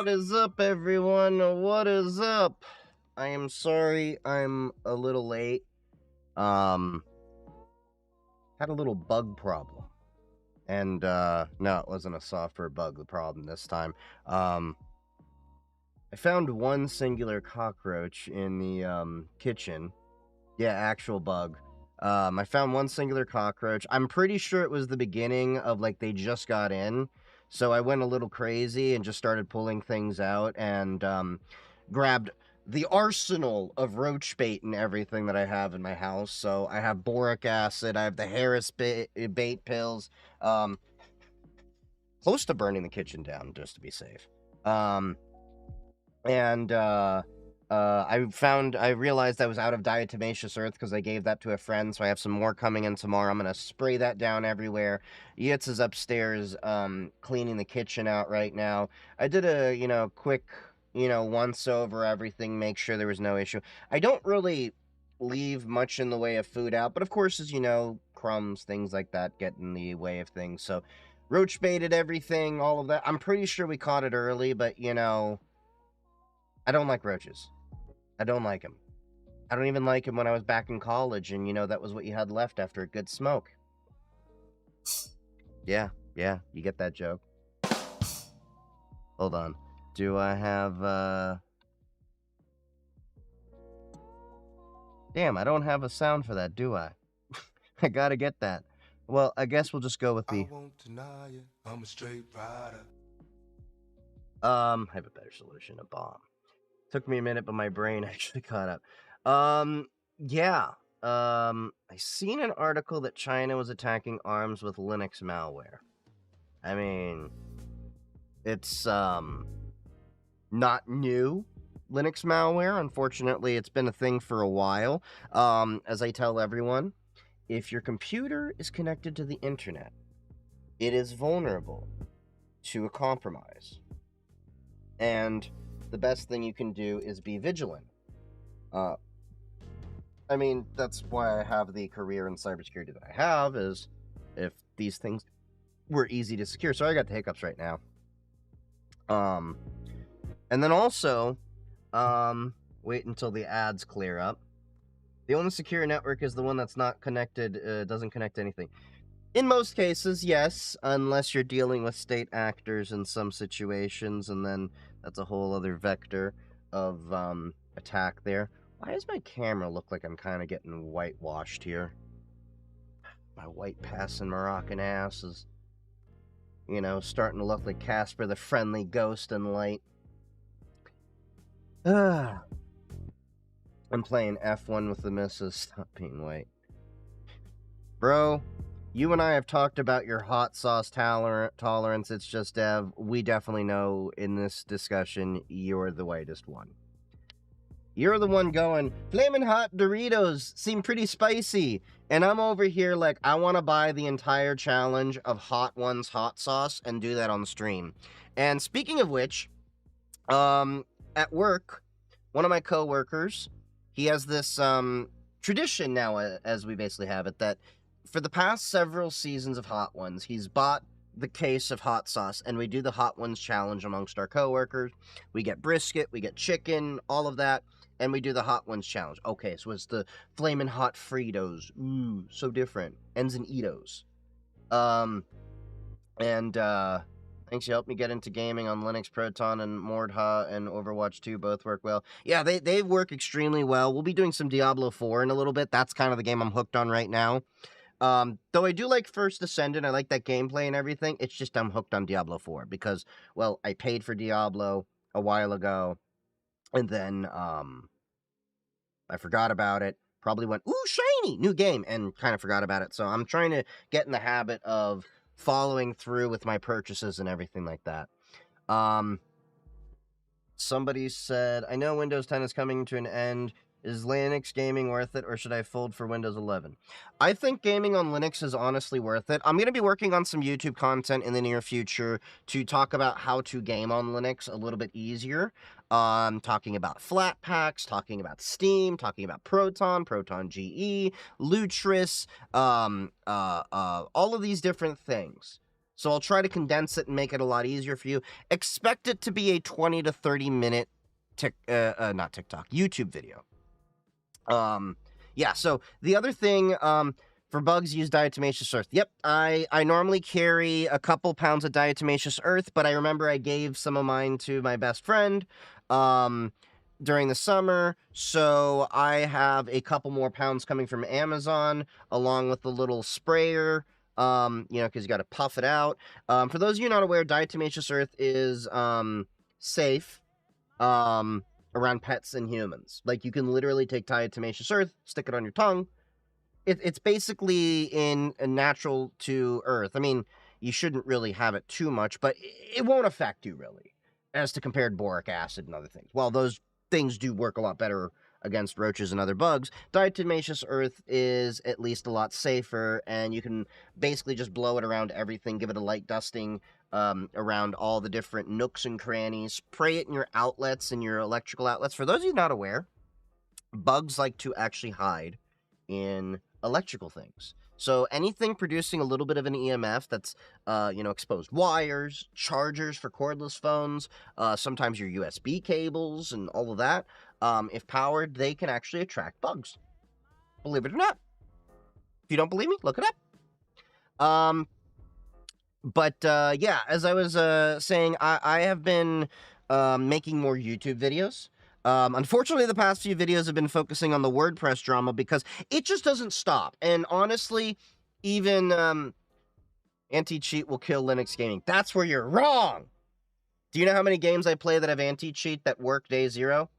What is up, everyone? What is up? I am sorry I'm a little late. Had a little bug problem. And, no, it wasn't a software bug, the problem this time. I found one singular cockroach in the, kitchen. Yeah, actual bug. I found one singular cockroach. I'm pretty sure it was the beginning of, like, they just got in. So I went a little crazy and just started pulling things out and, grabbed the arsenal of roach bait and everything that I have in my house. So I have boric acid, I have the Harris bait pills, um, close to burning the kitchen down just to be safe. And I realized I was out of diatomaceous earth because I gave that to a friend, so I have some more coming in tomorrow. I'm gonna spray that down everywhere. Yitz is upstairs cleaning the kitchen out right now. I did a quick once over everything, make sure there was no issue. I don't really leave much in the way of food out, but of course, as you know, crumbs, things like that get in the way of things. So roach baited everything, all of that. I'm pretty sure we caught it early, but I don't like roaches. I don't like them. I don't even like them when I was back in college, and that was what you had left after a good smoke. Yeah, you get that joke. Hold on. Do I have, Damn, I don't have a sound for that, do I? I gotta get that. Well, I guess we'll just go with the... I won't deny it. I'm a straight rider. I have a better solution, a bomb. Took me a minute, but my brain actually caught up. Yeah. I seen an article that China was attacking arms with Linux malware. I mean, it's, not new Linux malware. Unfortunately, it's been a thing for a while. As I tell everyone, if your computer is connected to the internet, it is vulnerable to a compromise. And the best thing you can do is be vigilant. I mean, that's why I have the career in cybersecurity that I have, is if these things were easy to secure. So I got the hiccups right now. And then also, wait until the ads clear up. The only secure network is the one that's not connected, doesn't connect to anything. In most cases, yes, unless you're dealing with state actors in some situations, and then that's a whole other vector of attack there. Why does my camera look like I'm kind of getting whitewashed here? My white passing Moroccan ass is, starting to look like Casper the Friendly Ghost in light. I'm playing F1 with the missus. Stop being white. Bro, you and I have talked about your hot sauce tolerance. It's just, Dev, we definitely know in this discussion you're the whitest one. You're the one going, flaming hot Doritos seem pretty spicy. And I'm over here like, I want to buy the entire challenge of Hot Ones hot sauce and do that on stream. And speaking of which, at work, one of my coworkers, he has this tradition now, as we basically have it, that for the past several seasons of Hot Ones, he's bought the case of hot sauce, and we do the Hot Ones challenge amongst our coworkers. We get brisket, we get chicken, all of that, and we do the Hot Ones challenge. Okay, so it's the flamin' hot Fritos. Ooh, so different. Ends in Eatos. Thanks, you helped me get into gaming on Linux, Proton, and Mordha, and Overwatch 2 both work well. Yeah, they work extremely well. We'll be doing some Diablo 4 in a little bit. That's kind of the game I'm hooked on right now. Though I do like First Ascendant, I like that gameplay and everything. It's just I'm hooked on Diablo 4 because, well, I paid for Diablo a while ago, and then, I forgot about it. Probably went, ooh, shiny, new game, and kind of forgot about it. So I'm trying to get in the habit of following through with my purchases and everything like that. Somebody said, I know Windows 10 is coming to an end. Is Linux gaming worth it, or should I fold for Windows 11? I think gaming on Linux is honestly worth it. I'm going to be working on some YouTube content in the near future to talk about how to game on Linux a little bit easier. Talking about Flatpaks, talking about Steam, talking about Proton, Proton GE, Lutris, all of these different things. So I'll try to condense it and make it a lot easier for you. Expect it to be a 20 to 30 minute not TikTok, YouTube video. Yeah, so the other thing, for bugs, use diatomaceous earth. Yep, I normally carry a couple pounds of diatomaceous earth, but I remember I gave some of mine to my best friend, during the summer, so I have a couple more pounds coming from Amazon, along with the little sprayer, because you gotta puff it out. For those of you not aware, diatomaceous earth is, safe, around pets and humans. Like, you can literally take diatomaceous earth, stick it on your tongue. It's basically in a natural to earth. I mean, you shouldn't really have it too much, but it won't affect you really, as to compared boric acid and other things. While those things do work a lot better against roaches and other bugs, diatomaceous earth is at least a lot safer, and you can basically just blow it around everything, give it a light dusting, around all the different nooks and crannies. Spray it in your outlets and your electrical outlets. For those of you not aware, bugs like to actually hide in electrical things. So anything producing a little bit of an EMF that's, exposed wires, chargers for cordless phones, sometimes your USB cables and all of that, if powered, they can actually attract bugs. Believe it or not. If you don't believe me, look it up. Yeah, as I was saying, I have been making more YouTube videos. Unfortunately, the past few videos have been focusing on the WordPress drama because it just doesn't stop. And honestly, even anti-cheat will kill Linux gaming. That's where you're wrong. Do you know how many games I play that have anti-cheat that work day zero?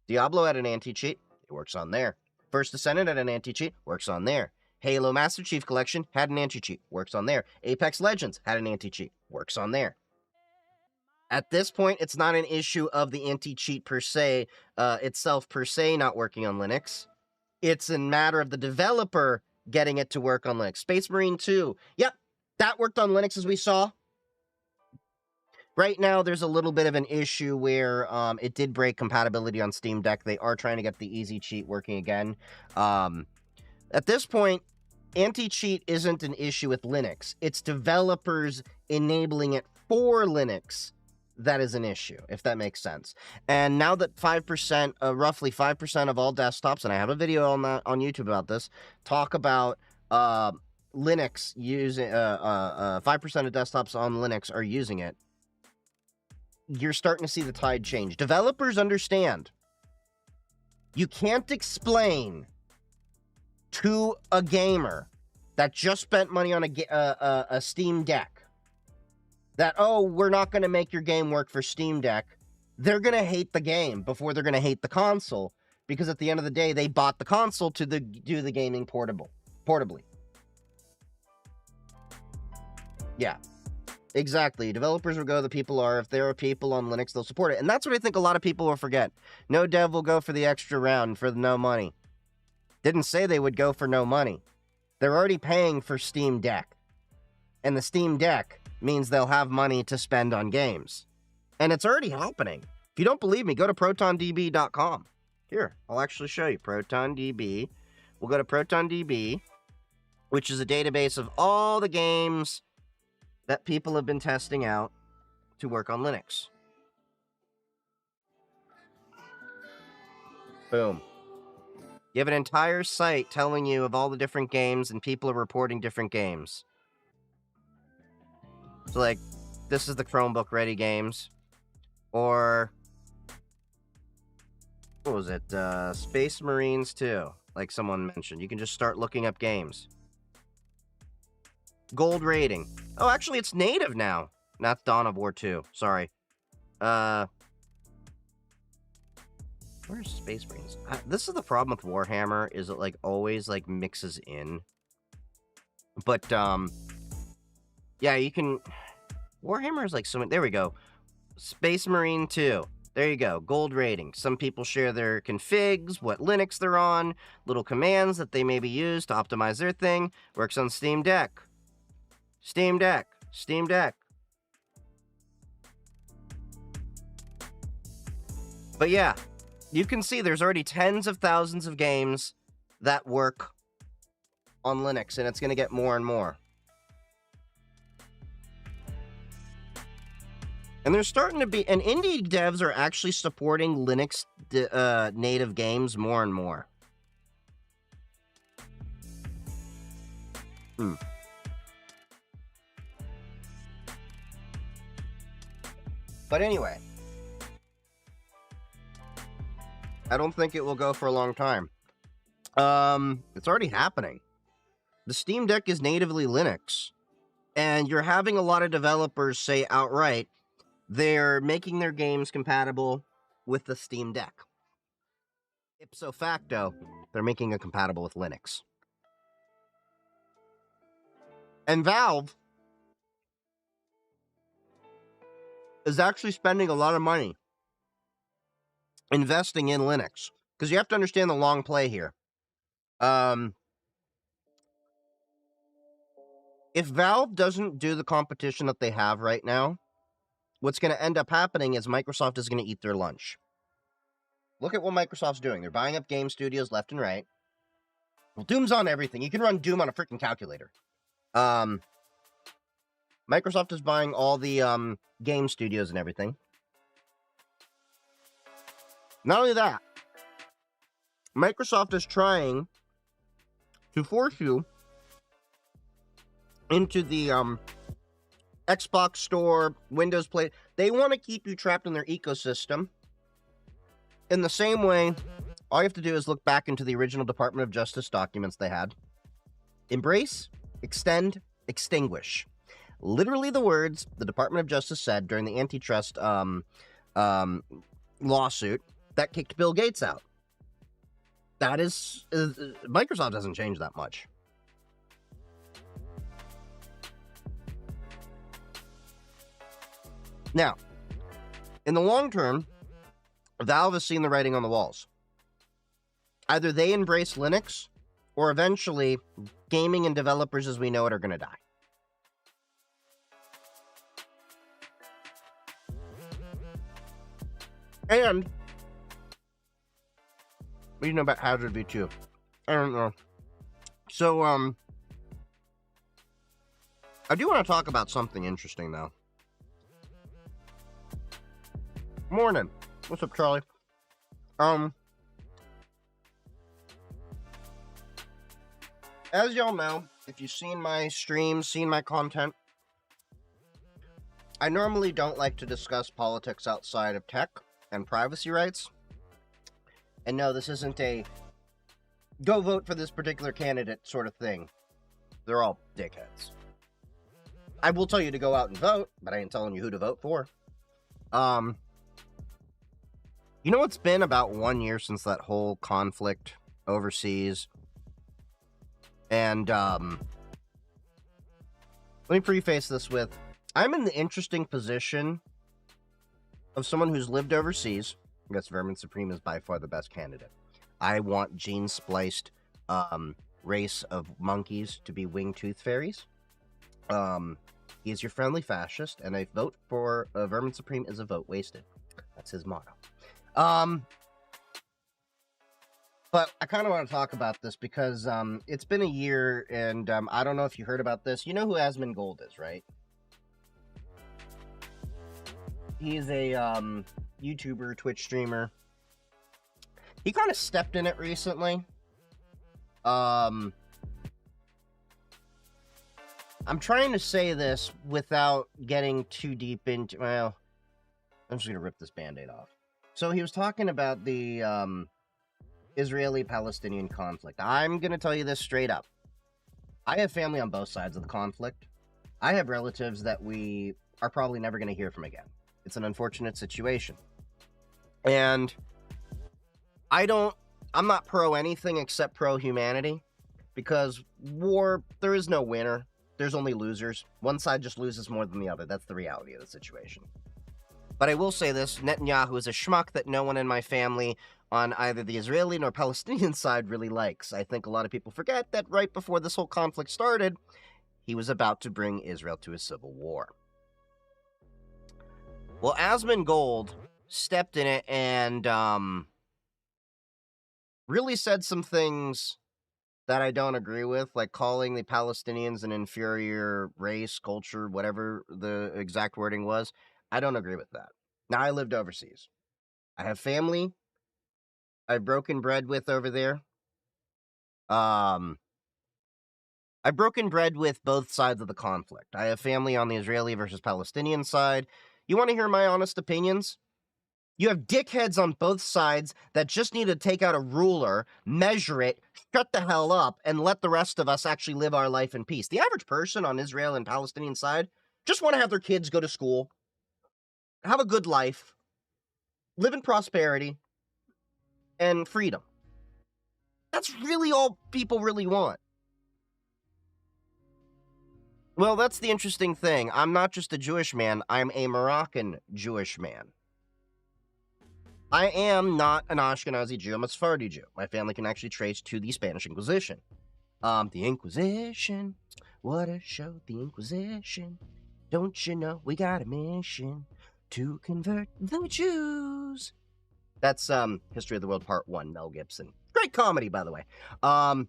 Diablo had an anti-cheat. It works on there. First Descendant had an anti-cheat. Works on there. Halo Master Chief Collection had an anti-cheat. Works on there. Apex Legends had an anti-cheat. Works on there. At this point, it's not an issue of the anti-cheat per se, itself per se not working on Linux. It's a matter of the developer getting it to work on Linux. Space Marine 2, yep, that worked on Linux as we saw. Right now, there's a little bit of an issue where it did break compatibility on Steam Deck. They are trying to get the easy cheat working again. At this point, anti-cheat isn't an issue with Linux. It's developers enabling it for Linux that is an issue, if that makes sense. And now that 5%, roughly 5% of all desktops, and I have a video on that on YouTube about this, talk about Linux using 5% of desktops on Linux are using it. You're starting to see the tide change. Developers understand. You can't explain to a gamer that just spent money on a Steam Deck that, oh, we're not going to make your game work for Steam Deck. They're going to hate the game before they're going to hate the console, because at the end of the day, they bought the console to do the gaming portably. Yeah, exactly. Developers will go, the people are. If there are people on Linux, they'll support it. And that's what I think a lot of people will forget. No dev will go for the extra round for the no money. Didn't say they would go for no money. They're already paying for Steam Deck. And the Steam Deck means they'll have money to spend on games. And it's already happening. If you don't believe me, go to protondb.com. Here, I'll actually show you. ProtonDB. We'll go to ProtonDB, which is a database of all the games that people have been testing out to work on Linux. Boom. You have an entire site telling you of all the different games, and people are reporting different games. So, like, this is the Chromebook ready games. Or, what was it? Space Marines 2, like someone mentioned. You can just start looking up games. Gold rating. Oh, actually, it's native now. Not Dawn of War 2. Sorry. Where's Space Marines? This is the problem with Warhammer, is it, like, always, like, mixes in. But, yeah, you can... Warhammer is like so many... There we go. Space Marine 2. There you go. Gold rating. Some people share their configs, what Linux they're on, little commands that they maybe use to optimize their thing. Works on Steam Deck. Steam Deck. Steam Deck. But yeah, you can see there's already tens of thousands of games that work on Linux, and it's going to get more and more. And there's starting to be, and indie devs are actually supporting Linux native games more and more. But anyway, I don't think it will go for a long time. It's already happening. The Steam Deck is natively Linux, and you're having a lot of developers say outright they're making their games compatible with the Steam Deck. Ipso facto, they're making it compatible with Linux. And Valve is actually spending a lot of money investing in Linux, because you have to understand the long play here. If Valve doesn't do the competition that they have right now, what's going to end up happening is Microsoft is going to eat their lunch. Look at what Microsoft's doing. They're buying up game studios left and right. Well, Doom's on everything. You can run Doom on a freaking calculator. Microsoft is buying all the game studios and everything. Not only that, Microsoft is trying to force you into the Xbox Store, Windows Play. They want to keep you trapped in their ecosystem. In the same way, all you have to do is look back into the original Department of Justice documents they had. Embrace, extend, extinguish. Literally the words the Department of Justice said during the antitrust lawsuit that kicked Bill Gates out. That is, Microsoft doesn't change that much. Now, in the long term, Valve has seen the writing on the walls. Either they embrace Linux, or eventually, gaming and developers as we know it are going to die. And, what do you know about Hazard V2? I don't know. So, I do want to talk about something interesting, though. Morning. What's up, Charlie? As y'all know, if you've seen my streams, seen my content, I normally don't like to discuss politics outside of tech and privacy rights. And no, this isn't a go vote for this particular candidate sort of thing. They're all dickheads. I will tell you to go out and vote, but I ain't telling you who to vote for. You know, it's been about 1 year since that whole conflict overseas. And, let me preface this with, I'm in the interesting position of someone who's lived overseas. I guess Vermin Supreme is by far the best candidate. I want gene-spliced, race of monkeys to be winged tooth fairies. He is your friendly fascist, and a vote for Vermin Supreme is a vote wasted. That's his motto. But I kind of want to talk about this because it's been a year, and I don't know if you heard about this. You know who Asmongold is, right? He's a YouTuber, Twitch streamer. He kind of stepped in it recently. I'm trying to say this without getting too deep into... Well, I'm just going to rip this Band-Aid off. So he was talking about the Israeli-Palestinian conflict. I'm going to tell you this straight up. I have family on both sides of the conflict. I have relatives that we are probably never going to hear from again. It's an unfortunate situation. And I'm not pro anything except pro humanity, because war, there is no winner. There's only losers. One side just loses more than the other. That's the reality of the situation. But I will say this, Netanyahu is a schmuck that no one in my family on either the Israeli nor Palestinian side really likes. I think a lot of people forget that right before this whole conflict started, he was about to bring Israel to a civil war. Well, Asmongold stepped in it and really said some things that I don't agree with, like calling the Palestinians an inferior race, culture, whatever the exact wording was. I don't agree with that. Now, I lived overseas. I have family I've broken bread with over there. I've broken bread with both sides of the conflict. I have family on the Israeli versus Palestinian side. You want to hear my honest opinions? You have dickheads on both sides that just need to take out a ruler, measure it, shut the hell up, and let the rest of us actually live our life in peace. The average person on Israel and Palestinian side just want to have their kids go to school, have a good life, live in prosperity, and freedom. That's really all people really want. Well, that's the interesting thing. I'm not just a Jewish man, I'm a Moroccan Jewish man. I am not an Ashkenazi Jew, I'm a Sephardi Jew. My family can actually trace to the Spanish Inquisition. The Inquisition, what a show, the Inquisition. Don't you know we got a mission to convert the Jews? That's History of the World Part 1, Mel Gibson. Great comedy, by the way. But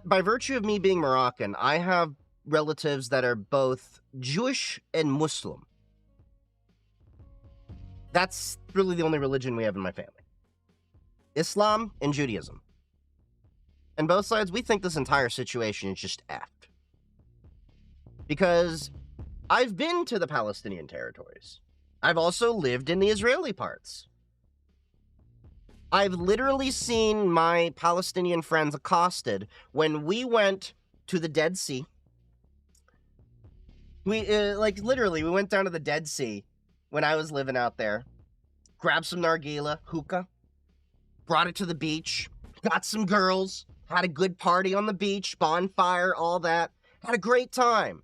by virtue of me being Moroccan, I have relatives that are both Jewish and Muslim. That's really the only religion we have in my family. Islam and Judaism. And both sides, we think this entire situation is just effed. Because I've been to the Palestinian territories. I've also lived in the Israeli parts. I've literally seen my Palestinian friends accosted when we went to the Dead Sea. We, literally, we went down to the Dead Sea when I was living out there, grabbed some nargila, hookah, brought it to the beach, got some girls, had a good party on the beach, bonfire, all that. Had a great time.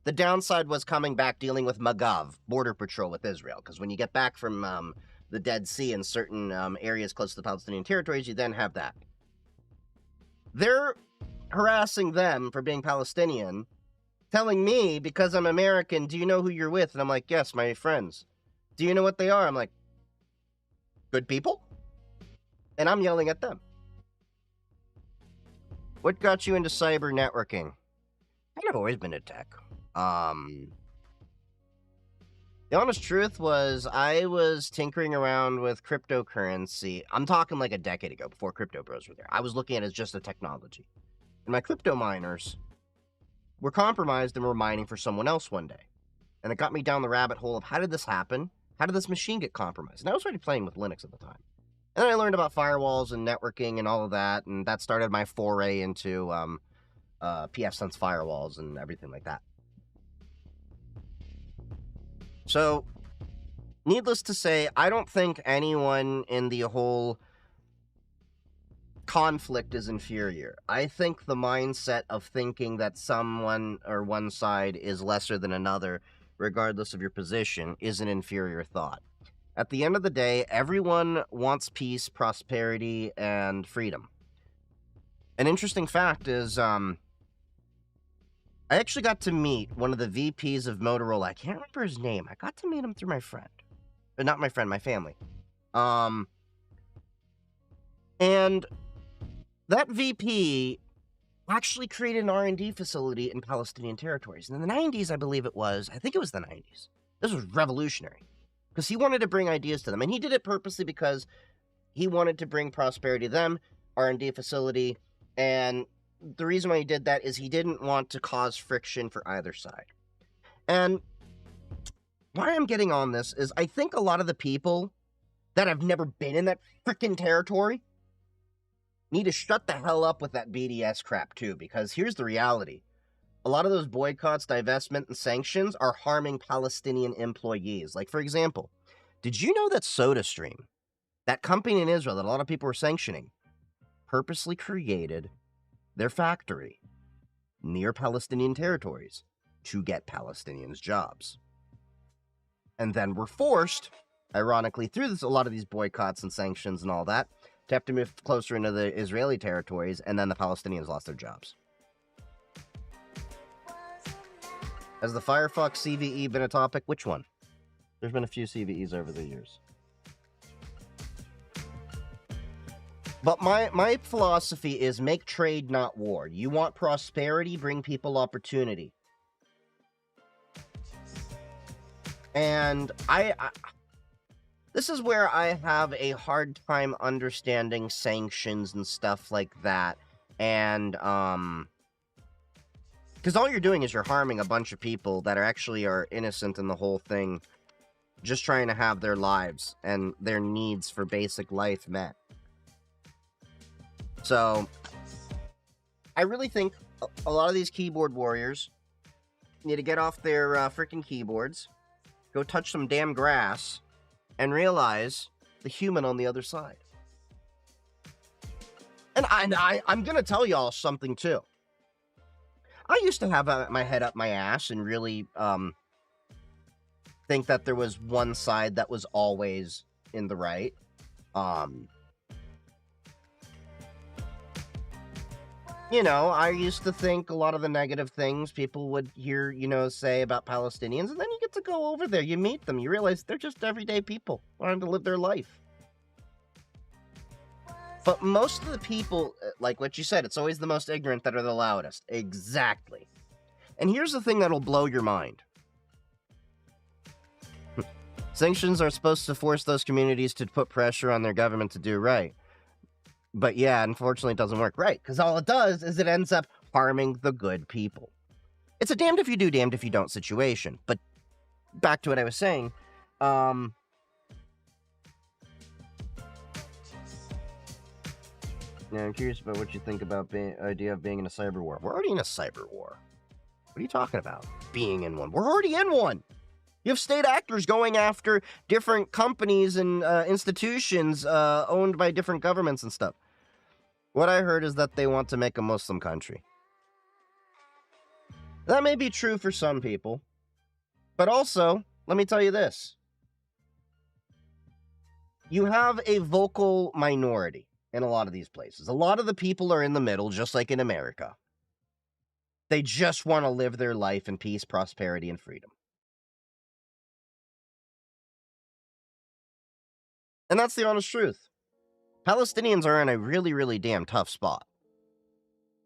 The downside was coming back dealing with Magav, border patrol with Israel, because when you get back from the Dead Sea in certain areas close to the Palestinian territories, you then have that. They're harassing them for being Palestinian, telling me, because I'm American, do you know who you're with? And I'm like, yes, my friends. Do you know what they are? I'm like, good people? And I'm yelling at them. What got you into cyber networking? I've always been into tech. The honest truth was I was tinkering around with cryptocurrency. I'm talking like a decade ago, before crypto bros were there. I was looking at it as just a technology. And my crypto miners were compromised and were mining for someone else one day. And it got me down the rabbit hole of how did this happen? How did this machine get compromised? And I was already playing with Linux at the time. And then I learned about firewalls and networking and all of that, and that started my foray into pfSense firewalls and everything like that. So, needless to say, I don't think anyone in the whole conflict is inferior. I think the mindset of thinking that someone or one side is lesser than another, regardless of your position, is an inferior thought. At the end of the day, everyone wants peace, prosperity, and freedom. An interesting fact is, I actually got to meet one of the VPs of Motorola. I can't remember his name. I got to meet him through my friend. Not my friend, my family. And that VP actually created an R&D facility in Palestinian territories. In the 90s, I believe it was. I think it was the 90s. This was revolutionary. Because he wanted to bring ideas to them. And he did it purposely because he wanted to bring prosperity to them, R&D facility, and the reason why he did that is he didn't want to cause friction for either side. And why I'm getting on this is I think a lot of the people that have never been in that frickin' territory need to shut the hell up with that BDS crap too, because here's the reality. A lot of those boycotts, divestment, and sanctions are harming Palestinian employees. Like, for example, did you know that SodaStream, that company in Israel that a lot of people were sanctioning, purposely created their factory near Palestinian territories to get Palestinians jobs? And then were forced, ironically, through this, a lot of these boycotts and sanctions and all that, to have to move closer into the Israeli territories, and then the Palestinians lost their jobs. Has the Firefox CVE been a topic? Which one? There's been a few CVEs over the years. But my philosophy is make trade, not war. You want prosperity, bring people opportunity. And this is where I have a hard time understanding sanctions and stuff like that. And, because all you're doing is you're harming a bunch of people that are innocent in the whole thing, just trying to have their lives and their needs for basic life met. So, I really think a lot of these keyboard warriors need to get off their freaking keyboards, go touch some damn grass, and realize the human on the other side. And I'm going to tell y'all something, too. I used to have my head up my ass and really think that there was one side that was always in the right. You know, I used to think a lot of the negative things people would hear, say about Palestinians, and then you get to go over there, you meet them, you realize they're just everyday people wanting to live their life. But most of the people, like what you said, it's always the most ignorant that are the loudest. Exactly. And here's the thing that'll blow your mind. Sanctions are supposed to force those communities to put pressure on their government to do right. But yeah, unfortunately, it doesn't work right, because all it does is it ends up harming the good people. It's a damned if you do, damned if you don't situation. But back to what I was saying, yeah, I'm curious about what you think about the idea of being in a cyber war. We're already in a cyber war. What are you talking about? Being in one. We're already in one. You have state actors going after different companies and institutions owned by different governments and stuff. What I heard is that they want to make a Muslim country. That may be true for some people. But also, let me tell you this. You have a vocal minority in a lot of these places. A lot of the people are in the middle, just like in America. They just want to live their life in peace, prosperity, and freedom. And that's the honest truth. Palestinians are in a really, really damn tough spot.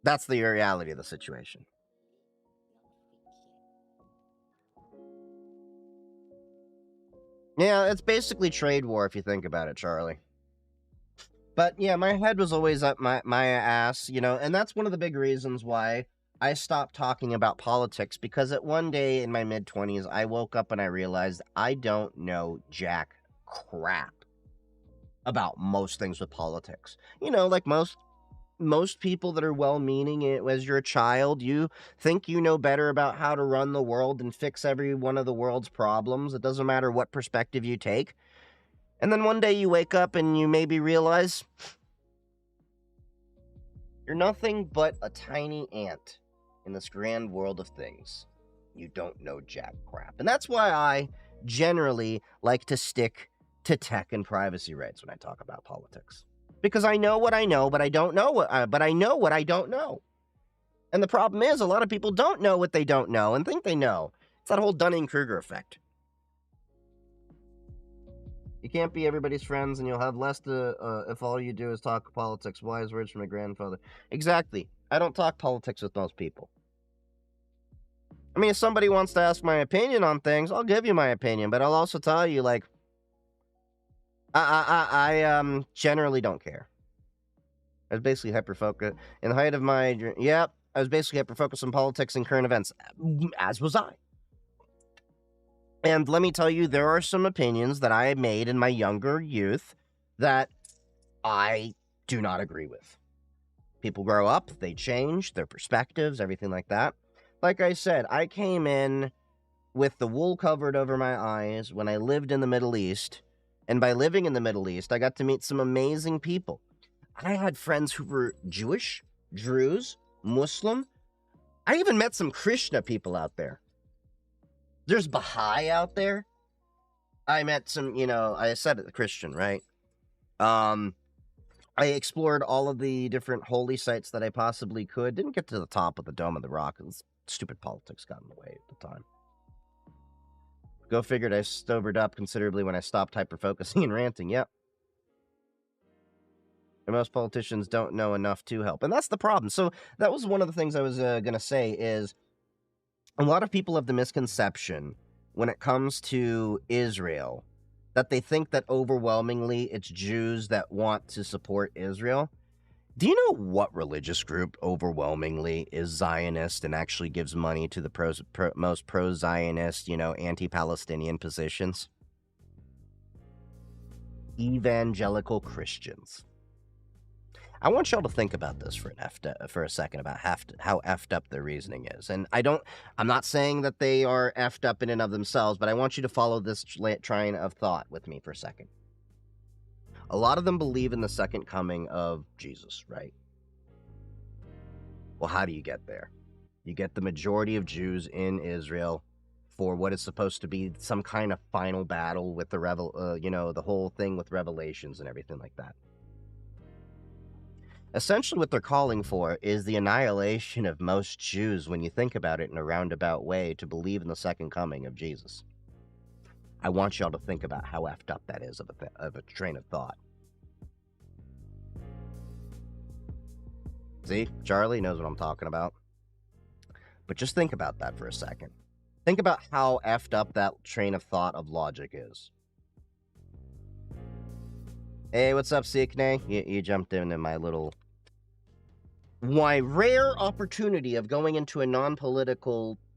That's the reality of the situation. Yeah, it's basically trade war if you think about it, Charlie. But yeah, my head was always up my ass, and that's one of the big reasons why I stopped talking about politics, because at one day in my mid-20s, I woke up and I realized I don't know jack crap about most things with politics. Like most people that are well-meaning, as you're a child, you think you know better about how to run the world and fix every one of the world's problems. It doesn't matter what perspective you take. And then one day you wake up and you maybe realize you're nothing but a tiny ant in this grand world of things. You don't know jack crap. And that's why I generally like to stick to tech and privacy rights when I talk about politics. Because I know what I know, but I don't know but I know what I don't know. And the problem is, a lot of people don't know what they don't know and think they know. It's that whole Dunning-Kruger effect. You can't be everybody's friends, and you'll have less to, if all you do is talk politics. Wise words from my grandfather. Exactly. I don't talk politics with most people. I mean, if somebody wants to ask my opinion on things, I'll give you my opinion, but I'll also tell you, like, I generally don't care. I was basically hyper-focused. In the height of my... Yep, I was basically hyper-focused on politics and current events, as was I. And let me tell you, there are some opinions that I made in my younger youth that I do not agree with. People grow up, they change, their perspectives, everything like that. Like I said, I came in with the wool covered over my eyes when I lived in the Middle East. And by living in the Middle East, I got to meet some amazing people. I had friends who were Jewish, Druze, Muslim. I even met some Krishna people out there. There's Baha'i out there. I met some, I said it, Christian, right? I explored all of the different holy sites that I possibly could. Didn't get to the top of the Dome of the Rock. Stupid politics got in the way at the time. Go figured, I sobered up considerably when I stopped hyper-focusing and ranting. Yep. And most politicians don't know enough to help. And that's the problem. So that was one of the things I was going to say is a lot of people have the misconception when it comes to Israel, that they think that overwhelmingly it's Jews that want to support Israel. Do you know what religious group overwhelmingly is Zionist and actually gives money to the most pro-Zionist, anti-Palestinian positions? Evangelical Christians. I want y'all to think about this for a second about how effed up their reasoning is. And I'm not saying that they are effed up in and of themselves, but I want you to follow this train of thought with me for a second. A lot of them believe in the second coming of Jesus, right? Well, how do you get there? You get the majority of Jews in Israel for what is supposed to be some kind of final battle with the whole thing with Revelations and everything like that. Essentially, what they're calling for is the annihilation of most Jews, when you think about it in a roundabout way, to believe in the second coming of Jesus. I want y'all to think about how effed up that is of a train of thought. See, Charlie knows what I'm talking about. But just think about that for a second. Think about how effed up that train of thought of logic is. Hey, what's up, Sikne? You jumped into my rare opportunity of going into a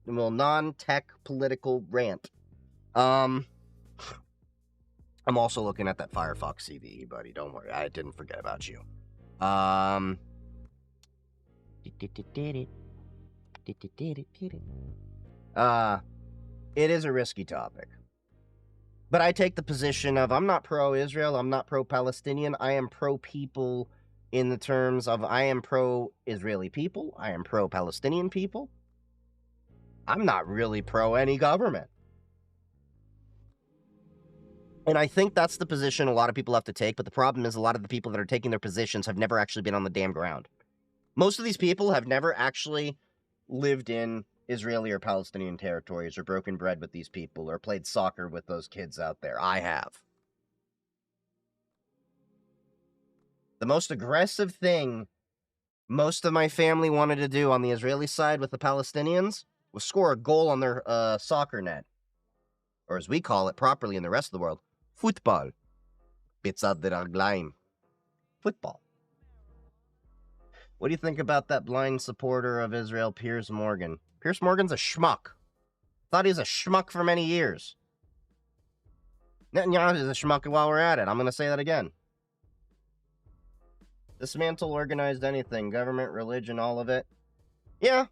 non-tech political rant. I'm also looking at that Firefox CVE, buddy. Don't worry, I didn't forget about you. It is a risky topic. But I take the position of I'm not pro-Israel, I'm not pro-Palestinian, I am pro-people in the terms of I am pro-Israeli people, I am pro-Palestinian people. I'm not really pro any government. And I think that's the position a lot of people have to take, but the problem is a lot of the people that are taking their positions have never actually been on the damn ground. Most of these people have never actually lived in Israeli or Palestinian territories or broken bread with these people or played soccer with those kids out there. I have. The most aggressive thing most of my family wanted to do on the Israeli side with the Palestinians was score a goal on their soccer net. Or as we call it properly in the rest of the world, football. Bitzad de raglaim. Football. What do you think about that blind supporter of Israel, Piers Morgan? Piers Morgan's a schmuck. Thought he was a schmuck for many years. Netanyahu is a schmuck while we're at it. I'm going to say that again. Dismantle organized anything, government, religion, all of it. Yeah,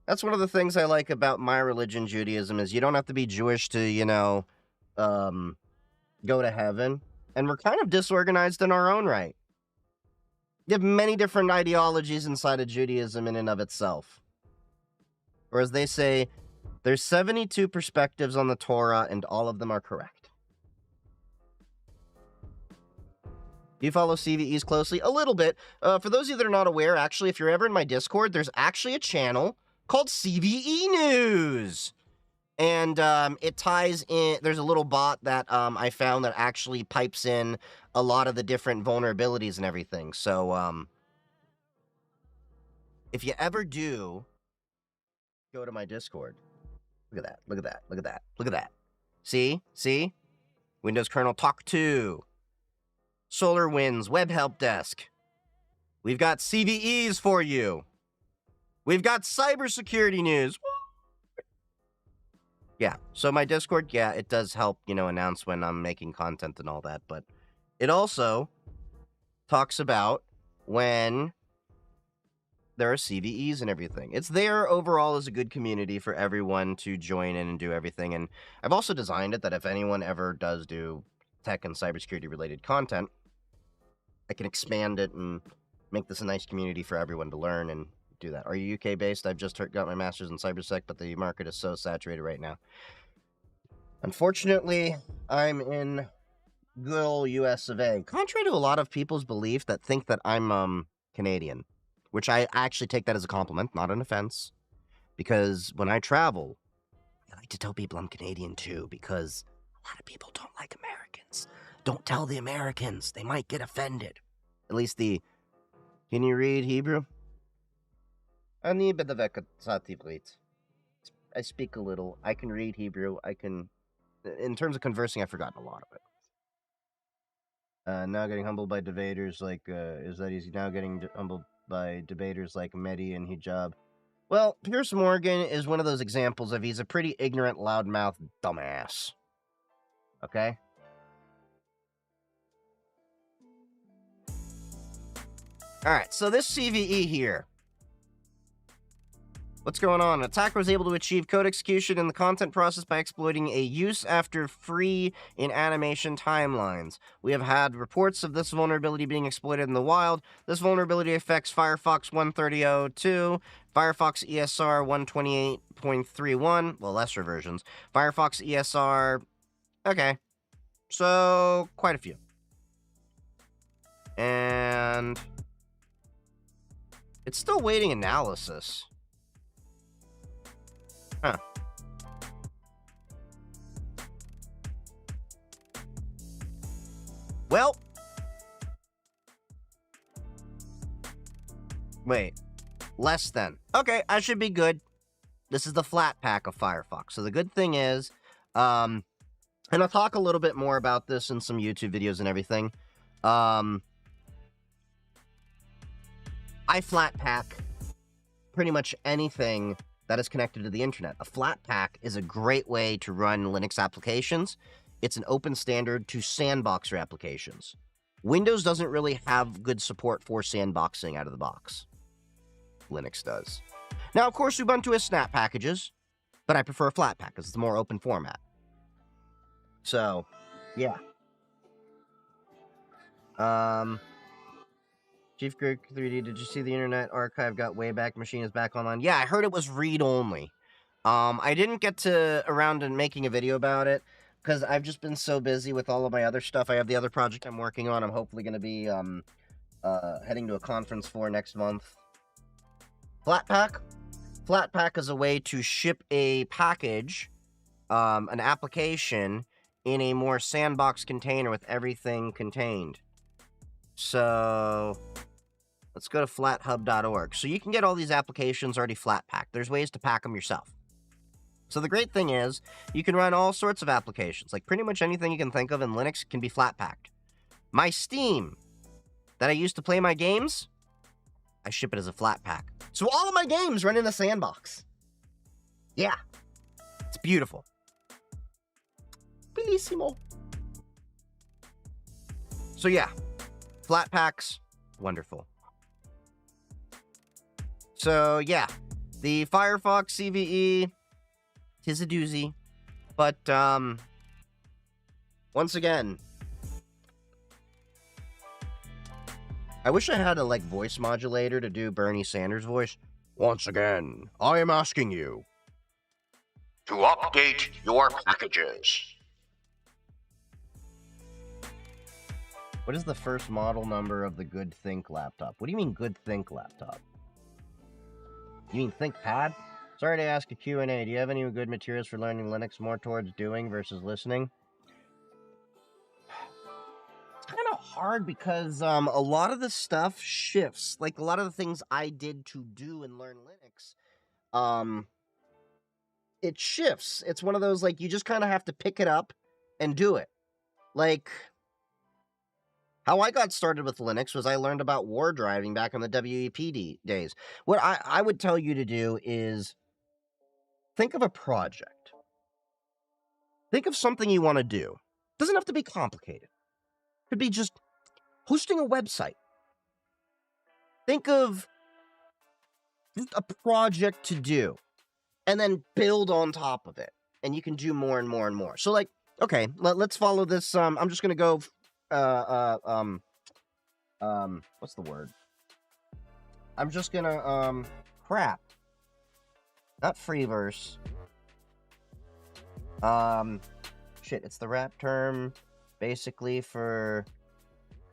that's one of the things I like about my religion, Judaism, is you don't have to be Jewish to, go to heaven. And we're kind of disorganized in our own right. You have many different ideologies inside of Judaism in and of itself. Or as they say, there's 72 perspectives on the Torah, and all of them are correct. Do you follow CVEs closely? A little bit. For those of you that are not aware, actually, if you're ever in my Discord, there's actually a channel called CVE News. And it ties in, there's a little bot that I found that actually pipes in a lot of the different vulnerabilities and everything. So if you ever do go to my Discord, look at that, look at that, look at that, look at that. See? Windows kernel talk 2. SolarWinds web help desk. We've got CVEs for you. We've got cybersecurity news. Yeah, so my Discord, yeah, it does help, announce when I'm making content and all that, but it also talks about when there are CVEs and everything. It's there overall as a good community for everyone to join in and do everything, and I've also designed it that if anyone ever does do tech and cybersecurity related content, I can expand it and make this a nice community for everyone to learn and do that. Are you UK based? I've just got my master's in cybersec, but the market is so saturated right now. Unfortunately, I'm in good old US of A. Contrary to a lot of people's belief that think that I'm Canadian, which I actually take that as a compliment, not an offense, because when I travel, I like to tell people I'm Canadian too, because a lot of people don't like Americans. Don't tell the Americans. They might get offended. At least can you read Hebrew? I speak a little. I can read Hebrew. I can... In terms of conversing, I've forgotten a lot of it. Now getting humbled by debaters like... is that easy? Now getting humbled by debaters like Mehdi and Hijab. Well, Piers Morgan is one of those examples of he's a pretty ignorant, loudmouth dumbass. Okay? Alright, so this CVE here. What's going on? An attacker was able to achieve code execution in the content process by exploiting a use after free in animation timelines. We have had reports of this vulnerability being exploited in the wild. This vulnerability affects Firefox 130.02, Firefox ESR 128.31, well, lesser versions, Firefox ESR, okay, so quite a few. And it's still waiting analysis. Huh. Well. Wait. Less than. Okay, I should be good. This is the flat pack of Firefox. So the good thing is, and I'll talk a little bit more about this in some YouTube videos and everything. I flat pack pretty much anything that is connected to the internet. A flat pack is a great way to run Linux applications. It's an open standard to sandbox your applications. Windows doesn't really have good support for sandboxing out of the box. Linux does. Now, of course, Ubuntu has snap packages, but I prefer a flat pack because it's a more open format. So, yeah. Chief Greg 3D, did you see the Internet Archive got Wayback Machine is back online? Yeah, I heard it was read-only. I didn't get around to making a video about it, because I've just been so busy with all of my other stuff. I have the other project I'm working on. I'm hopefully going to be heading to a conference for next month. Flatpak? Flatpak is a way to ship a package, an application, in a more sandbox container with everything contained. So, let's go to flathub.org. So you can get all these applications already flat packed. There's ways to pack them yourself. So the great thing is, you can run all sorts of applications. Like pretty much anything you can think of in Linux can be flat packed. My Steam, that I used to play my games, I ship it as a flat pack. So all of my games run in a sandbox. Yeah. It's beautiful. Bellissimo. So yeah. Flat packs, wonderful. So, yeah, the Firefox CVE, tis a doozy, but, once again, I wish I had a, voice modulator to do Bernie Sanders' voice. Once again, I am asking you to update your packages. What is the first model number of the Good Think laptop? What do you mean Good Think laptop? You mean ThinkPad? Sorry to ask a Q&A. Do you have any good materials for learning Linux more towards doing versus listening? It's kind of hard because a lot of the stuff shifts. Like a lot of the things I did to do and learn Linux, it shifts. It's one of those, you just kind of have to pick it up and do it. How I got started with Linux was I learned about war driving back in the WEP days. What I would tell you to do is think of a project. Think of something you want to do. Doesn't have to be complicated. Could be just hosting a website. Think of a project to do and then build on top of it. And you can do more and more and more. So okay, let's follow this. I'm just going to go... what's the word? I'm just gonna, crap. Not freeverse. Shit, it's the rap term, basically, for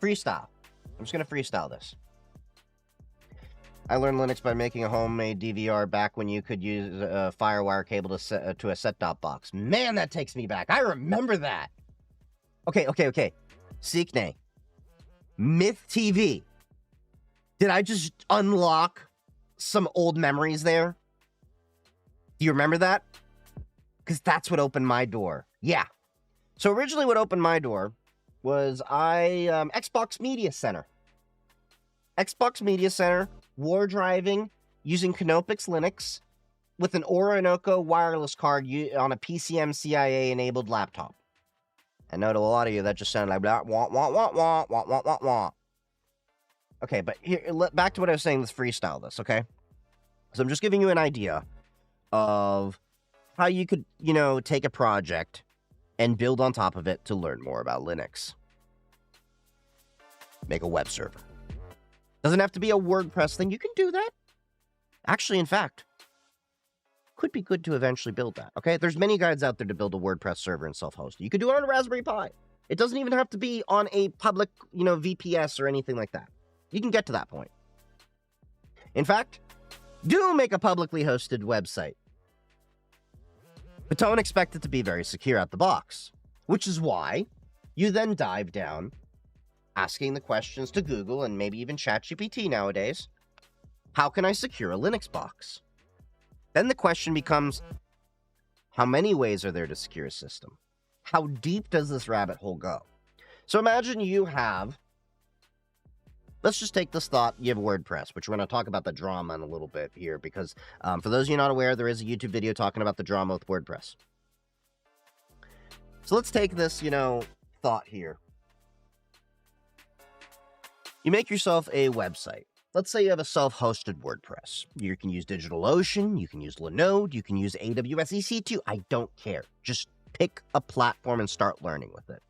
freestyle. I'm just gonna freestyle this. I learned Linux by making a homemade DVR back when you could use a FireWire cable to a set-top box. Man, that takes me back. I remember that! Okay. Seekney. Myth TV. Did I just unlock some old memories there? Do you remember that? Because that's what opened my door. Yeah. So originally what opened my door was Xbox Media Center. Xbox Media Center, war driving, using Canopix Linux, with an Orinoco wireless card on a PCM CIA-enabled laptop. I know to a lot of you that just sounded like blah, wah, wah, wah, wah, wah, wah, wah, wah. Okay, but here, back to what I was saying, let's freestyle this, okay? So I'm just giving you an idea of how you could, take a project and build on top of it to learn more about Linux. Make a web server. Doesn't have to be a WordPress thing. You can do that. Actually, in fact, could be good to eventually build that, okay? There's many guides out there to build a WordPress server and self-host. You could do it on a Raspberry Pi. It doesn't even have to be on a public, VPS or anything like that. You can get to that point. In fact, do make a publicly hosted website. But don't expect it to be very secure out the box, which is why you then dive down, asking the questions to Google and maybe even ChatGPT nowadays. How can I secure a Linux box? Then the question becomes, how many ways are there to secure a system? How deep does this rabbit hole go? So imagine you have, let's just take this thought, you have WordPress, which we're going to talk about the drama in a little bit here, because for those of you not aware, there is a YouTube video talking about the drama with WordPress. So let's take this, thought here. You make yourself a website. Let's say you have a self-hosted WordPress. You can use DigitalOcean, you can use Linode, you can use AWS EC2. I don't care. Just pick a platform and start learning with it.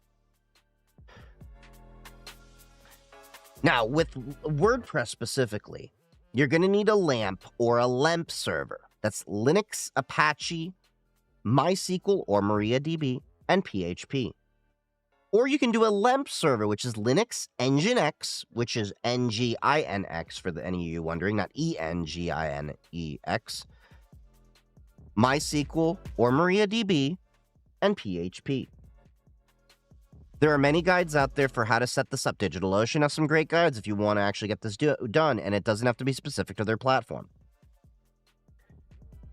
Now, with WordPress specifically, you're going to need a LAMP or a LAMP server. That's Linux, Apache, MySQL or MariaDB, and PHP. Or you can do a LAMP server, which is Linux Nginx, which is Nginx for any of you wondering, not Enginex. MySQL or MariaDB, and PHP. There are many guides out there for how to set this up. DigitalOcean has some great guides if you want to actually get this done, and it doesn't have to be specific to their platform.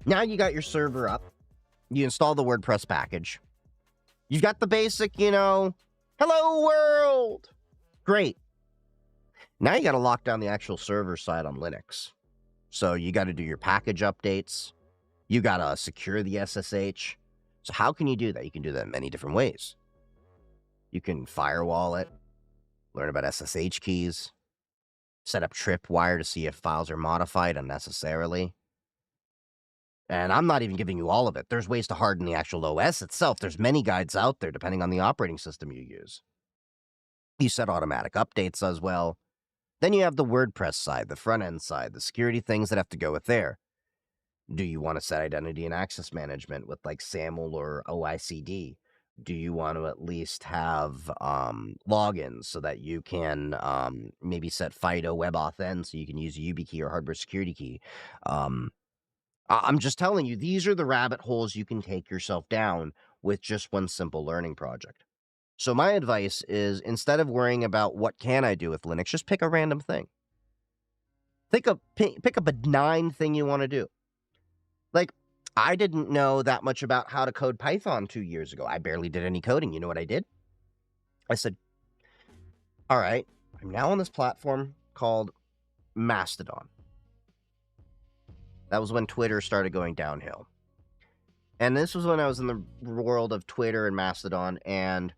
Now you got your server up. You install the WordPress package. You've got the basic, hello world. Great. Now you got to lock down the actual server side on Linux. So you got to do your package updates. You got to secure the SSH. So how can you do that? You can do that in many different ways. You can firewall it, learn about SSH keys, set up tripwire to see if files are modified unnecessarily. And I'm not even giving you all of it. There's ways to harden the actual OS itself. There's many guides out there depending on the operating system you use. You set automatic updates as well. Then you have the WordPress side, the front end side, the security things that have to go with there. Do you want to set identity and access management with like SAML or OICD? Do you want to at least have logins so that you can maybe set FIDO WebAuthn so you can use a YubiKey or hardware security key? I'm just telling you, these are the rabbit holes you can take yourself down with just one simple learning project. So my advice is, instead of worrying about what can I do with Linux, just pick a random thing. Pick a benign thing you want to do. Like, I didn't know that much about how to code Python 2 years ago. I barely did any coding. You know what I did? I said, all right, I'm now on this platform called Mastodon. That was when Twitter started going downhill. And this was when I was in the world of Twitter and Mastodon, and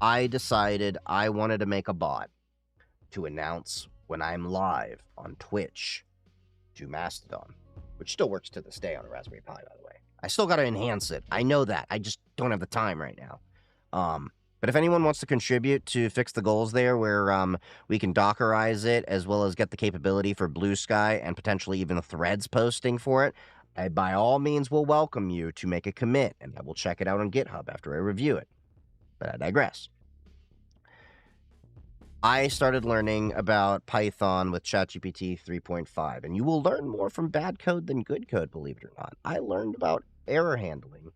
I decided I wanted to make a bot to announce when I'm live on Twitch to Mastodon, which still works to this day on a Raspberry Pi, by the way. I still got to enhance it. I know that. I just don't have the time right now. But if anyone wants to contribute to fix the goals there, where we can Dockerize it, as well as get the capability for Blue Sky and potentially even threads posting for it, I by all means will welcome you to make a commit, and I will check it out on GitHub after I review it. But I digress. I started learning about Python with ChatGPT 3.5, and you will learn more from bad code than good code, believe it or not. I learned about error handling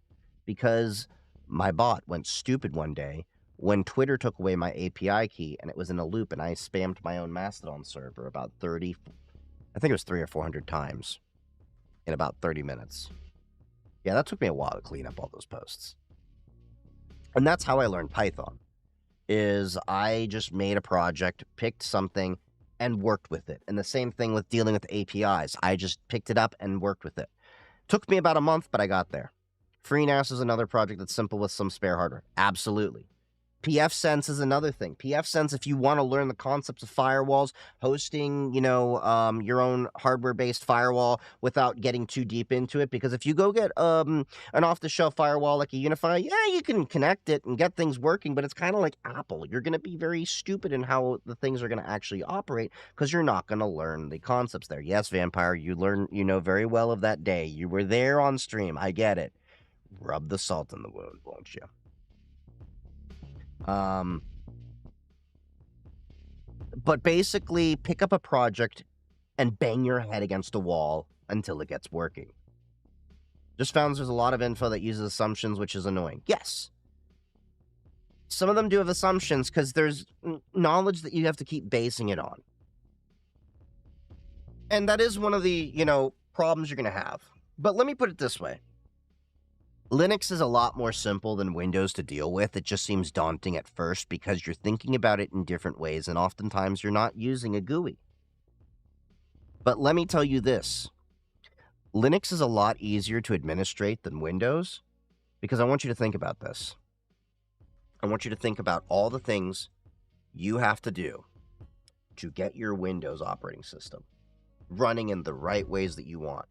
because my bot went stupid one day when Twitter took away my API key, and it was in a loop, and I spammed my own Mastodon server about 30 I think it was 300 or 400 times in about 30 minutes. Yeah, that took me a while to clean up all those posts. And that's how I learned Python, is I just made a project, picked something, and worked with it. And the same thing with dealing with APIs. I just picked it up and worked with it. Took me about a month, but I got there. FreeNAS is another project that's simple with some spare hardware. Absolutely. PFSense is another thing. PFSense, if you want to learn the concepts of firewalls, hosting, your own hardware-based firewall without getting too deep into it, because if you go get an off-the-shelf firewall like a Unify, yeah, you can connect it and get things working, but it's kind of like Apple. You're going to be very stupid in how the things are going to actually operate because you're not going to learn the concepts there. Yes, Vampire, you know very well of that day. You were there on stream. I get it. Rub the salt in the wound, won't you? But basically pick up a project and bang your head against a wall until it gets working. Just found there's a lot of info that uses assumptions, which is annoying. Yes. Some of them do have assumptions because there's knowledge that you have to keep basing it on. And that is one of the, problems you're going to have. But let me put it this way. Linux is a lot more simple than Windows to deal with. It just seems daunting at first because you're thinking about it in different ways, and oftentimes you're not using a GUI. But let me tell you this. Linux is a lot easier to administrate than Windows because I want you to think about this. I want you to think about all the things you have to do to get your Windows operating system running in the right ways that you want.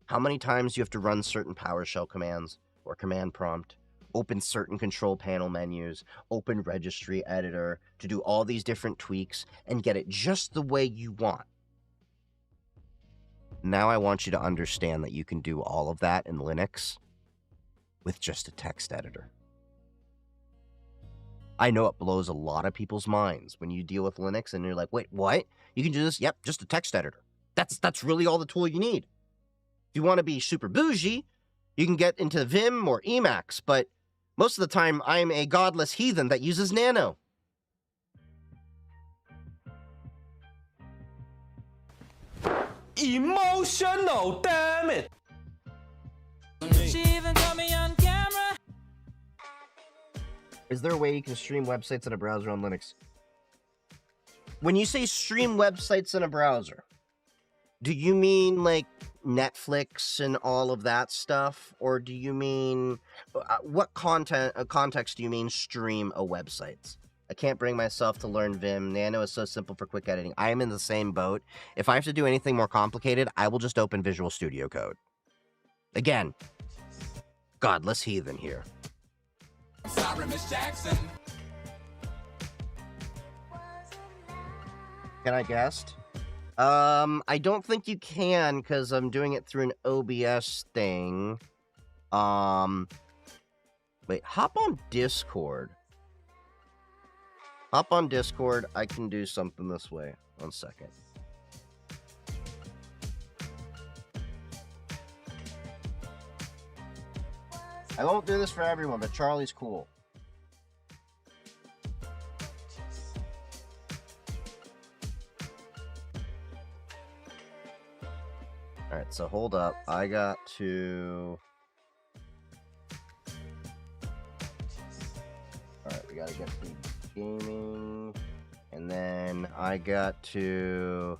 How many times you have to run certain PowerShell commands or command prompt, open certain control panel menus, open registry editor to do all these different tweaks and get it just the way you want. Now I want you to understand that you can do all of that in Linux with just a text editor. I know it blows a lot of people's minds when you deal with Linux and you're like, wait, what? You can do this? Yep, just a text editor. That's really all the tool you need. If you want to be super bougie, you can get into Vim or Emacs, but most of the time I'm a godless heathen that uses Nano. Emotional, damn it! She even caught me on camera. Is there a way you can stream websites in a browser on Linux? When you say stream websites in a browser, do you mean like Netflix and all of that stuff? Or do you mean, what context do you mean stream a website? I can't bring myself to learn Vim. Nano is so simple for quick editing. I am in the same boat. If I have to do anything more complicated, I will just open Visual Studio Code. Again, godless heathen here. I'm sorry, Miss Jackson. Can I guest? I don't think you can because I'm doing it through an OBS thing. Wait, hop on Discord. Hop on Discord. I can do something this way. 1 second. I won't do this for everyone, but Charlie's cool. Alright, so hold up. I got to... Alright, we gotta get the gaming. And then I got to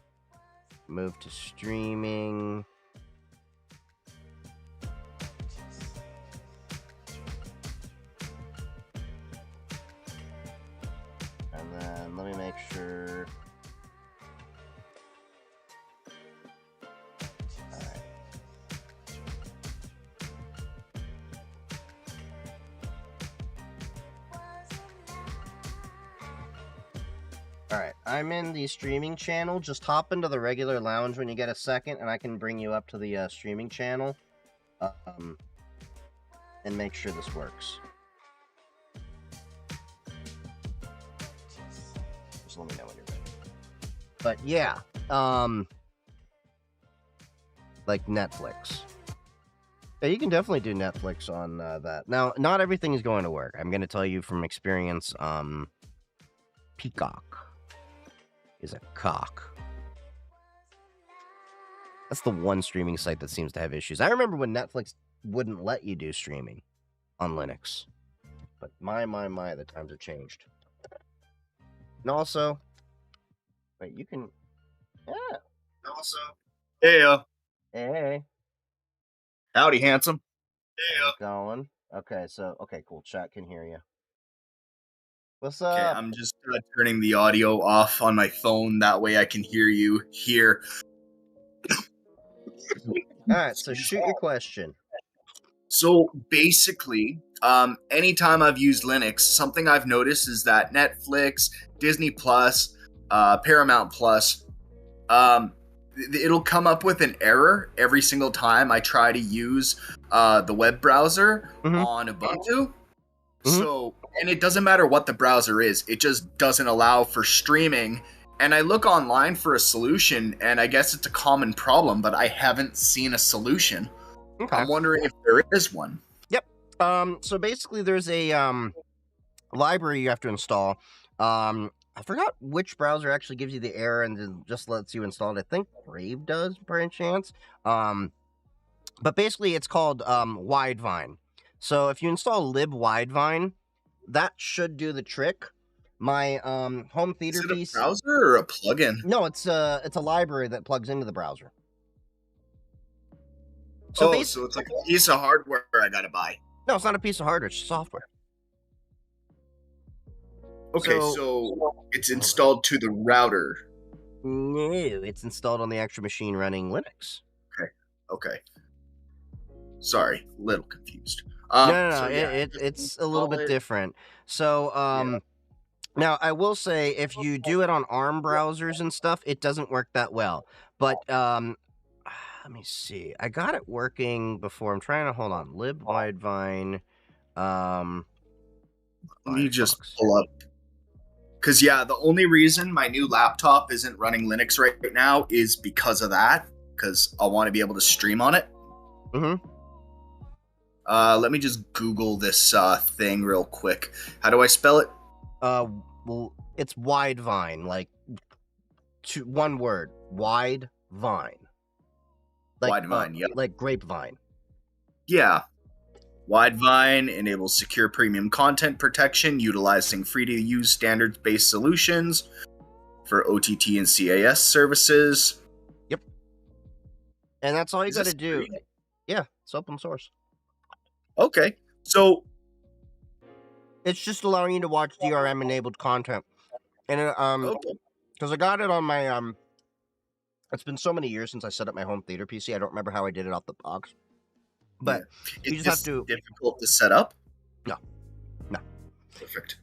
move to streaming. And then let me make sure... Alright, I'm in the streaming channel. Just hop into the regular lounge when you get a second, and I can bring you up to the streaming channel. And make sure this works. Just let me know when you're ready. But yeah, like Netflix. Yeah, you can definitely do Netflix on that. Now, not everything is going to work. I'm going to tell you from experience, Peacock is a cock. That's the one streaming site that seems to have issues. I remember when Netflix wouldn't let you do streaming on Linux. But my, the times have changed. And also, wait, you can, yeah. Also, hey, Howdy, handsome. how's it going? Okay, okay, cool. Chat can hear you. What's Okay, up? I'm just turning the audio off on my phone. That way I can hear you here. All right, so shoot your question. So basically, anytime I've used Linux, something I've noticed is that Netflix, Disney Plus, Paramount Plus, it'll come up with an error every single time I try to use the web browser on Ubuntu. So, and it doesn't matter what the browser is, it just doesn't allow for streaming. And I look online for a solution, and I guess it's a common problem, but I haven't seen a solution. Okay. I'm wondering if there is one. Yep. So basically, there's a library you have to install. I forgot which browser actually gives you the error and then just lets you install it. I think Brave does, by any chance. But basically, it's called Widevine. So if you install libwidevine, that should do the trick. My home theater piece. Is it a browser or a plugin? No, it's a library that plugs into the browser. So so it's like a piece of hardware I gotta buy. No, it's not a piece of hardware, it's software. Okay, so it's installed to the router. No, it's installed on the actual machine running Linux. Okay. Sorry, a little confused. No, it's a little bit different. So, now I will say if you do it on ARM browsers and stuff, it doesn't work that well. But let me see. I got it working before. I'm trying to hold on. libwidevine. Let me just pull up. Because, the only reason my new laptop isn't running Linux right now is because of that. Because I want to be able to stream on it. Let me just Google this thing real quick. How do I spell it? Well, it's Widevine, like one word, wide vine. Like, Widevine, yep. Like grapevine. Yeah. Widevine enables secure premium content protection utilizing free-to-use standards-based solutions for OTT and CAS services. Yep. And that's all you got to do. Yeah, it's open source. Okay. So it's just allowing you to watch DRM enabled content. And because I got it on my it's been so many years since I set up my home theater PC. I don't remember how I did it off the box. But you just have to. Difficult to set up? No. Perfect.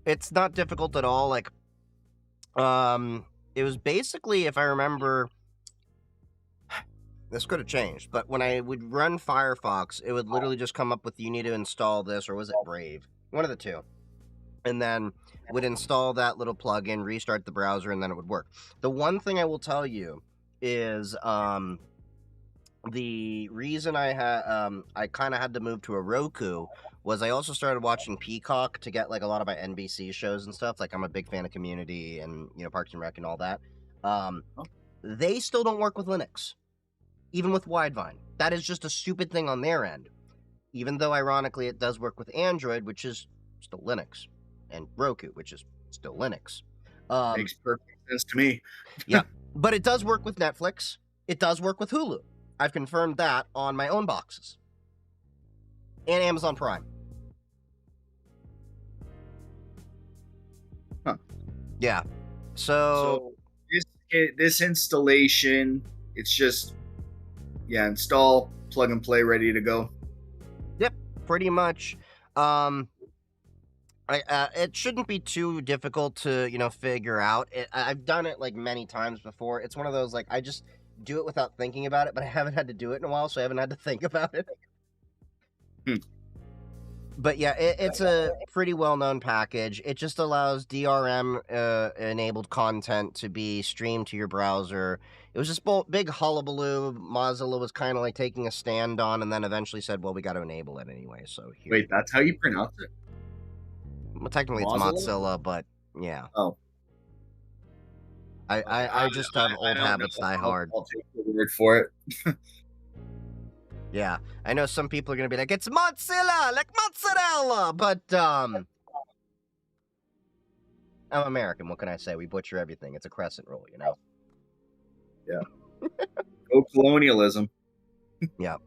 It's not difficult at all. Like, it was basically, if I remember, this could have changed, but when I would run Firefox, it would literally just come up with, you need to install this, or was it Brave? One of the two. And then would install that little plugin, restart the browser, and then it would work. The one thing I will tell you is, the reason I kind of had to move to a Roku was I also started watching Peacock to get like a lot of my NBC shows and stuff. Like I'm a big fan of Community and Parks and Rec and all that. They still don't work with Linux, even with Widevine. That is just a stupid thing on their end. Even though ironically it does work with Android, which is still Linux, and Roku, which is still Linux. Makes perfect sense to me. Yeah, but it does work with Netflix. It does work with Hulu. I've confirmed that on my own boxes. And Amazon Prime. Huh. Yeah. So this installation, it's just, install, plug and play, ready to go. Yep, pretty much. It shouldn't be too difficult to, figure out. I've done it, like, many times before. It's one of those, like, I just do it without thinking about it, but I haven't had to do it in a while, so I haven't had to think about it. But yeah, it's a pretty well-known package. It just allows DRM-enabled content to be streamed to your browser. It was just big hullabaloo. Mozilla was kind of like taking a stand on, and then eventually said, well, we got to enable it anyway, so here. Wait, that's how you pronounce it? Well, technically Mozilla? It's Mozilla, but yeah. Oh. I just have old habits die hard. I'll take it word for it. Yeah, I know some people are gonna be like, it's mozzarella, like mozzarella, but I'm American. What can I say? We butcher everything. It's a crescent roll, you know. Yeah. Go colonialism. Yeah.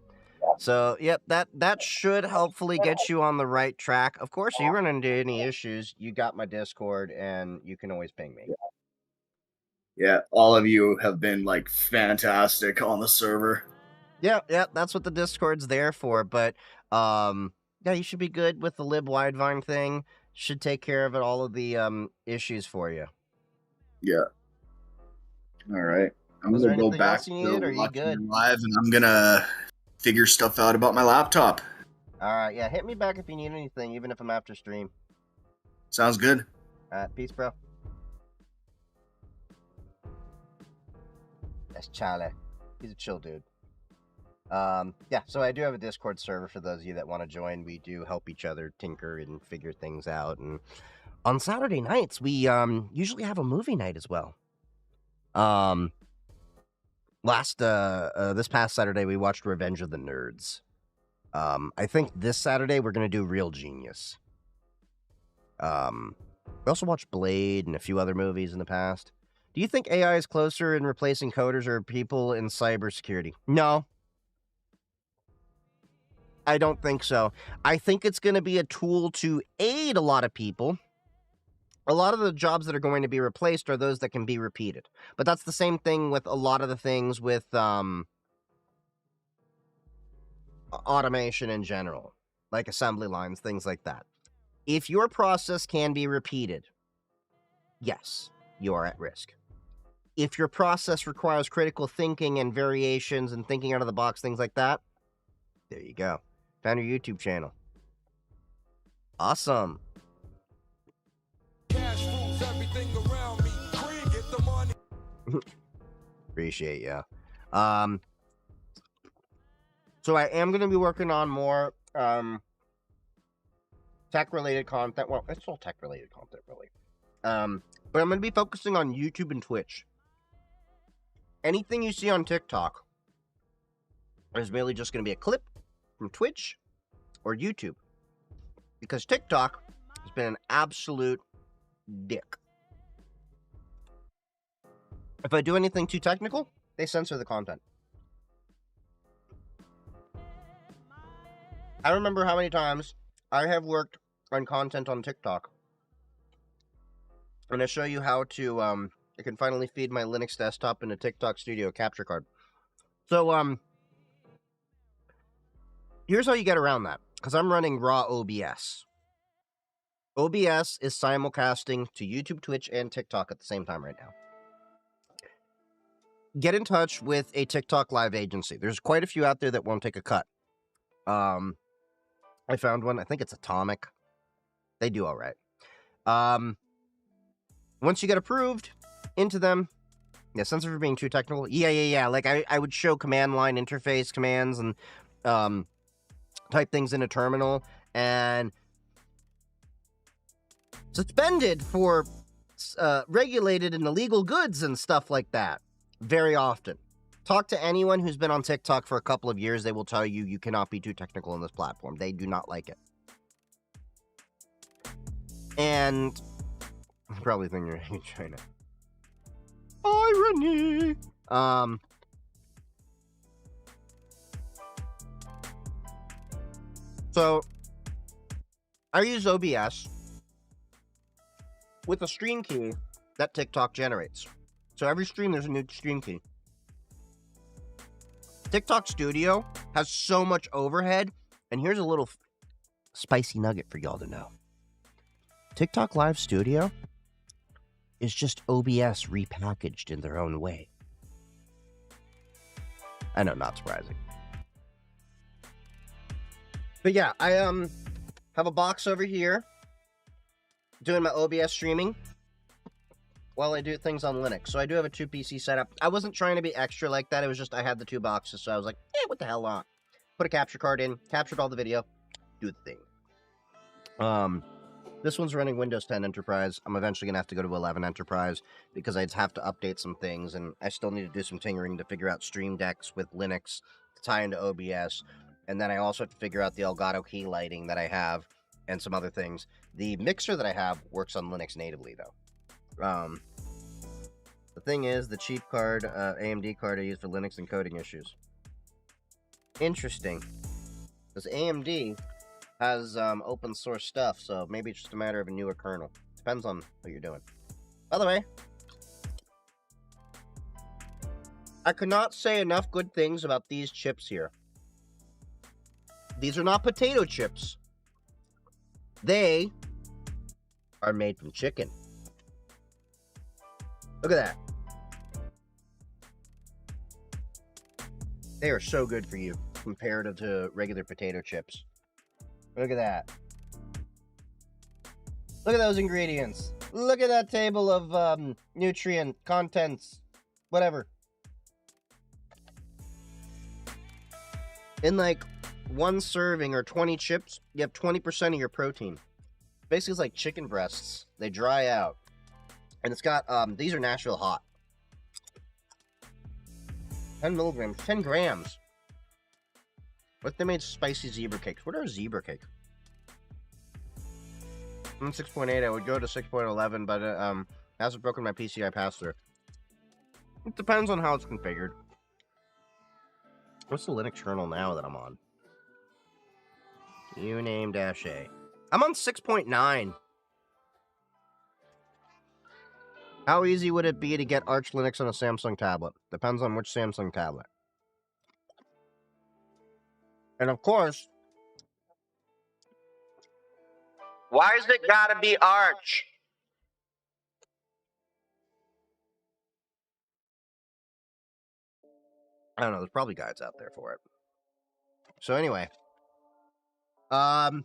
So, yep, that should hopefully get you on the right track. Of course, if you run into any issues, you got my Discord, and you can always ping me. Yeah, all of you have been like fantastic on the server. Yeah, that's what the Discord's there for. But yeah, you should be good with the lib widevine thing. Should take care of all of the issues for you. Yeah. All right. I'm Was there gonna go anything back else you to needed, or are you watching good? your live, and I'm gonna figure stuff out about my laptop. All right, yeah, hit me back if you need anything, even if I'm after stream. Sounds good. All right, peace, bro. That's Charlie. He's a chill dude. Yeah, so I do have a Discord server for those of you that want to join. We do help each other tinker and figure things out. And on Saturday nights, we usually have a movie night as well. This past Saturday, we watched Revenge of the Nerds. I think this Saturday we're gonna do Real Genius. We also watched Blade and a few other movies in the past. Do you think AI is closer in replacing coders or people in cybersecurity? No. I don't think so. I think it's going to be a tool to aid a lot of people. A lot of the jobs that are going to be replaced are those that can be repeated. But that's the same thing with a lot of the things with automation in general, like assembly lines, things like that. If your process can be repeated, yes, you are at risk. If your process requires critical thinking and variations and thinking out of the box, things like that, there you go. Found your YouTube channel. Awesome. Cash rules everything around me. Green, get the money. Appreciate ya. So I am going to be working on more tech-related content. Well, it's all tech-related content, really. But I'm going to be focusing on YouTube and Twitch. Anything you see on TikTok is merely just going to be a clip from Twitch or YouTube. Because TikTok has been an absolute dick. If I do anything too technical, they censor the content. I remember how many times I have worked on content on TikTok. And I show you how to, I can finally feed my Linux desktop in a TikTok Studio capture card. So, here's how you get around that. Because I'm running raw OBS. OBS is simulcasting to YouTube, Twitch, and TikTok at the same time right now. Get in touch with a TikTok live agency. There's quite a few out there that won't take a cut. I found one. I think it's Atomic. They do all right. Once you get approved into them, yeah, censor for being too technical. Yeah. Like I would show command line interface commands and type things in a terminal and suspended for regulated and illegal goods and stuff like that very often. Talk to anyone who's been on TikTok for a couple of years. They will tell you you cannot be too technical on this platform. They do not like it. And I'm probably thinking you're in China. Irony. So I use OBS with a stream key that TikTok generates. So every stream, there's a new stream key. TikTok Studio has so much overhead, and here's a little spicy nugget for y'all to know. TikTok Live Studio is just OBS repackaged in their own way. I know, not surprising. But yeah, I have a box over here doing my OBS streaming while I do things on Linux. So I do have a 2 PC setup. I wasn't trying to be extra like that. It was just I had the 2 boxes, so I was like, what the hell on? Put a capture card in, captured all the video, do the thing. This one's running Windows 10 Enterprise. I'm eventually going to have to go to 11 Enterprise because I'd have to update some things, and I still need to do some tinkering to figure out Stream Decks with Linux to tie into OBS. And then I also have to figure out the Elgato key lighting that I have and some other things. The mixer that I have works on Linux natively, though. The thing is, the cheap card, AMD card I use for Linux encoding issues. Interesting. Because AMD has open source stuff, so maybe it's just a matter of a newer kernel. Depends on what you're doing. By the way, I could not say enough good things about these chips here. These are not potato chips. They are made from chicken. Look at that. They are so good for you compared to regular potato chips. Look at that. Look at those ingredients. Look at that table of nutrient contents. Whatever. In like one serving or 20 chips, you have 20% of your protein. Basically, it's like chicken breasts. They dry out. And it's got, these are Nashville hot. 10 milligrams, 10 grams. What if they made spicy zebra cakes? What are zebra cakes? I'm 6.8. I would go to 6.11, but it hasn't broken my PCI pass-through. It depends on how it's configured. What's the Linux kernel now that I'm on? uname-a. I'm on 6.9. How easy would it be to get Arch Linux on a Samsung tablet? Depends on which Samsung tablet. And of course, why is it gotta be Arch? I don't know, there's probably guides out there for it. So anyway, WordPress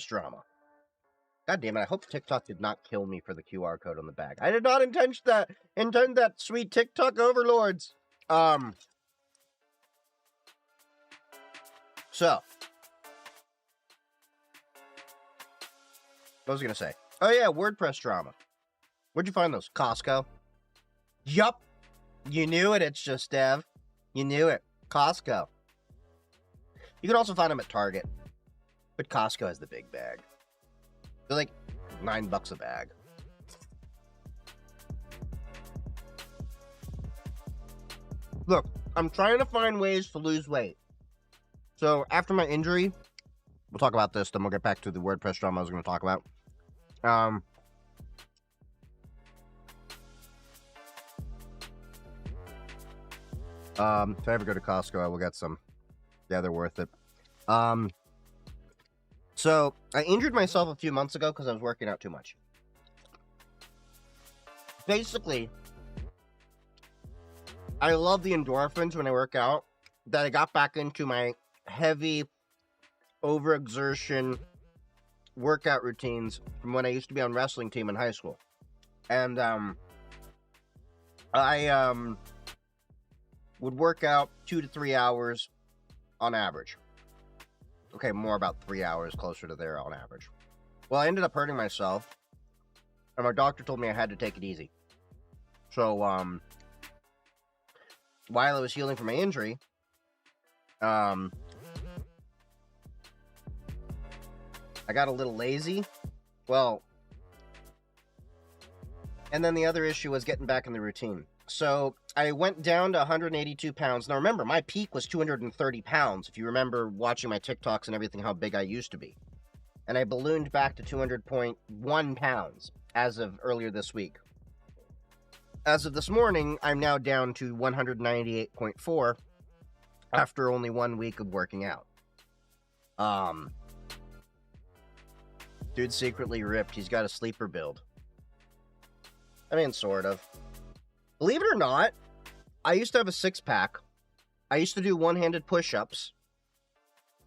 drama. God damn it, I hope TikTok did not kill me for the QR code on the back. I did not intend that, sweet TikTok overlords. So, what was I gonna say? Oh yeah, WordPress drama. Where'd you find those? Costco? Yup. You knew it, it's just Dev. You knew it. Costco. You can also find them at Target. But Costco has the big bag. They're like $9 a bag. Look, I'm trying to find ways to lose weight. So after my injury, we'll talk about this, then we'll get back to the WordPress drama I was going to talk about. If I ever go to Costco, I will get some. Yeah, they're worth it. So I injured myself a few months ago because I was working out too much. Basically, I love the endorphins when I work out, that I got back into my heavy overexertion workout routines from when I used to be on wrestling team in high school. And I would work out 2 to 3 hours on average. Okay, more about 3 hours, closer to there on average. Well, I ended up hurting myself, and my doctor told me I had to take it easy. So, while I was healing from my injury, I got a little lazy. Well, and then the other issue was getting back in the routine. So I went down to 182 pounds. Now remember, my peak was 230 pounds. If you remember watching my TikToks and everything, how big I used to be. And I ballooned back to 200.1 pounds as of earlier this week. As of this morning, I'm now down to 198.4 after only 1 week of working out. Dude's secretly ripped. He's got a sleeper build. I mean, sort of. Believe it or not, I used to have a 6-pack. I used to do one-handed push-ups.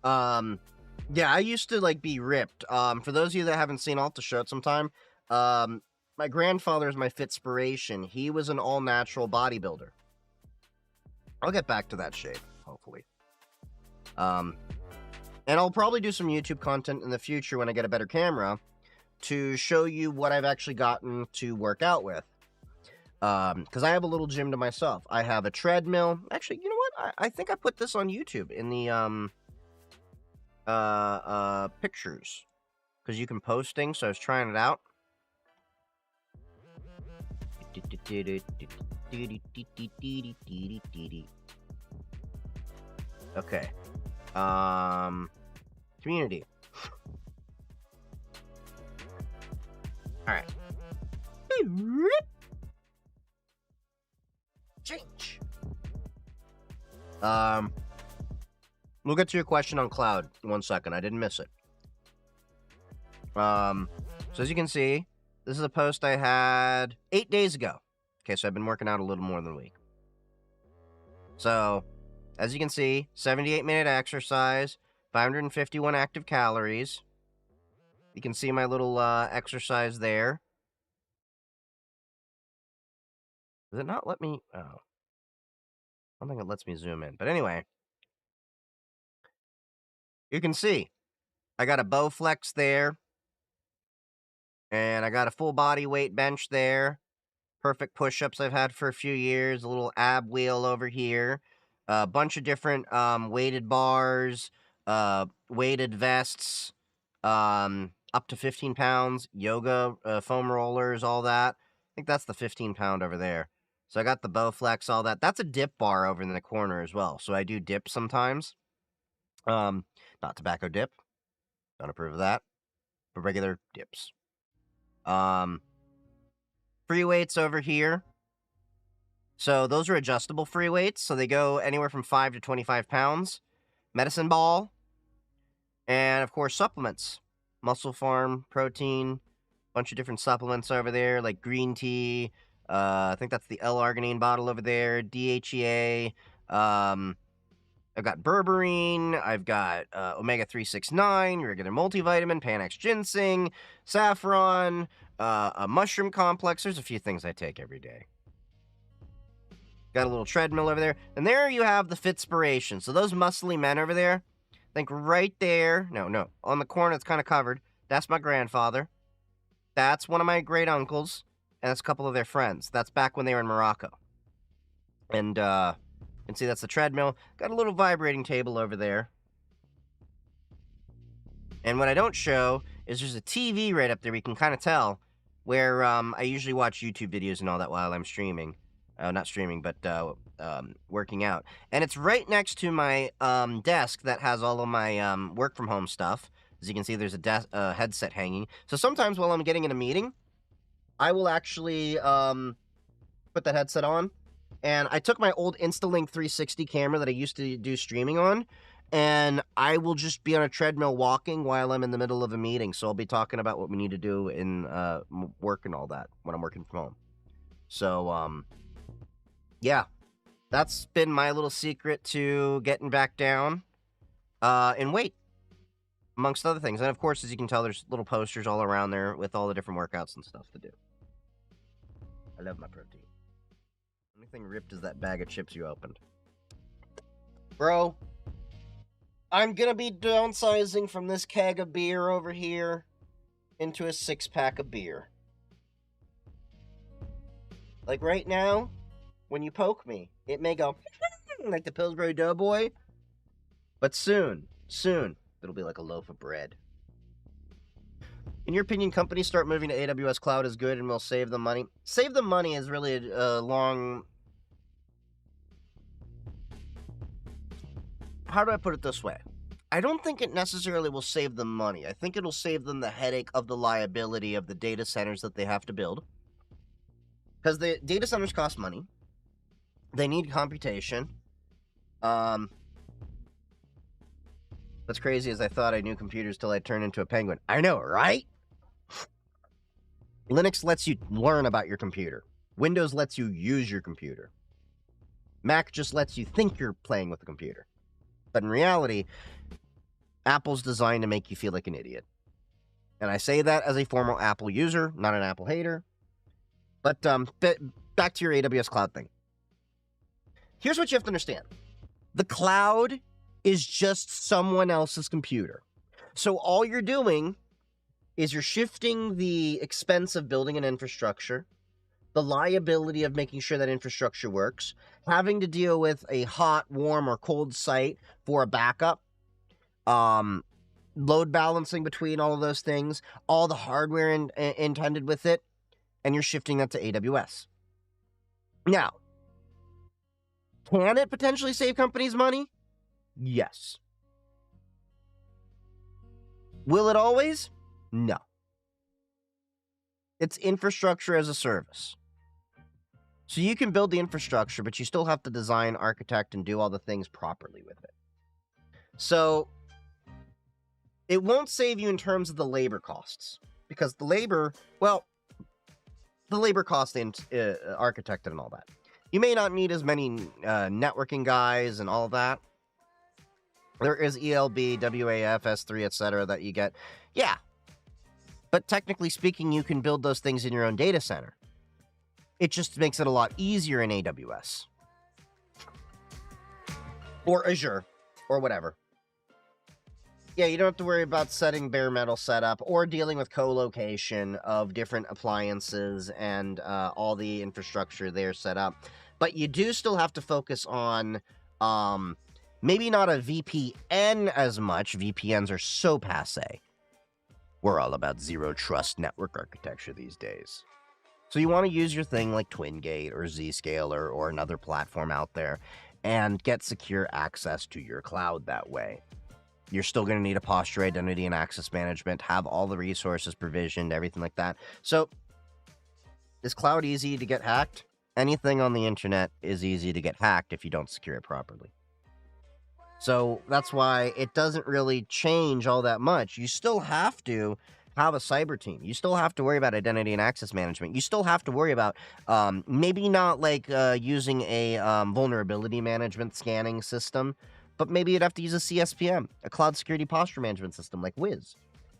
Yeah, I used to, be ripped. For those of you that haven't seen, I'll have to show it sometime. My grandfather is my fitspiration. He was an all-natural bodybuilder. I'll get back to that shape, hopefully. And I'll probably do some YouTube content in the future when I get a better camera to show you what I've actually gotten to work out with. Because I have a little gym to myself. I have a treadmill. Actually, you know what? I think I put this on YouTube in the pictures. Because you can post things, so I was trying it out. Okay. Community. Alright. Change. We'll get to your question on cloud in 1 second. I didn't miss it. So as you can see, this is a post I had 8 days ago. Okay, so I've been working out a little more than a week. So, as you can see, 78-minute exercise, 551 active calories. You can see my little exercise there. Does it not let me? Oh. I don't think it lets me zoom in. But anyway, you can see I got a Bowflex there. And I got a full body weight bench there. Perfect push-ups I've had for a few years. A little ab wheel over here. A bunch of different weighted bars, weighted vests, up to 15 pounds, yoga, foam rollers, all that. I think that's the 15-pound over there. So I got the Bowflex, all that. That's a dip bar over in the corner as well. So I do dip sometimes. Not tobacco dip. Don't approve of that. But regular dips. Free weights over here. So those are adjustable free weights. So they go anywhere from 5 to 25 pounds. Medicine ball. And, of course, supplements. Muscle Farm, protein. Bunch of different supplements over there, like green tea. I think that's the L-arginine bottle over there. DHEA. I've got berberine. I've got omega-369, regular multivitamin, Panax ginseng, saffron, a mushroom complex. There's a few things I take every day. Got a little treadmill over there. And there you have the Fitspiration. So those muscly men over there, I think right there, no, on the corner it's kind of covered. That's my grandfather. That's one of my great uncles. And that's a couple of their friends. That's back when they were in Morocco. And, you can see that's the treadmill. Got a little vibrating table over there. And what I don't show is there's a TV right up there. We can kind of tell where I usually watch YouTube videos and all that while I'm streaming. Not streaming, but working out. And it's right next to my desk that has all of my work from home stuff. As you can see, there's a headset hanging. So sometimes while I'm getting in a meeting, I will actually put that headset on. And I took my old Instalink 360 camera that I used to do streaming on, and I will just be on a treadmill walking while I'm in the middle of a meeting. So I'll be talking about what we need to do in work and all that when I'm working from home. So, yeah, that's been my little secret to getting back down in weight, amongst other things. And of course, as you can tell, there's little posters all around there with all the different workouts and stuff to do. I love my protein. Only thing ripped is that bag of chips you opened. Bro, I'm gonna be downsizing from this keg of beer over here into a 6-pack of beer. Like right now, when you poke me, it may go like the Pillsbury Doughboy, but soon, it'll be like a loaf of bread. In your opinion, companies start moving to AWS Cloud is good and will save them money? Save them money is really a long... How do I put it this way? I don't think it necessarily will save them money. I think it'll save them the headache of the liability of the data centers that they have to build. Because the data centers cost money. They need computation. What's crazy is I thought I knew computers till I turned into a penguin. I know, right? Linux lets you learn about your computer. Windows lets you use your computer. Mac just lets you think you're playing with the computer. But in reality, Apple's designed to make you feel like an idiot. And I say that as a former Apple user, not an Apple hater. But back to your AWS Cloud thing. Here's what you have to understand. The cloud is just someone else's computer. So all you're doing is you're shifting the expense of building an infrastructure, the liability of making sure that infrastructure works, having to deal with a hot, warm, or cold site for a backup, load balancing between all of those things, all the hardware intended with it, and you're shifting that to AWS. Now, can it potentially save companies money? Yes. Will it always? No. It's infrastructure as a service. So you can build the infrastructure, but you still have to design, architect, and do all the things properly with it. So it won't save you in terms of the labor costs, because the labor cost in architected and all that. You may not need as many networking guys and all that. There is ELB, WAF, S3, etc. that you get. Yeah. But technically speaking, you can build those things in your own data center. It just makes it a lot easier in AWS. Or Azure. Or whatever. Yeah, you don't have to worry about setting bare metal setup or dealing with co-location of different appliances and all the infrastructure there set up. But you do still have to focus on maybe not a VPN as much. VPNs are so passé. We're all about zero trust network architecture these days. So you want to use your thing like TwinGate or Zscaler or another platform out there and get secure access to your cloud that way. You're still going to need a posture identity and access management, have all the resources provisioned, everything like that. So, is cloud easy to get hacked? Anything on the internet is easy to get hacked if you don't secure it properly. So, that's why it doesn't really change all that much. You still have to have a cyber team. You still have to worry about identity and access management. You still have to worry about maybe not like using a vulnerability management scanning system, but maybe you'd have to use a CSPM, a cloud security posture management system like Wiz,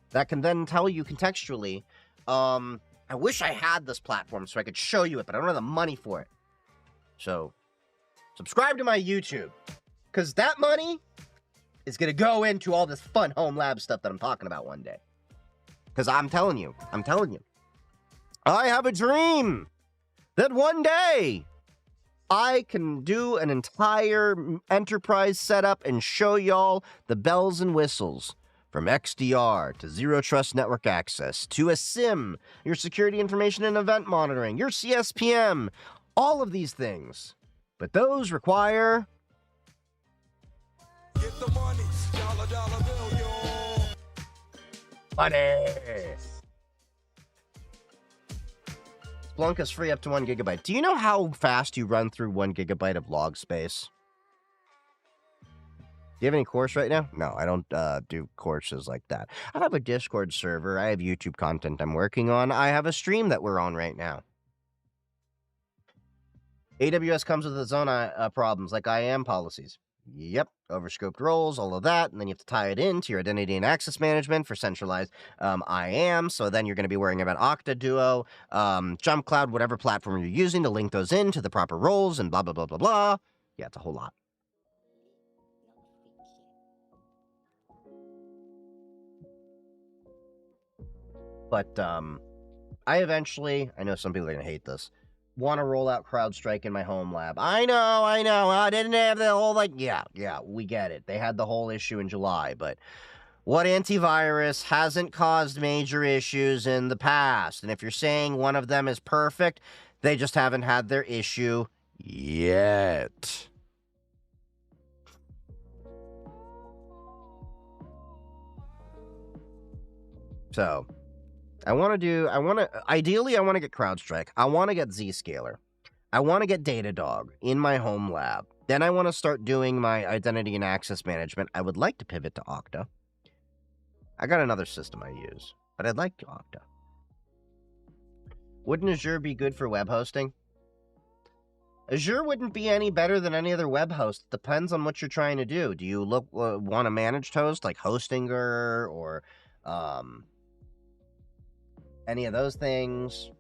that can then tell you contextually, I wish I had this platform so I could show you it, but I don't have the money for it. So, subscribe to my YouTube, because that money is going to go into all this fun home lab stuff that I'm talking about one day. Because I'm telling you, I have a dream that one day I can do an entire enterprise setup and show y'all the bells and whistles from XDR to Zero Trust Network Access to a SIM, your security information and event monitoring, your CSPM, all of these things. But those require Get the money, dollar bill, yo. money. Splunk is free up to 1 gigabyte. Do you know how fast you run through 1 gigabyte of log space? Do you have any course right now? No, I don't do courses like that. I have a Discord server. I have YouTube content I'm working on. I have a stream that we're on right now. AWS comes with its own problems, like IAM policies. Yep, overscoped roles, all of that, and then you have to tie it into your identity and access management for centralized IAM, so then you're going to be worrying about Okta, Duo, Jump Cloud, whatever platform you're using to link those into the proper roles, and blah, blah, blah, blah, blah. Yeah, it's a whole lot. But I eventually, I know some people are going to hate this, want to roll out CrowdStrike in my home lab. I know. I didn't have the whole, yeah, we get it. They had the whole issue in July, but what antivirus hasn't caused major issues in the past? And if you're saying one of them is perfect, they just haven't had their issue yet. So, ideally, I want to get CrowdStrike. I want to get Zscaler. I want to get Datadog in my home lab. Then I want to start doing my identity and access management. I would like to pivot to Okta. I got another system I use, but I'd like Okta. Wouldn't Azure be good for web hosting? Azure wouldn't be any better than any other web host. It depends on what you're trying to do. Do you want a managed host like Hostinger or any of those things?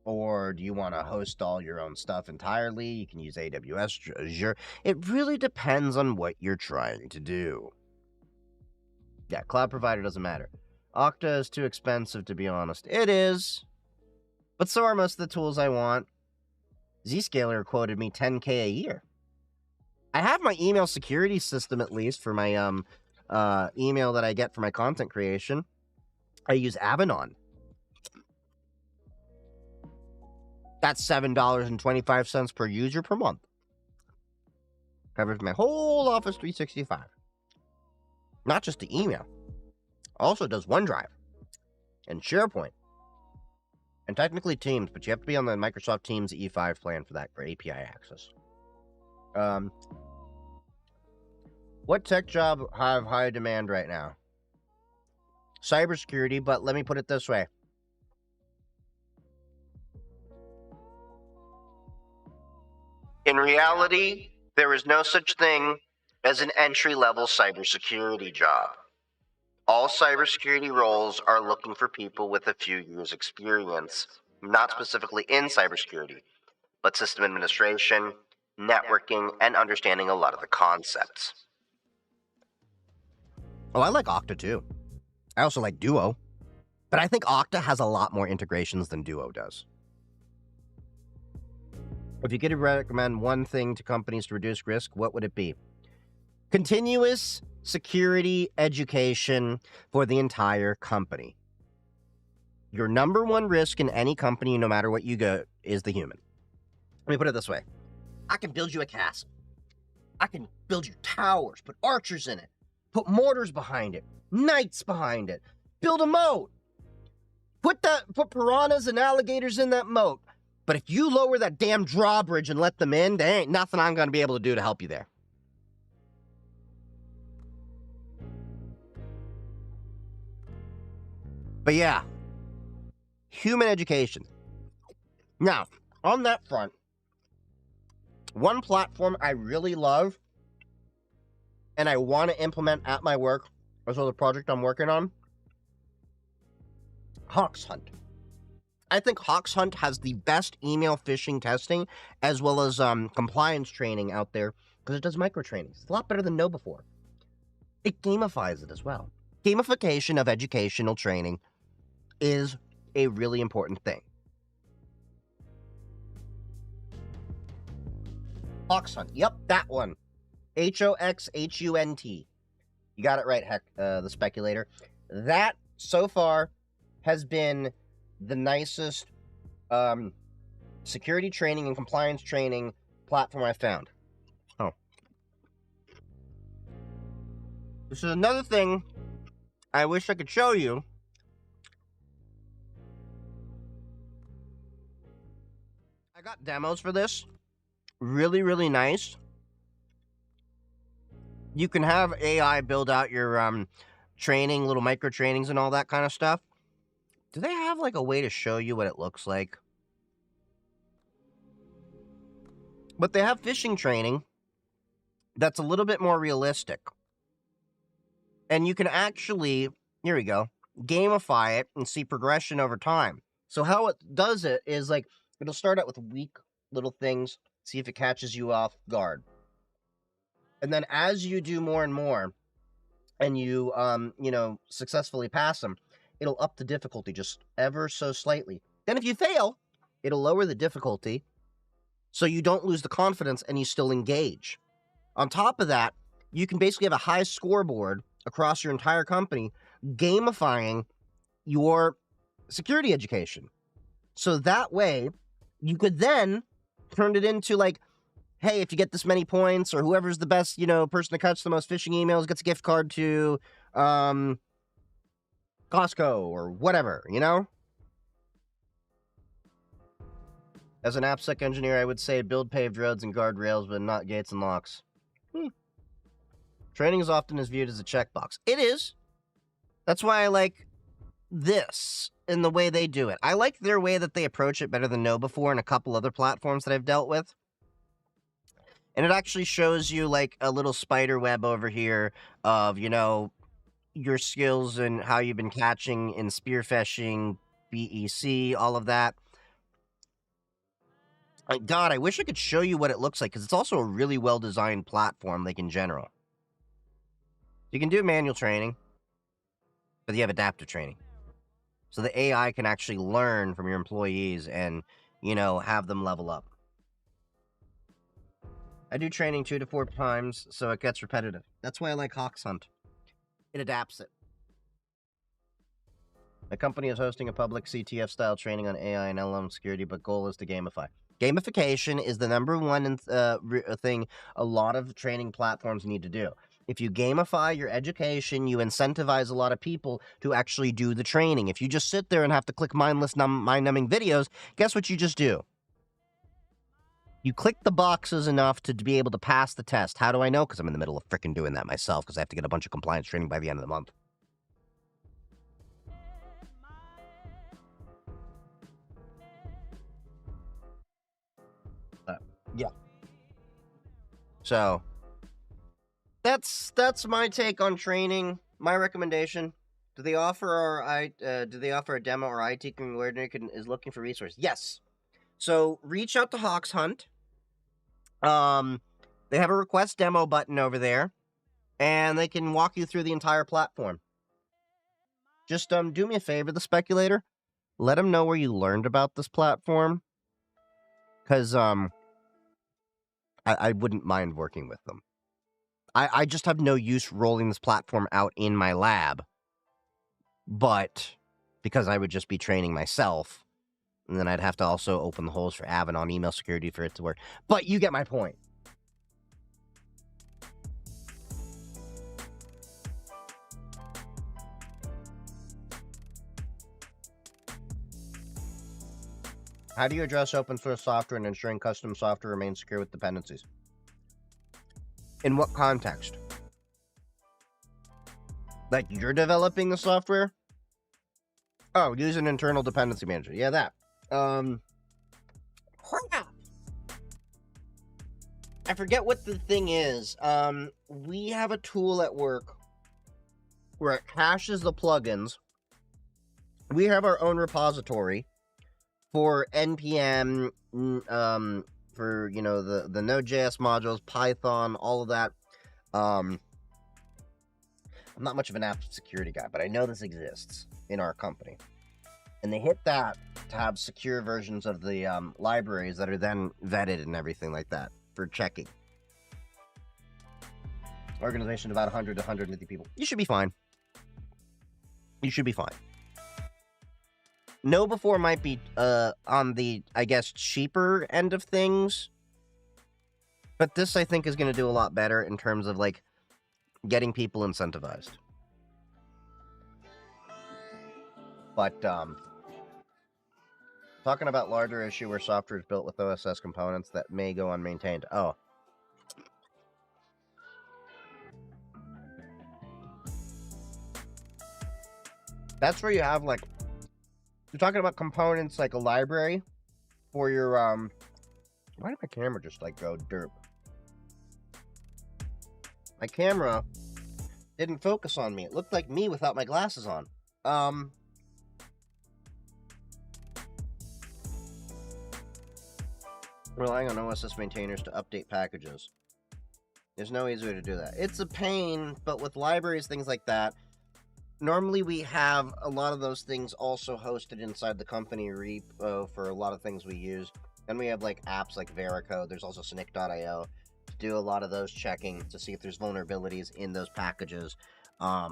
Or do you want to host all your own stuff entirely? You can use AWS, Azure. It really depends on what you're trying to do. Yeah, cloud provider doesn't matter. Okta is too expensive, to be honest. It is. But so are most of the tools I want. Zscaler quoted me $10K a year. I have my email security system, at least, for my email that I get for my content creation. I use Avanon. That's $7.25 per user per month. Covers my whole Office 365. Not just the email. Also does OneDrive and SharePoint. And technically Teams, but you have to be on the Microsoft Teams E5 plan for that, for API access. What tech job have high demand right now? Cybersecurity, but let me put it this way. In reality, there is no such thing as an entry-level cybersecurity job. All cybersecurity roles are looking for people with a few years' experience, not specifically in cybersecurity, but system administration, networking, and understanding a lot of the concepts. Oh, I like Okta too. I also like Duo, but I think Okta has a lot more integrations than Duo does. If you could recommend one thing to companies to reduce risk, what would it be? Continuous security education for the entire company. Your number one risk in any company, no matter what you go, is the human. Let me put it this way. I can build you a castle. I can build you towers, put archers in it, put mortars behind it, knights behind it, build a moat. Put piranhas and alligators in that moat. But if you lower that damn drawbridge and let them in, there ain't nothing I'm going to be able to do to help you there. But yeah, human education. Now, on that front, one platform I really love and I want to implement at my work, as well as a project I'm working on, Hawks Hunt. I think Hawks Hunt has the best email phishing testing as well as compliance training out there because it does micro trainings. It's a lot better than KnowBe4. It gamifies it as well. Gamification of educational training is a really important thing. Hawks Hunt. Yep, that one. Hoxhunt. You got it right, heck, the speculator. That, so far, has been the nicest security training and compliance training platform I found. Oh. This is another thing I wish I could show you. I got demos for this. Really, really nice. You can have AI build out your training, little micro trainings and all that kind of stuff. Do they have like a way to show you what it looks like? But they have phishing training that's a little bit more realistic. And you can actually, here we go, gamify it and see progression over time. So how it does it is like, it'll start out with weak little things, see if it catches you off guard. And then as you do more and more, and you, successfully pass them, it'll up the difficulty just ever so slightly. Then if you fail, it'll lower the difficulty so you don't lose the confidence and you still engage. On top of that, you can basically have a high scoreboard across your entire company gamifying your security education. So that way, you could then turn it into like, hey, if you get this many points, or whoever's the best, person to catch the most phishing emails gets a gift card to Costco or whatever, As an AppSec engineer, I would say build paved roads and guardrails, but not gates and locks. Training is often viewed as a checkbox. It is. That's why I like this in the way they do it. I like their way that they approach it better than KnowBe4 and a couple other platforms that I've dealt with. And it actually shows you like a little spider web over here of, your skills and how you've been catching in spear phishing, BEC, all of that. God, I wish I could show you what it looks like, because it's also a really well-designed platform, like, in general. You can do manual training, but you have adaptive training. So the AI can actually learn from your employees and, have them level up. I do training 2 to 4 times, so it gets repetitive. That's why I like Hawks Hunt. It adapts it. My company is hosting a public CTF-style training on AI and LLM security, but goal is to gamify. Gamification is the number one thing a lot of training platforms need to do. If you gamify your education, you incentivize a lot of people to actually do the training. If you just sit there and have to click mindless, mind-numbing videos, guess what you just do? You click the boxes enough to be able to pass the test. How do I know? Because I'm in the middle of freaking doing that myself, because I have to get a bunch of compliance training by the end of the month. Yeah. So that's my take on training. My recommendation: do they offer a demo or IT coordinator is looking for resources? Yes. So reach out to Hawks Hunt. They have a request demo button over there, and they can walk you through the entire platform. Just do me a favor, the speculator. Let them know where you learned about this platform, because I wouldn't mind working with them. I just have no use rolling this platform out in my lab, but because I would just be training myself, and then I'd have to also open the holes for Avanon email security for it to work. But you get my point. How do you address open source software and ensuring custom software remains secure with dependencies? In what context? Like, you're developing the software? Oh, use an internal dependency manager. Yeah, that. Crap. I forget what the thing is. We have a tool at work where it caches the plugins. We have our own repository for NPM, for, the Node.js modules, Python, all of that. I'm not much of an app security guy, but I know this exists in our company. And they hit that to have secure versions of the libraries that are then vetted and everything like that for checking. Organization of about 100 to 150 people. You should be fine. You should be fine. Know before might be on the, I guess, cheaper end of things. But this, I think, is going to do a lot better in terms of, like, getting people incentivized. But, talking about larger issue where software is built with OSS components that may go unmaintained. Oh. That's where you have, like, you're talking about components like a library for your, why did my camera just, like, go derp? My camera didn't focus on me. It looked like me without my glasses on. Relying on OSS maintainers to update packages. There's no easy way to do that. It's a pain, but with libraries, things like that, normally we have a lot of those things also hosted inside the company repo for a lot of things we use. And we have like apps like Veracode. There's also Snyk.io to do a lot of those checking to see if there's vulnerabilities in those packages. Yeah,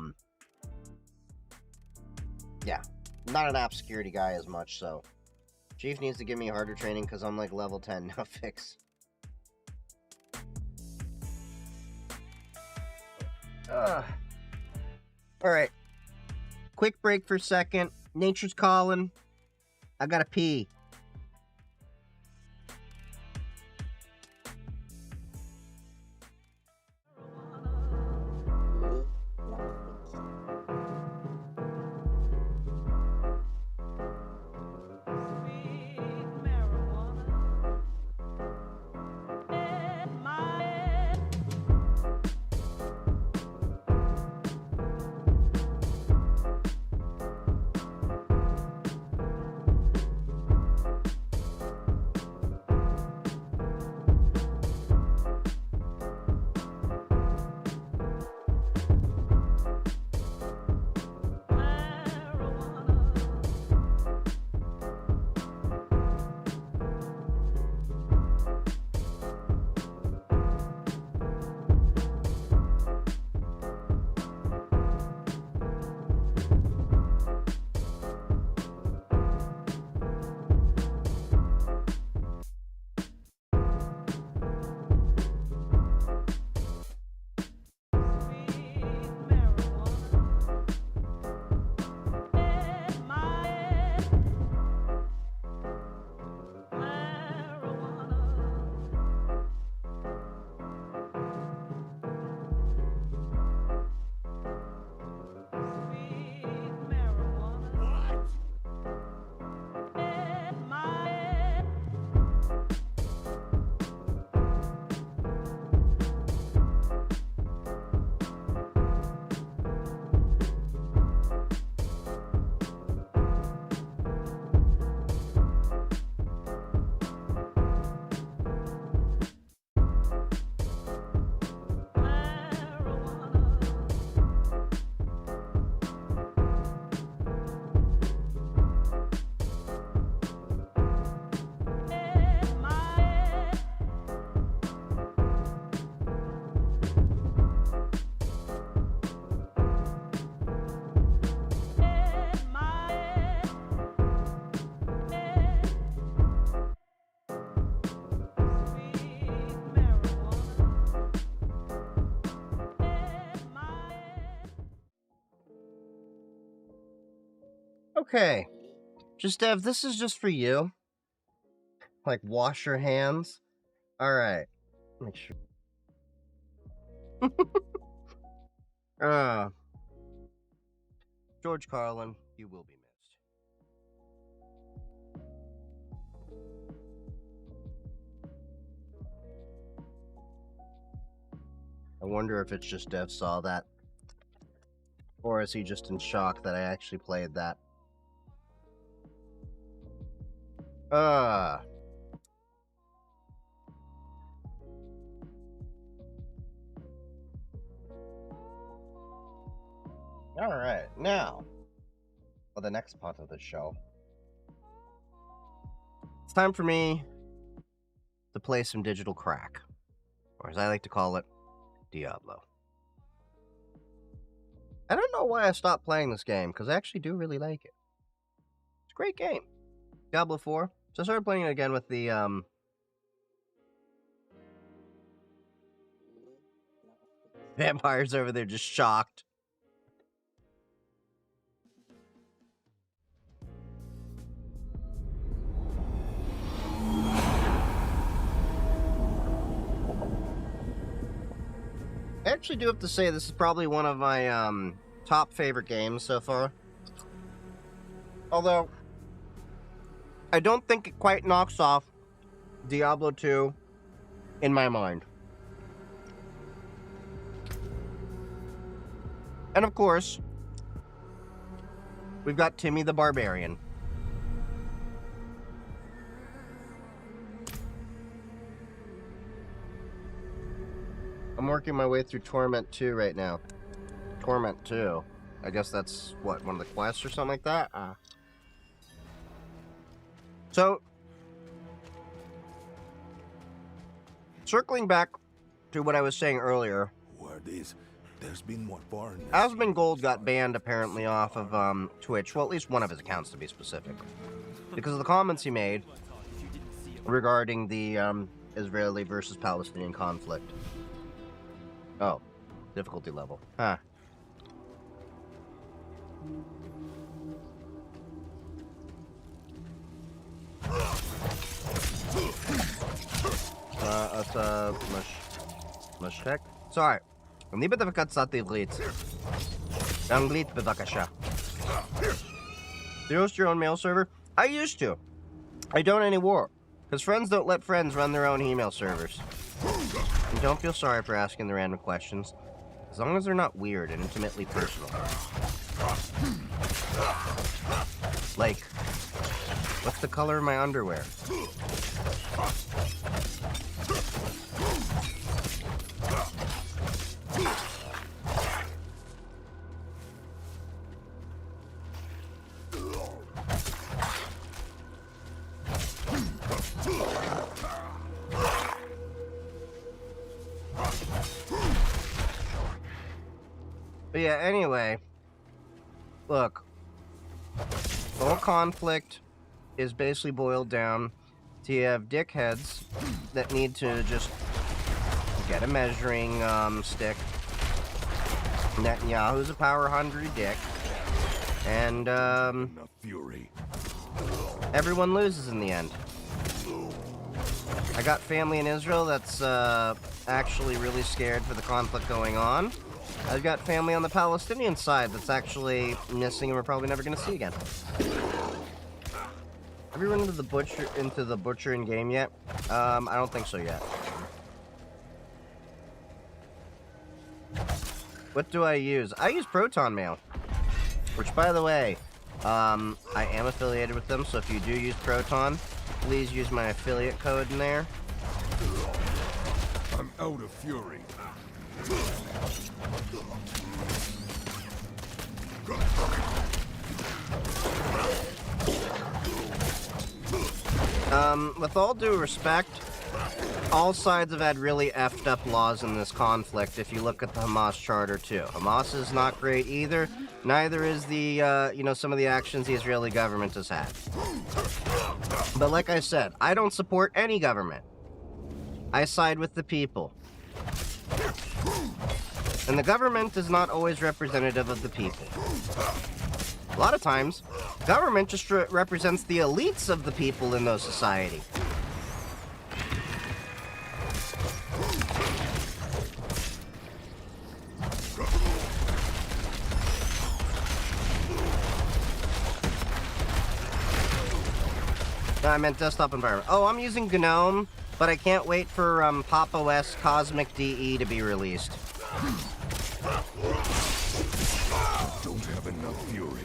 not an app security guy as much, so Chief needs to give me harder training because I'm like level 10, no fix. Alright. Quick break for a second. Nature's calling. I gotta pee. Okay. Just Dev, this is just for you. Like, wash your hands. Alright. Make sure. George Carlin, you will be missed. I wonder if it's just Dev saw that. Or is he just in shock that I actually played that? Alright, now, for the next part of the show. It's time for me to play some digital crack. Or as I like to call it, Diablo. I don't know why I stopped playing this game, because I actually do really like it. It's a great game. Diablo 4. So I started playing it again with the, vampires over there just shocked. I actually do have to say this is probably one of my top favorite games so far. Although, I don't think it quite knocks off Diablo 2 in my mind. And of course, we've got Timmy the Barbarian. I'm working my way through Torment 2 right now. Torment 2. I guess that's, what, one of the quests or something like that? So, circling back to what I was saying earlier, there's been more foreign. Asmongold got banned apparently off of Twitch, well, at least one of his accounts to be specific, because of the comments he made regarding the Israeli versus Palestinian conflict. Oh, difficulty level. Huh. Mashtek? Sorry. אני בדווקא קצת עברית. אנגלית בבקשה. Do you host your own mail server? I used to. I don't anymore. Because friends don't let friends run their own email servers. And don't feel sorry for asking the random questions. As long as they're not weird and intimately personal. Like, what's the color of my underwear? But yeah, anyway, look, the whole conflict is basically boiled down to you have dickheads that need to just get a measuring stick. Netanyahu's a power-hungry dick, and everyone loses in the end. I got family in Israel that's actually really scared for the conflict going on. I've got family on the Palestinian side that's actually missing and we're probably never going to see again. Have you run into the butcher in game yet? I don't think so yet. What do I use? I use Proton Mail, which, by the way, I am affiliated with them, so if you do use Proton, please use my affiliate code in there. I'm out of fury. With all due respect, all sides have had really effed up laws in this conflict if you look at the Hamas charter too. Hamas is not great either, neither is the, some of the actions the Israeli government has had. But like I said, I don't support any government. I side with the people. And the government is not always representative of the people. A lot of times, government just represents the elites of the people in those society. No, I meant desktop environment. Oh, I'm using GNOME, but I can't wait for Pop! OS Cosmic DE to be released. Don't have enough fury.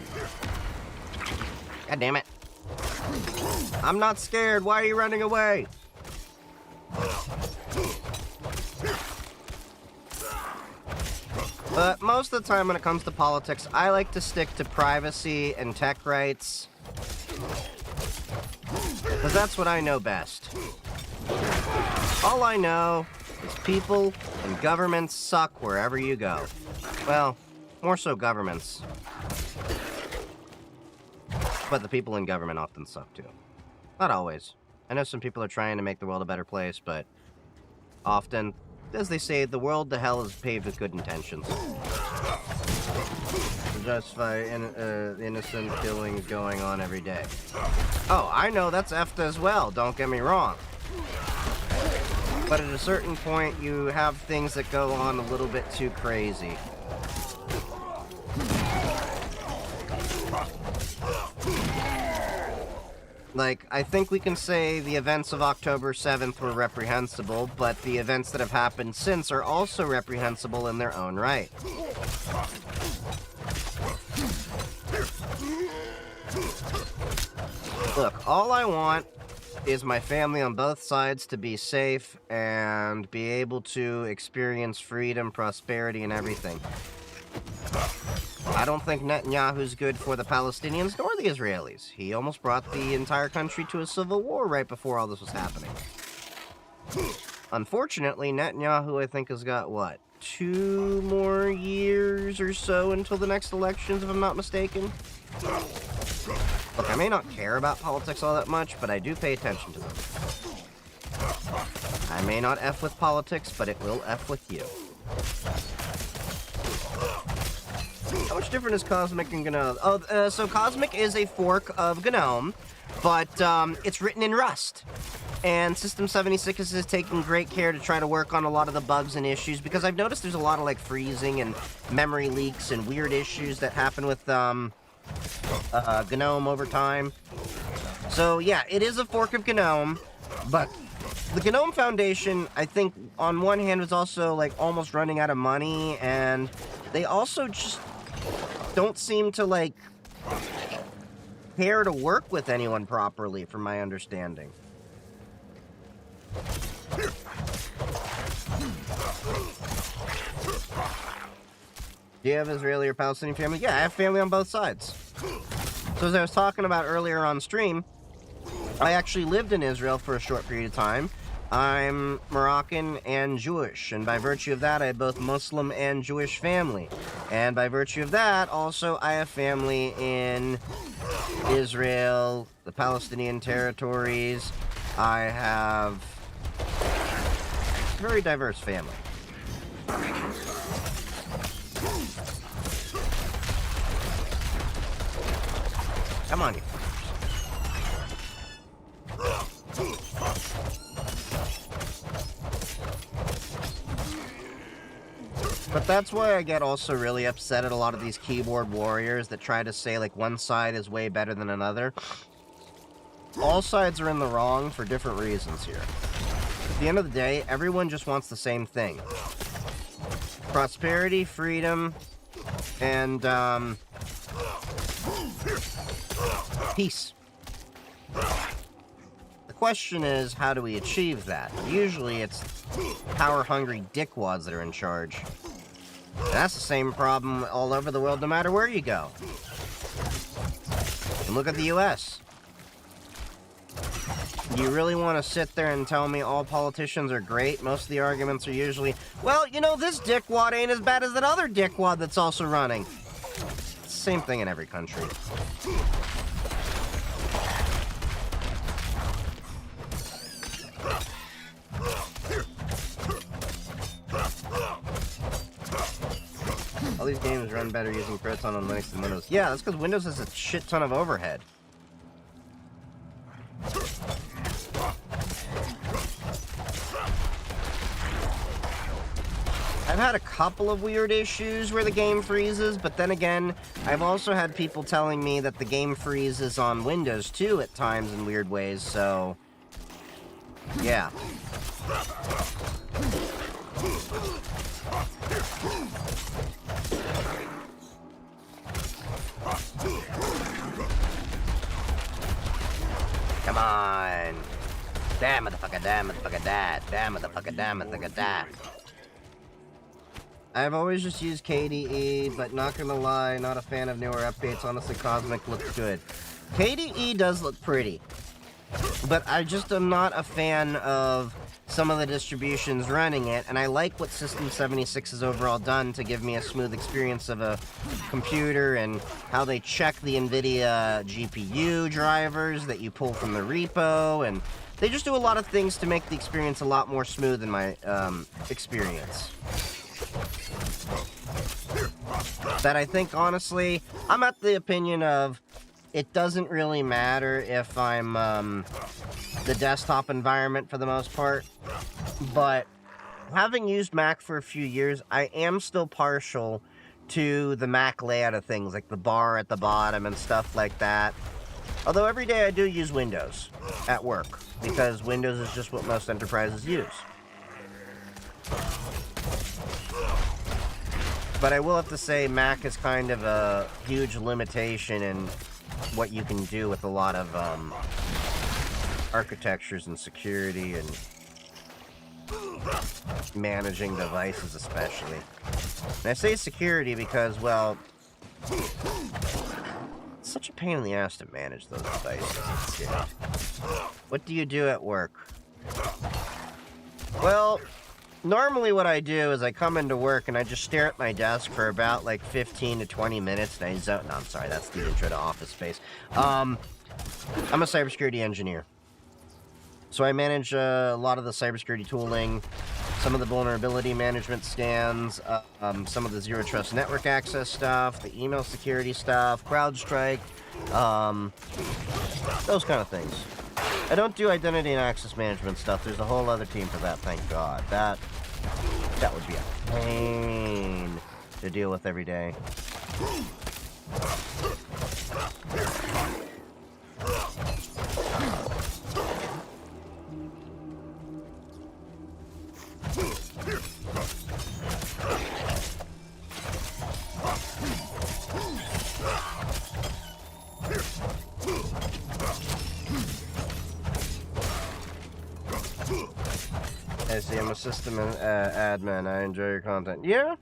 God damn it. I'm not scared. Why are you running away? But most of the time when it comes to politics, I like to stick to privacy and tech rights. Because that's what I know best. All I know is people and governments suck wherever you go. Well, more so governments. But the people in government often suck too. Not always. I know some people are trying to make the world a better place, but often, as they say, the world to hell is paved with good intentions. To justify innocent killings going on every day. Oh, I know that's EFTA as well, don't get me wrong. But at a certain point, you have things that go on a little bit too crazy. Like, I think we can say the events of October 7th were reprehensible, but the events that have happened since are also reprehensible in their own right. Look, all I want is my family on both sides to be safe and be able to experience freedom, prosperity, and everything. I don't think Netanyahu's good for the Palestinians nor the Israelis. He almost brought the entire country to a civil war right before all this was happening. Unfortunately, Netanyahu, I think, has got, what, 2 more years or so until the next elections, if I'm not mistaken? Look, I may not care about politics all that much, but I do pay attention to them. I may not F with politics, but it will F with you. How much different is Cosmic and GNOME? Oh, so Cosmic is a fork of GNOME, but it's written in Rust. And System 76 is taking great care to try to work on a lot of the bugs and issues, because I've noticed there's a lot of, like, freezing and memory leaks and weird issues that happen with GNOME over time. So, yeah, it is a fork of GNOME, but the GNOME Foundation, I think, on one hand, was also, like, almost running out of money, and they also just don't seem to, like, care to work with anyone properly, from my understanding. Do you have Israeli or Palestinian family? Yeah, I have family on both sides. So as I was talking about earlier on stream, I actually lived in Israel for a short period of time. I'm Moroccan and Jewish, and by virtue of that, I have both Muslim and Jewish family. And by virtue of that, also, I have family in Israel, the Palestinian territories. I have a very diverse family. Come on, you fuckers. But that's why I get also really upset at a lot of these keyboard warriors that try to say, like, one side is way better than another. All sides are in the wrong for different reasons here. At the end of the day, everyone just wants the same thing. Prosperity, freedom, and, peace. The question is, how do we achieve that? Usually it's power-hungry dickwads that are in charge. And that's the same problem all over the world, no matter where you go. And look at the US. You really want to sit there and tell me all politicians are great? Most of the arguments are usually, well, you know, this dickwad ain't as bad as that other dickwad that's also running. It's the same thing in every country. All these games run better using Proton on Linux than Windows. Yeah, that's because Windows has a shit ton of overhead. I've had a couple of weird issues where the game freezes, but then again, I've also had people telling me that the game freezes on Windows too at times in weird ways, so... yeah. Come on! Damn motherfucker, damn motherfucker, damn motherfucker, damn motherfucker, damn. I've always just used KDE, but not gonna lie, not a fan of newer updates. Honestly, Cosmic looks good. KDE does look pretty, but I just am not a fan of some of the distributions running it, and I like what System 76 has overall done to give me a smooth experience of a computer and how they check the NVIDIA GPU drivers that you pull from the repo, and they just do a lot of things to make the experience a lot more smooth in my experience. That I think, honestly, I'm at the opinion of it doesn't really matter if I'm the desktop environment for the most part, but having used Mac for a few years, I am still partial to the Mac layout of things, like the bar at the bottom and stuff like that. Although every day I do use Windows at work, because Windows is just what most enterprises use. But I will have to say Mac is kind of a huge limitation in what you can do with a lot of architectures and security and managing devices especially. And I say security because, well, it's such a pain in the ass to manage those devices. Yeah. What do you do at work? Well, normally what I do is I come into work and I just stare at my desk for about like 15 to 20 minutes and I zone. No, I'm sorry, that's the intro to Office Space. I'm a cybersecurity engineer. So I manage a lot of the cybersecurity tooling, some of the vulnerability management scans, some of the zero trust network access stuff, the email security stuff, CrowdStrike, those kind of things. I don't do identity and access management stuff. There's a whole other team for that, thank God. That would be a pain to deal with every day. I see, I'm a system admin. I enjoy your content. Yeah?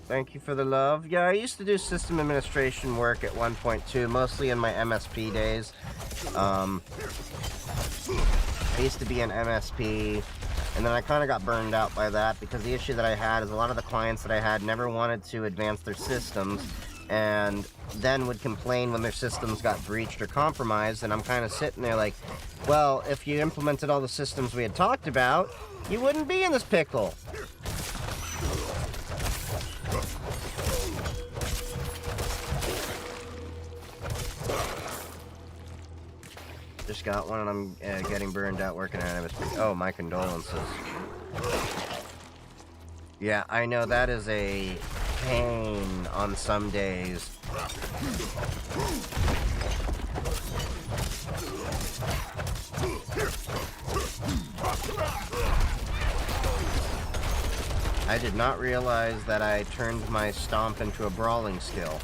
Thank you for the love. Yeah, I used to do system administration work at one point too, mostly in my MSP days. I used to be an MSP, and then I kind of got burned out by that because the issue that I had is a lot of the clients that I had never wanted to advance their systems and then would complain when their systems got breached or compromised, and I'm kind of sitting there like, well, if you implemented all the systems we had talked about, you wouldn't be in this pickle. Just got one and I'm getting burned out working at MSP. Oh, my condolences. Yeah, I know that is a pain on some days. I did not realize that I turned my stomp into a brawling skill.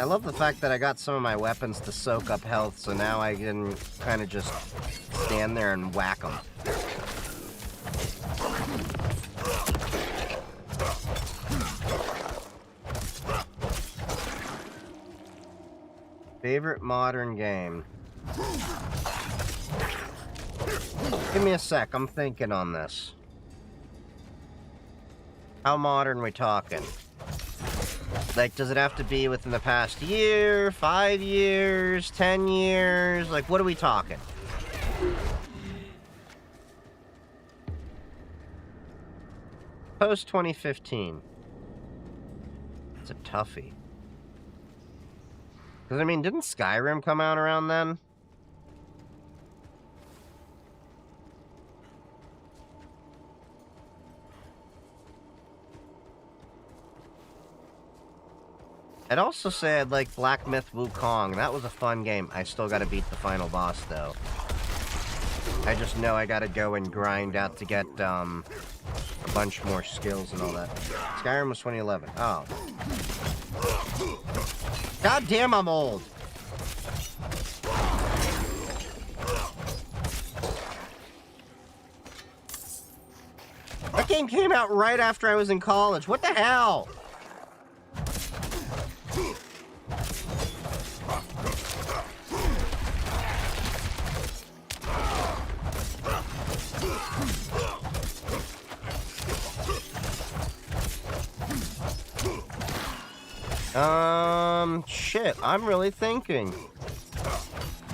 love the fact that I got some of my weapons to soak up health, so now I can kind of just stand there and whack them. Favorite modern game? Give me a sec, I'm thinking on this. How modern we talking? Like, does it have to be within the past year, 5 years, 10 years? Like, what are we talking? Post 2015. It's a toughie. Because, I mean, didn't Skyrim come out around then? I'd also say I'd like Black Myth Wukong. That was a fun game. I still gotta beat the final boss, though. I just know I gotta go and grind out to get, a bunch more skills and all that. Skyrim was 2011. Oh. God damn, I'm old! That game came out right after I was in college. What the hell? Shit, I'm really thinking.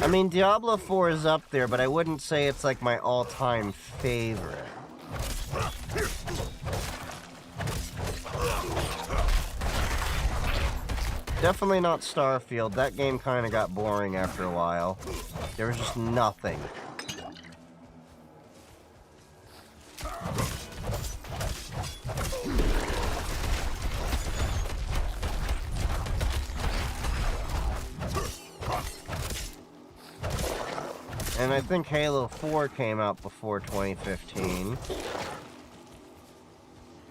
I mean, Diablo 4 is up there, but I wouldn't say it's like my all-time favorite. Definitely not Starfield. That game kind of got boring after a while. There was just nothing. And I think Halo 4 came out before 2015.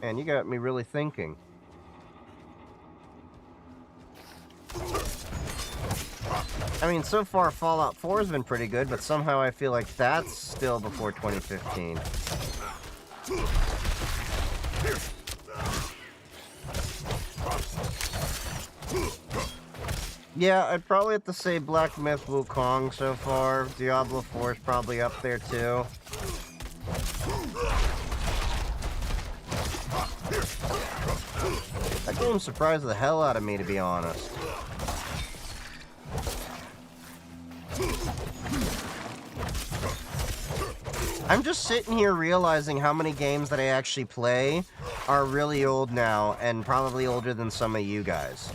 And you got me really thinking. I mean, so far Fallout 4 has been pretty good, but somehow I feel like that's still before 2015. Yeah, I'd probably have to say Black Myth Wukong so far. Diablo 4 is probably up there too. That game surprised the hell out of me, to be honest. I'm just sitting here realizing how many games that I actually play are really old now, and probably older than some of you guys.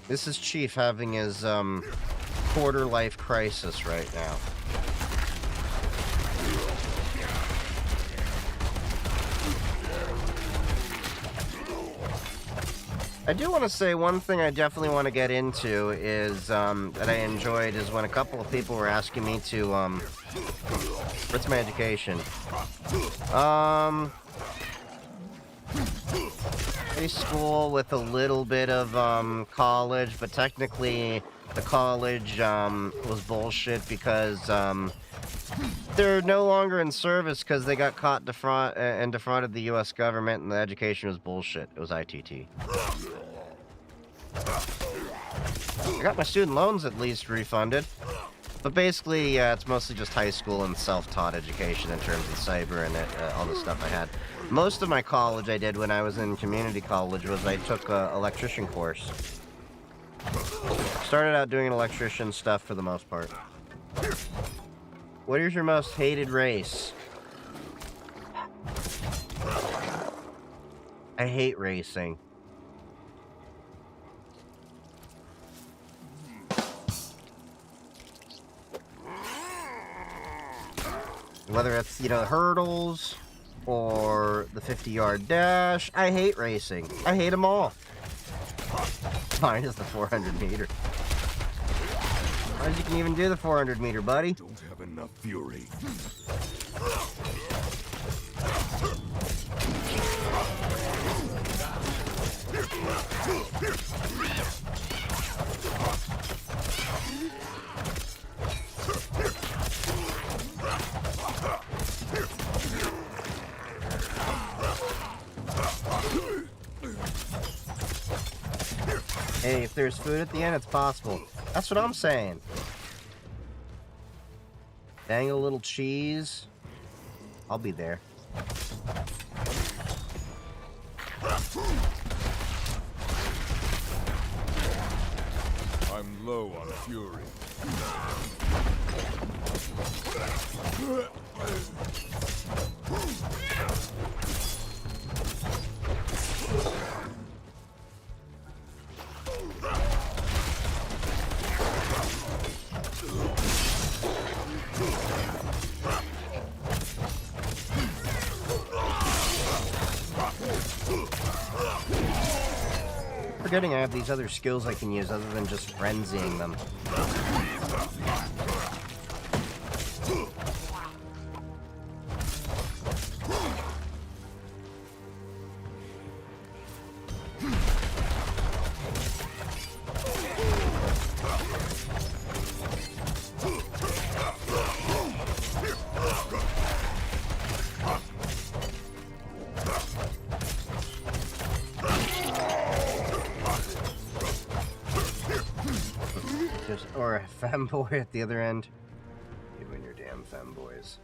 This is Chief having his, quarter-life crisis right now. I do want to say one thing I definitely want to get into is, that I enjoyed is when a couple of people were asking me to, what's my education? High school with a little bit of, college, but technically the college, was bullshit because, they're no longer in service because they got caught and defrauded the U.S. government, and the education was bullshit. It was ITT. I got my student loans at least refunded. But basically, it's mostly just high school and self-taught education in terms of cyber and all the stuff I had. Most of my college I did when I was in community college was I took an electrician course. Started out doing electrician stuff for the most part. What is your most hated race? I hate racing. Whether it's, you know, hurdles or the 50-yard dash, I hate racing. I hate them all. Mine is the 400 meter. Surprised you can even do the 400 meter, buddy. Don't have enough fury. Hey, if there's food at the end, it's possible. That's what I'm saying. Dang a little cheese. I'll be there. I'm low on fury. Forgetting I have these other skills I can use other than just frenzying them. Or a femboy at the other end. You and your damn femboys.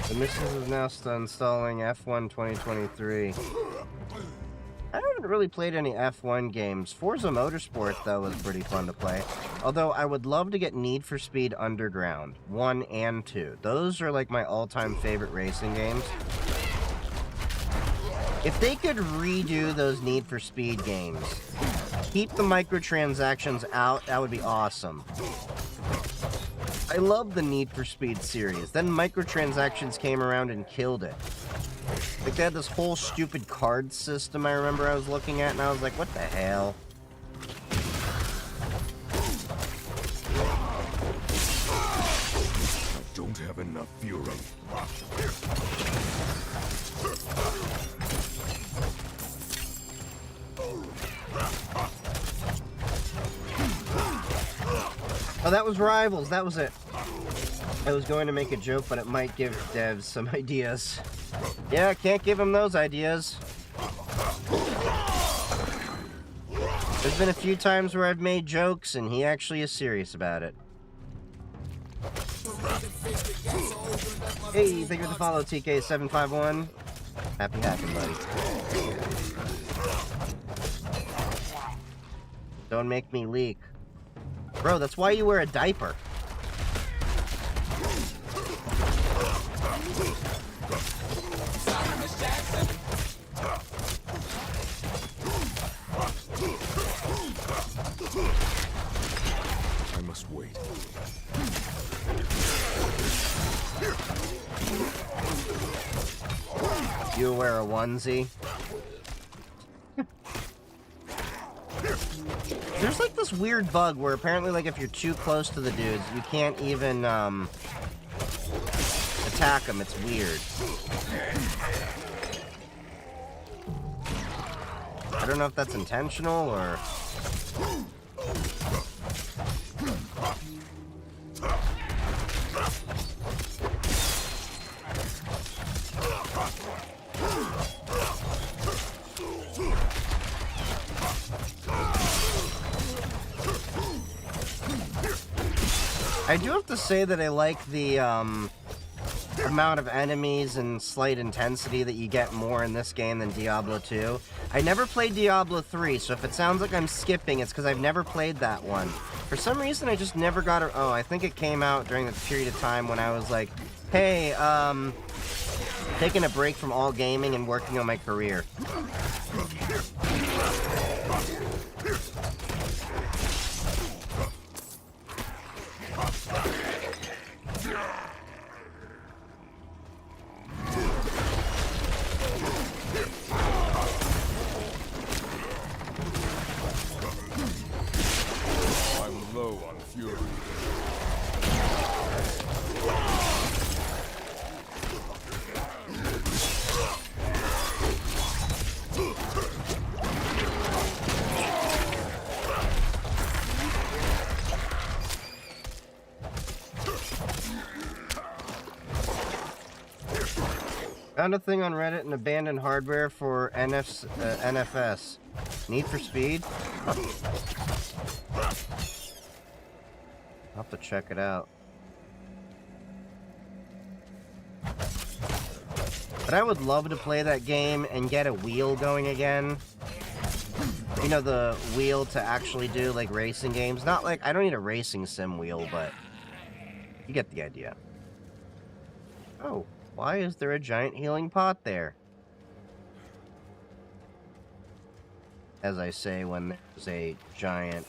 The missus is now installing F1 2023. I haven't really played any F1 games. Forza Motorsport, though, was pretty fun to play. Although, I would love to get Need for Speed Underground 1 and 2. Those are, like, my all-time favorite racing games. If they could redo those Need for Speed games, keep the microtransactions out, that would be awesome. I love the Need for Speed series. Then microtransactions came around and killed it. Like, they had this whole stupid card system I remember I was looking at, and I was like, what the hell? I don't have enough fury. Oh, that was Rivals. That was it. I was going to make a joke, but it might give devs some ideas. Yeah, can't give them those ideas. There's been a few times where I've made jokes, and he actually is serious about it. Hey, thank you for the follow, TK751. Happy hacking, buddy. Don't make me leak. Bro, that's why you wear a diaper. I must wait. You wear a onesie. There's like this weird bug where apparently like if you're too close to the dudes, you can't even attack them. It's weird. I don't know if that's intentional or... I do have to say that I like the amount of enemies and slight intensity that you get more in this game than Diablo 2. I never played Diablo 3, so if it sounds like I'm skipping, it's because I've never played that one. For some reason, I just never got it. Oh, I think it came out during the period of time when I was like, hey, taking a break from all gaming and working on my career. I'm low on fury. Found a thing on Reddit, an abandoned hardware for NFS. Need for Speed? I'll have to check it out. But I would love to play that game and get a wheel going again. You know, the wheel to actually do, like, racing games. Not like, I don't need a racing sim wheel, but you get the idea. Oh. Why is there a giant healing pot there? As I say when there's a giant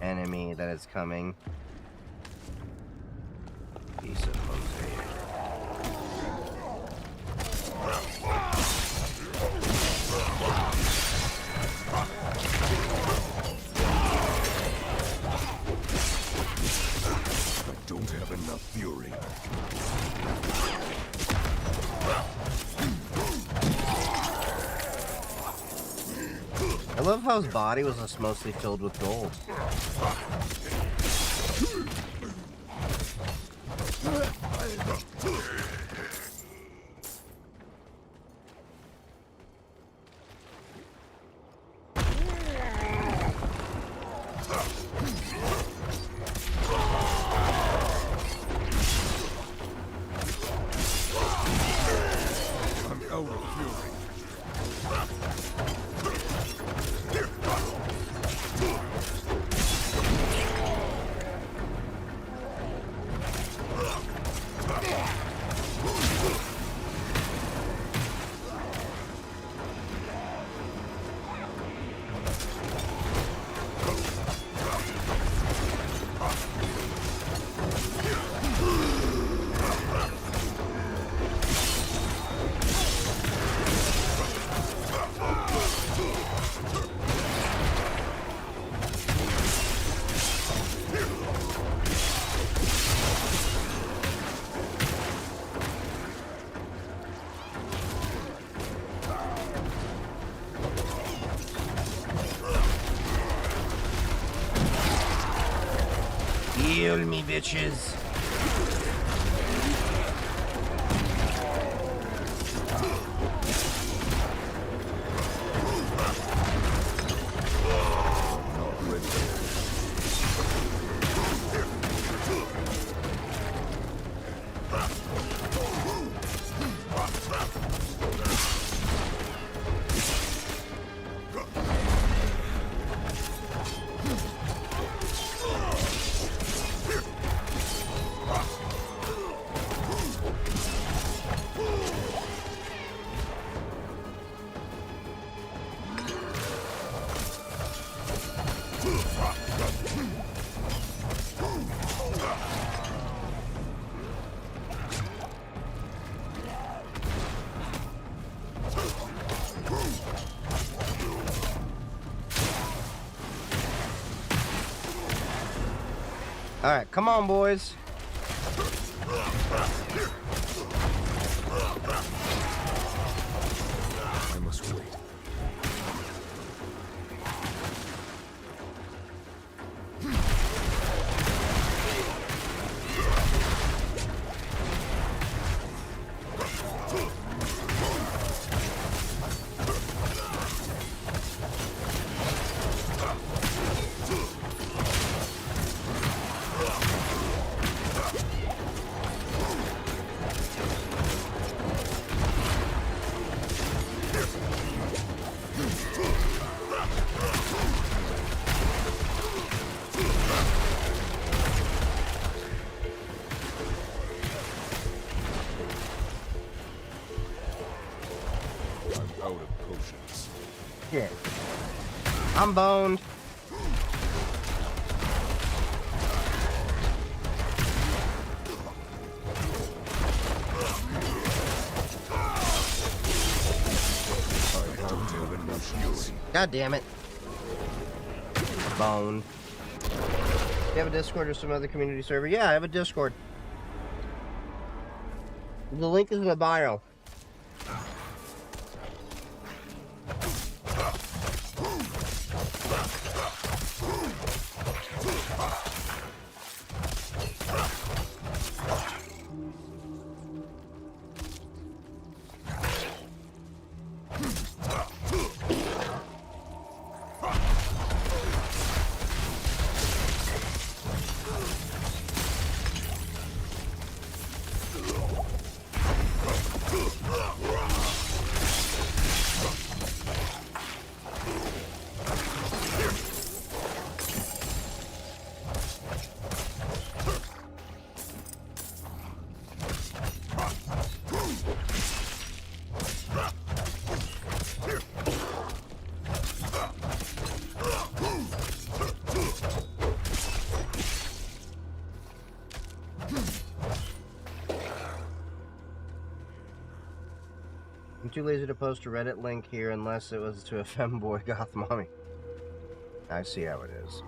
enemy that is coming. Piece of mosaic. I don't have enough fury. I love how his body was just mostly filled with gold. I'm out of fury. Heal me, bitches. Alright, come on, boys. I must wait. out of potions. Shit. I'm boned. I don't have enough fury. God damn it. Bone. Do you have a Discord or some other community server? Yeah, I have a Discord. The link is in the bio. I'm too lazy to post a Reddit link here unless it was to a femboy goth mommy. I see how it is.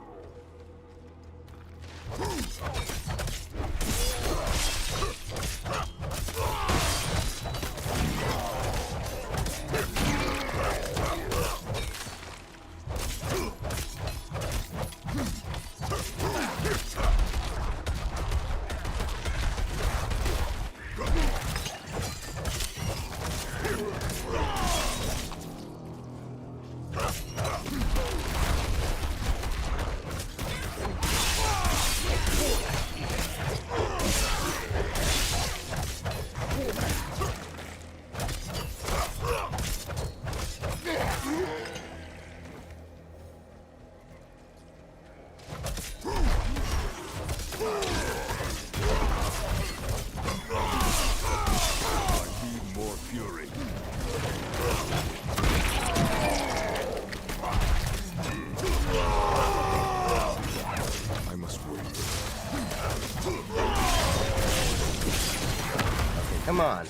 Come on.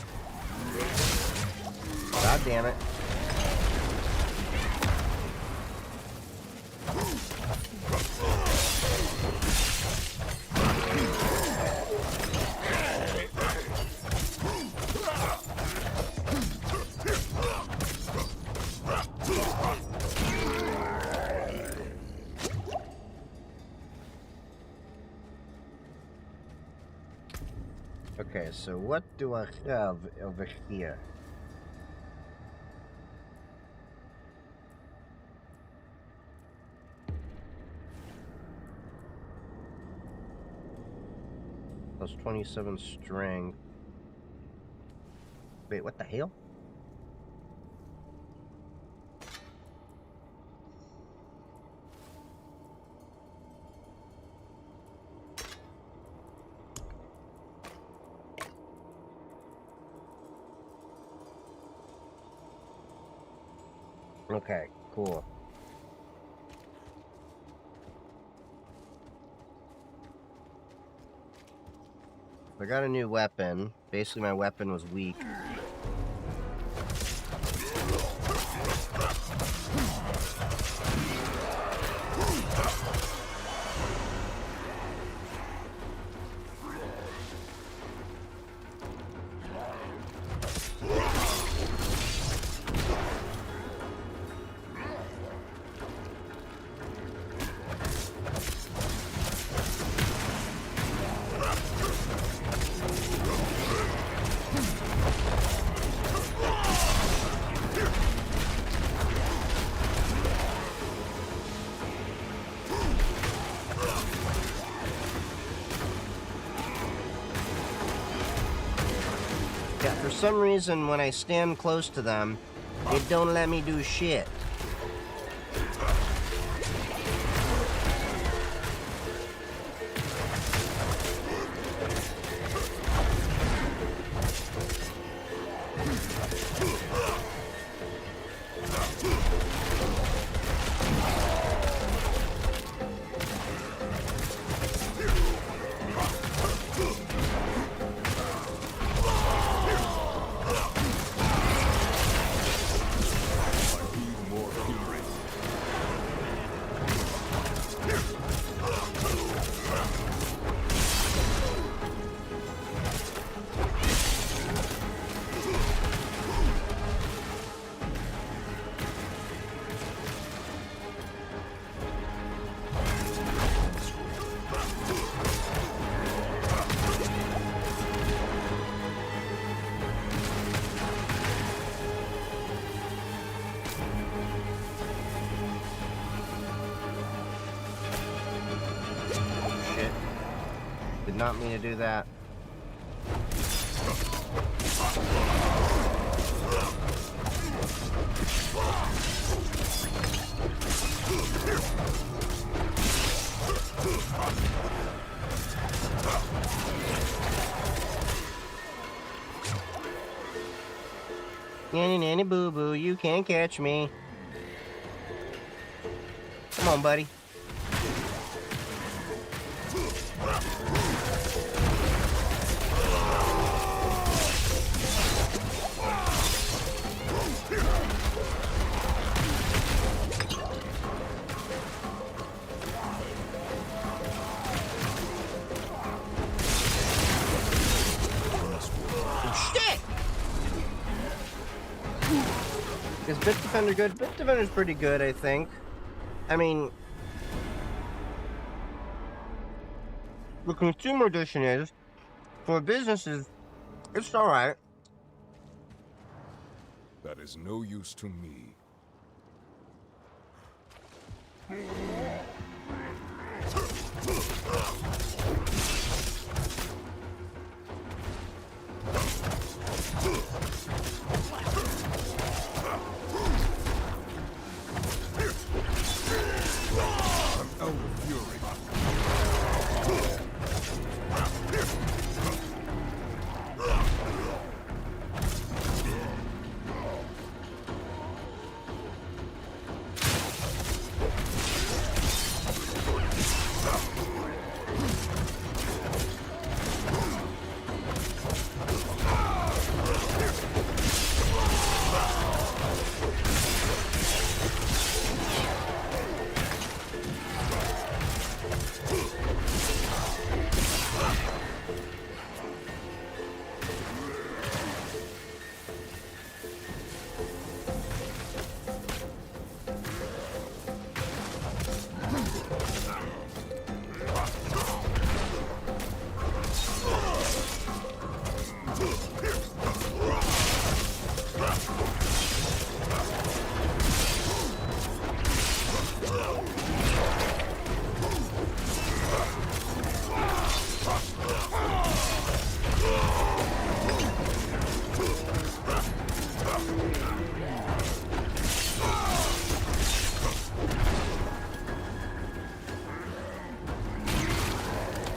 God damn it. Okay, so what do I have over here? Plus 27 strength. Wait, what the hell? Okay, cool. I got a new weapon. Basically, my weapon was weak. Yeah, for some reason, when I stand close to them, it don't let me do shit. Did not mean to do that. Nanny, nanny, boo boo, you can't catch me. Come on, buddy. Shit! Is Bit Defender good? Bit Defender's pretty good, I think. I mean, the consumer edition is. For businesses, it's alright. That is no use to me. I'm out of fury.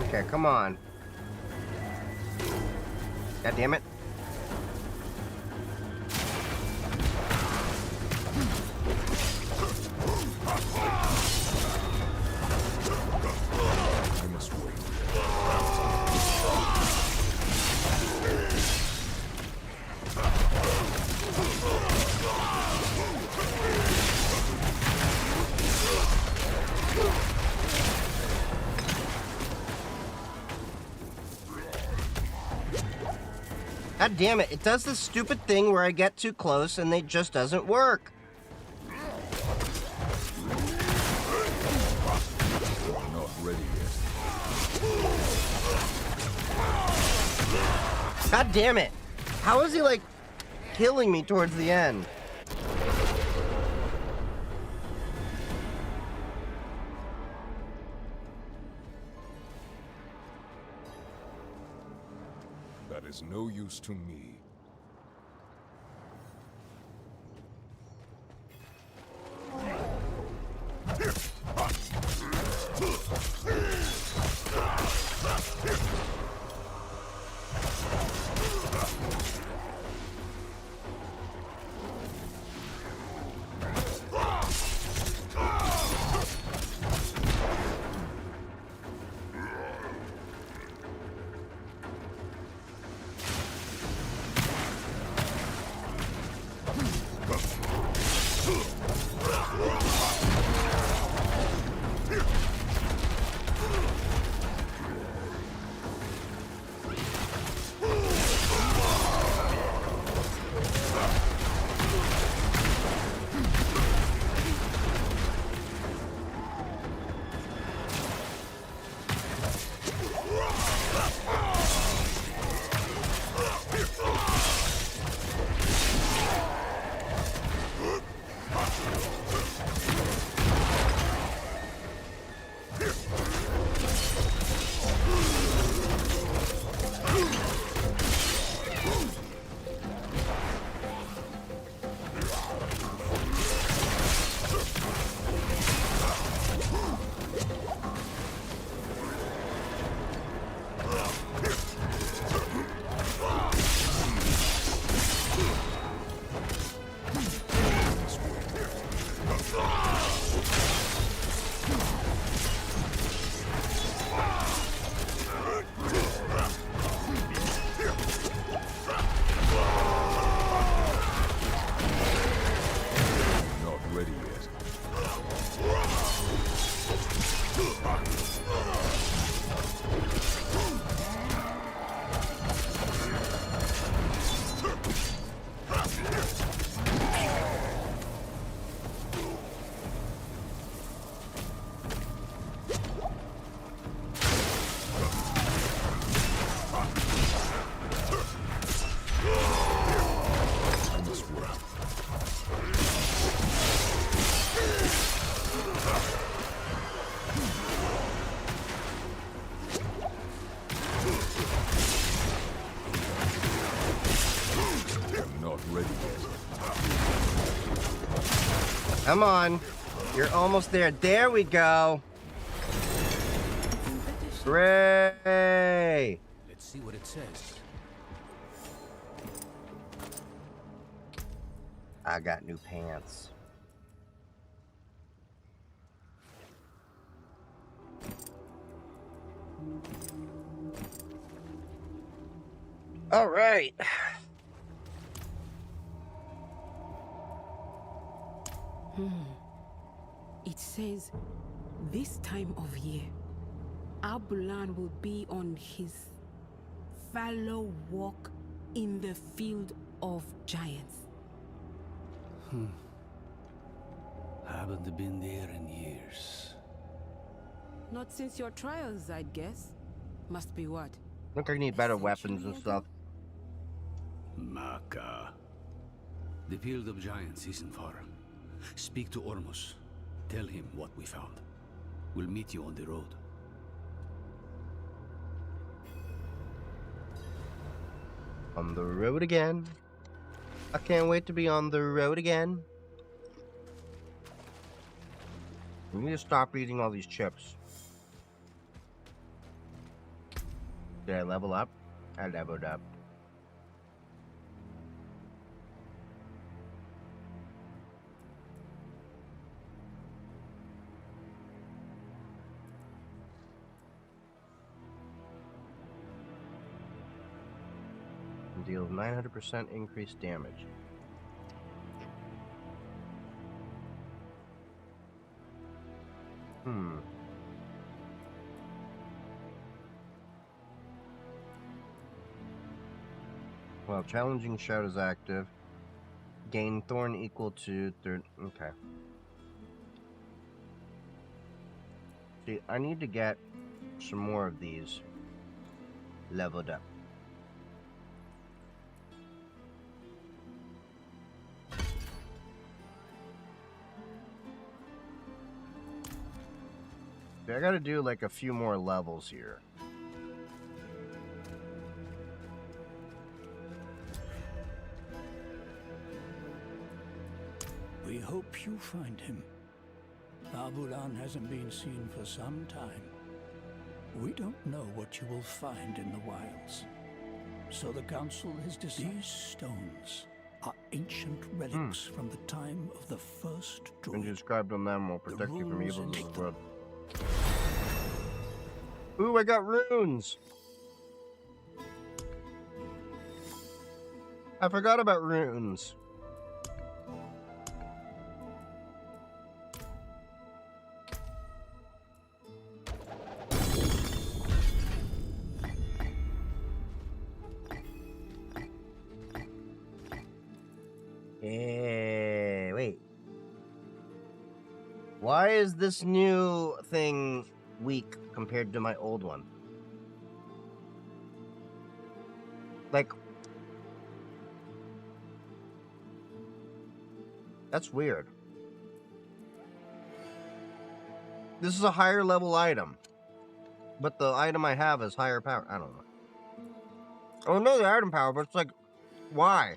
Okay, come on. God damn it. I must wait. God damn it, it does this stupid thing where I get too close and it just doesn't work. I'm not ready yet. God damn it. How is he, like, killing me towards the end? That is no use to me. Come on. You're almost there. There we go. Hooray! Let's see what it says. I got new pants. All right. It says, this time of year, Abulan will be on his fallow walk in the field of giants. Haven't been there in years. Not since your trials, I'd guess. Must be what? Look, I need better weapons and stuff. Maka. The field of giants isn't far. Speak to Ormus. Tell him what we found. We'll meet you on the road. On the road again. I can't wait to be on the road again. We need to stop eating all these chips. Did I level up? I leveled up. Deal 900% increased damage. Well, challenging shout is active. Gain thorn equal to third. Okay. See, I need to get some more of these leveled up. I gotta do like a few more levels here. We hope you find him. Abulan hasn't been seen for some time. We don't know what you will find in the wilds. So the council has decided these stones are ancient relics from the time of the first When you druid. inscribed on them will protect you from rules evils of indicate the world. Ooh, I got runes! I forgot about runes. Wait. Why is this new thing weak compared to my old one? Like, that's weird. This is a higher level item, but the item I have is higher power. I don't know. Oh no, the item power, but it's like, why?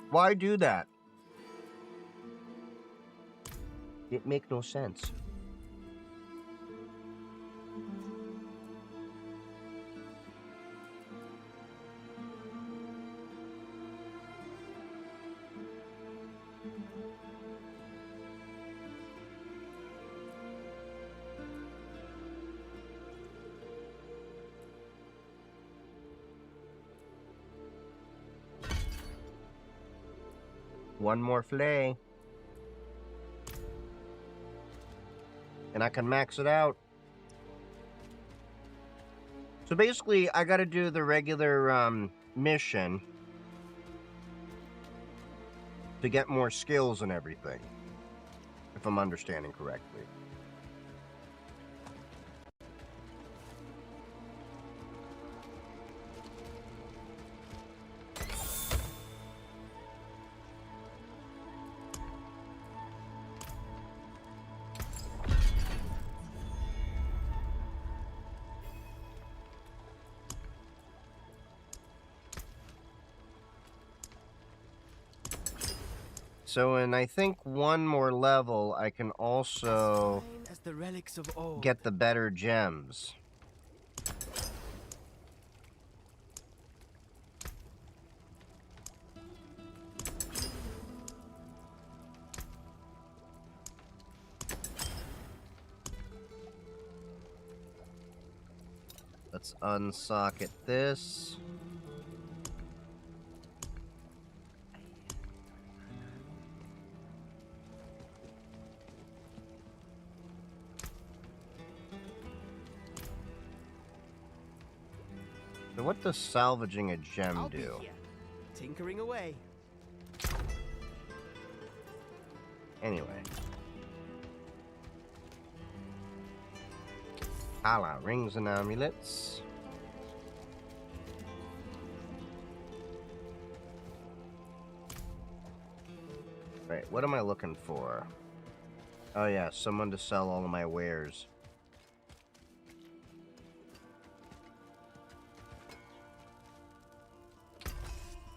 Why do that? It makes no sense. One more flay. And I can max it out. So basically, I gotta do the regular mission to get more skills and everything. If I'm understanding correctly. So in, I think, one more level, I can also As the relics of old. get the better gems. Let's unsocket this. So what does salvaging a gem I'll be do? here, tinkering away. Anyway. Hala, rings and amulets. Right, what am I looking for? Oh yeah, someone to sell all of my wares.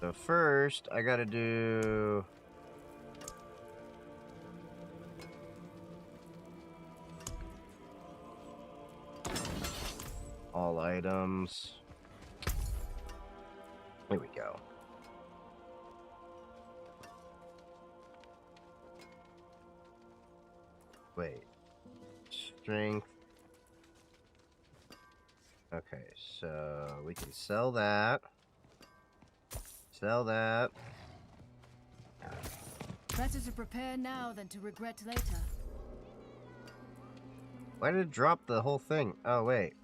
So first, I gotta do... all items. Here we go. Wait. Strength. Okay, so we can sell that. Sell that. Better to prepare now than to regret later. Why did it drop the whole thing? Oh, wait.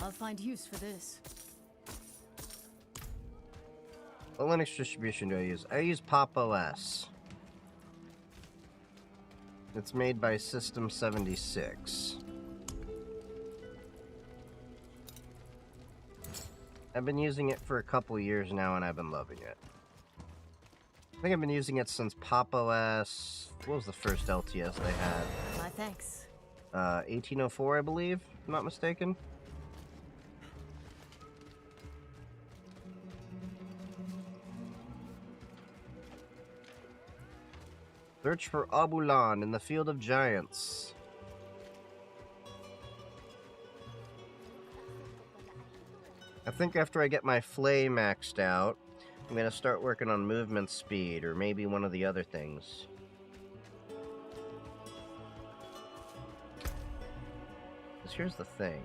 I'll find use for this. What Linux distribution do I use? I use Pop OS. It's made by System 76. I've been using it for a couple years now and I've been loving it. I think I've been using it since Pop OS... What was the first LTS they had? My thanks. 1804, I believe, if I'm not mistaken. Search for Abulan in the Field of Giants. I think after I get my Flay maxed out, I'm going to start working on movement speed, or maybe one of the other things. Because here's the thing.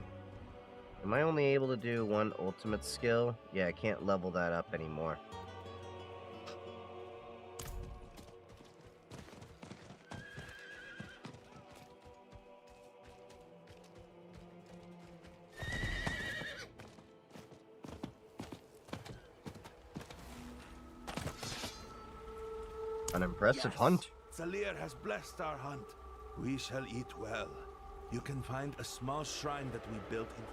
Am I only able to do one ultimate skill? Yeah, I can't level that up anymore. An impressive hunt. Zalir has blessed our hunt. We shall eat well. You can find a small shrine that we built in...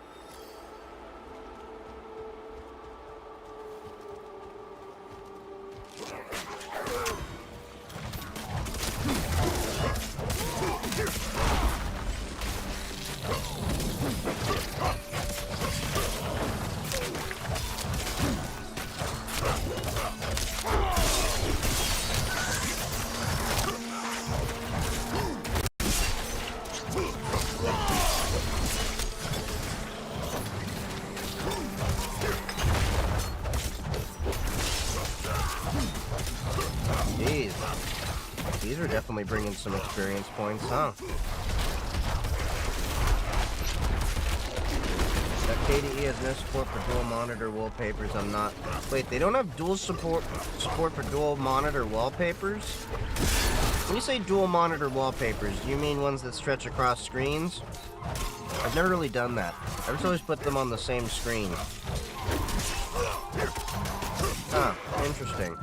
These are definitely bringing some experience points, huh? That KDE has no support for dual monitor wallpapers. I'm not... Wait, they don't have dual support for dual monitor wallpapers? When you say dual monitor wallpapers, do you mean ones that stretch across screens? I've never really done that. I've just always put them on the same screen. Huh, interesting.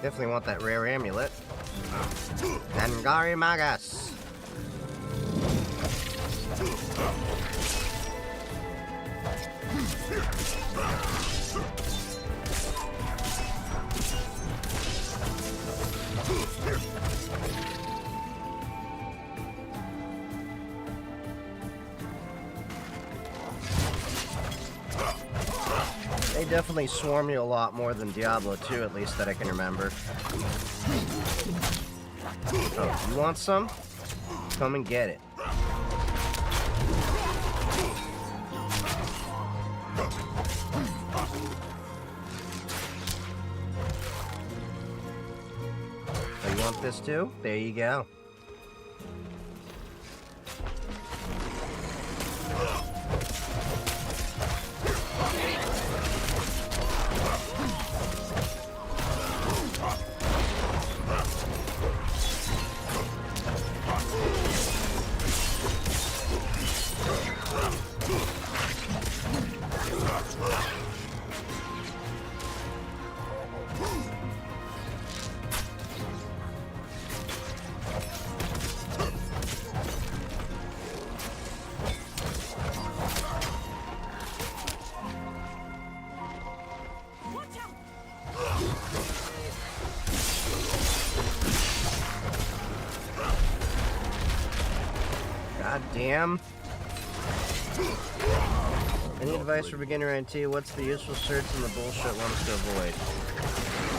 Definitely want that rare amulet. Angari Magus. They definitely swarm you a lot more than Diablo 2, at least that I can remember. Oh, you want some? Come and get it. Oh, you want this too? There you go. God damn. Any advice for beginner IT? What's the useful certs and the bullshit ones to avoid?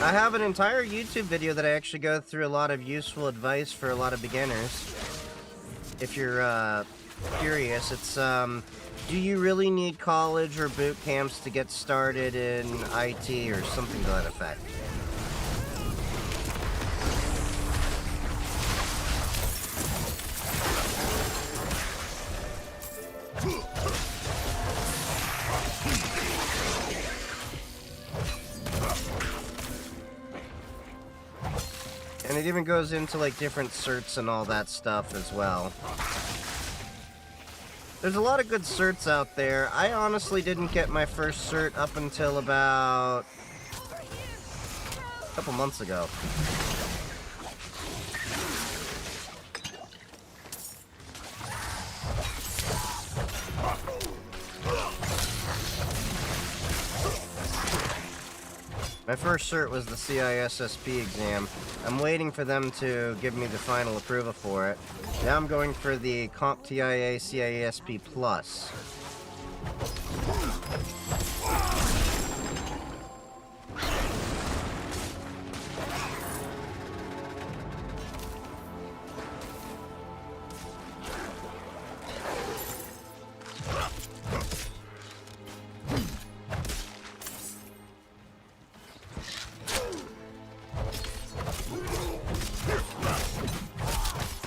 I have an entire YouTube video that I actually go through a lot of useful advice for a lot of beginners. If you're curious, it's do you really need college or boot camps to get started in IT or something to that effect? And it even goes into like different certs and all that stuff as well. There's a lot of good certs out there. I honestly didn't get my first cert up until about a couple months ago. My first cert was the CISSP exam. I'm waiting for them to give me the final approval for it. Now I'm going for the CompTIA CISP Plus.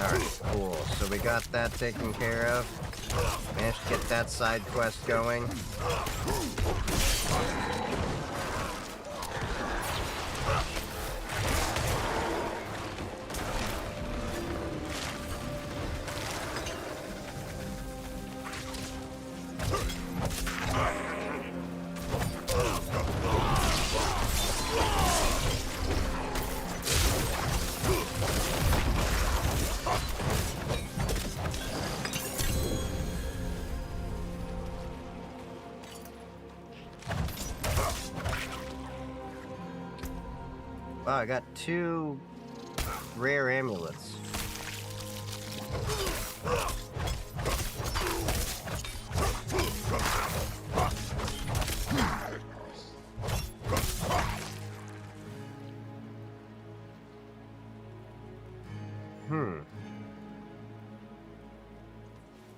Alright, cool. So we got that taken care of. Managed to get that side quest going. Wow, I got 2 rare amulets.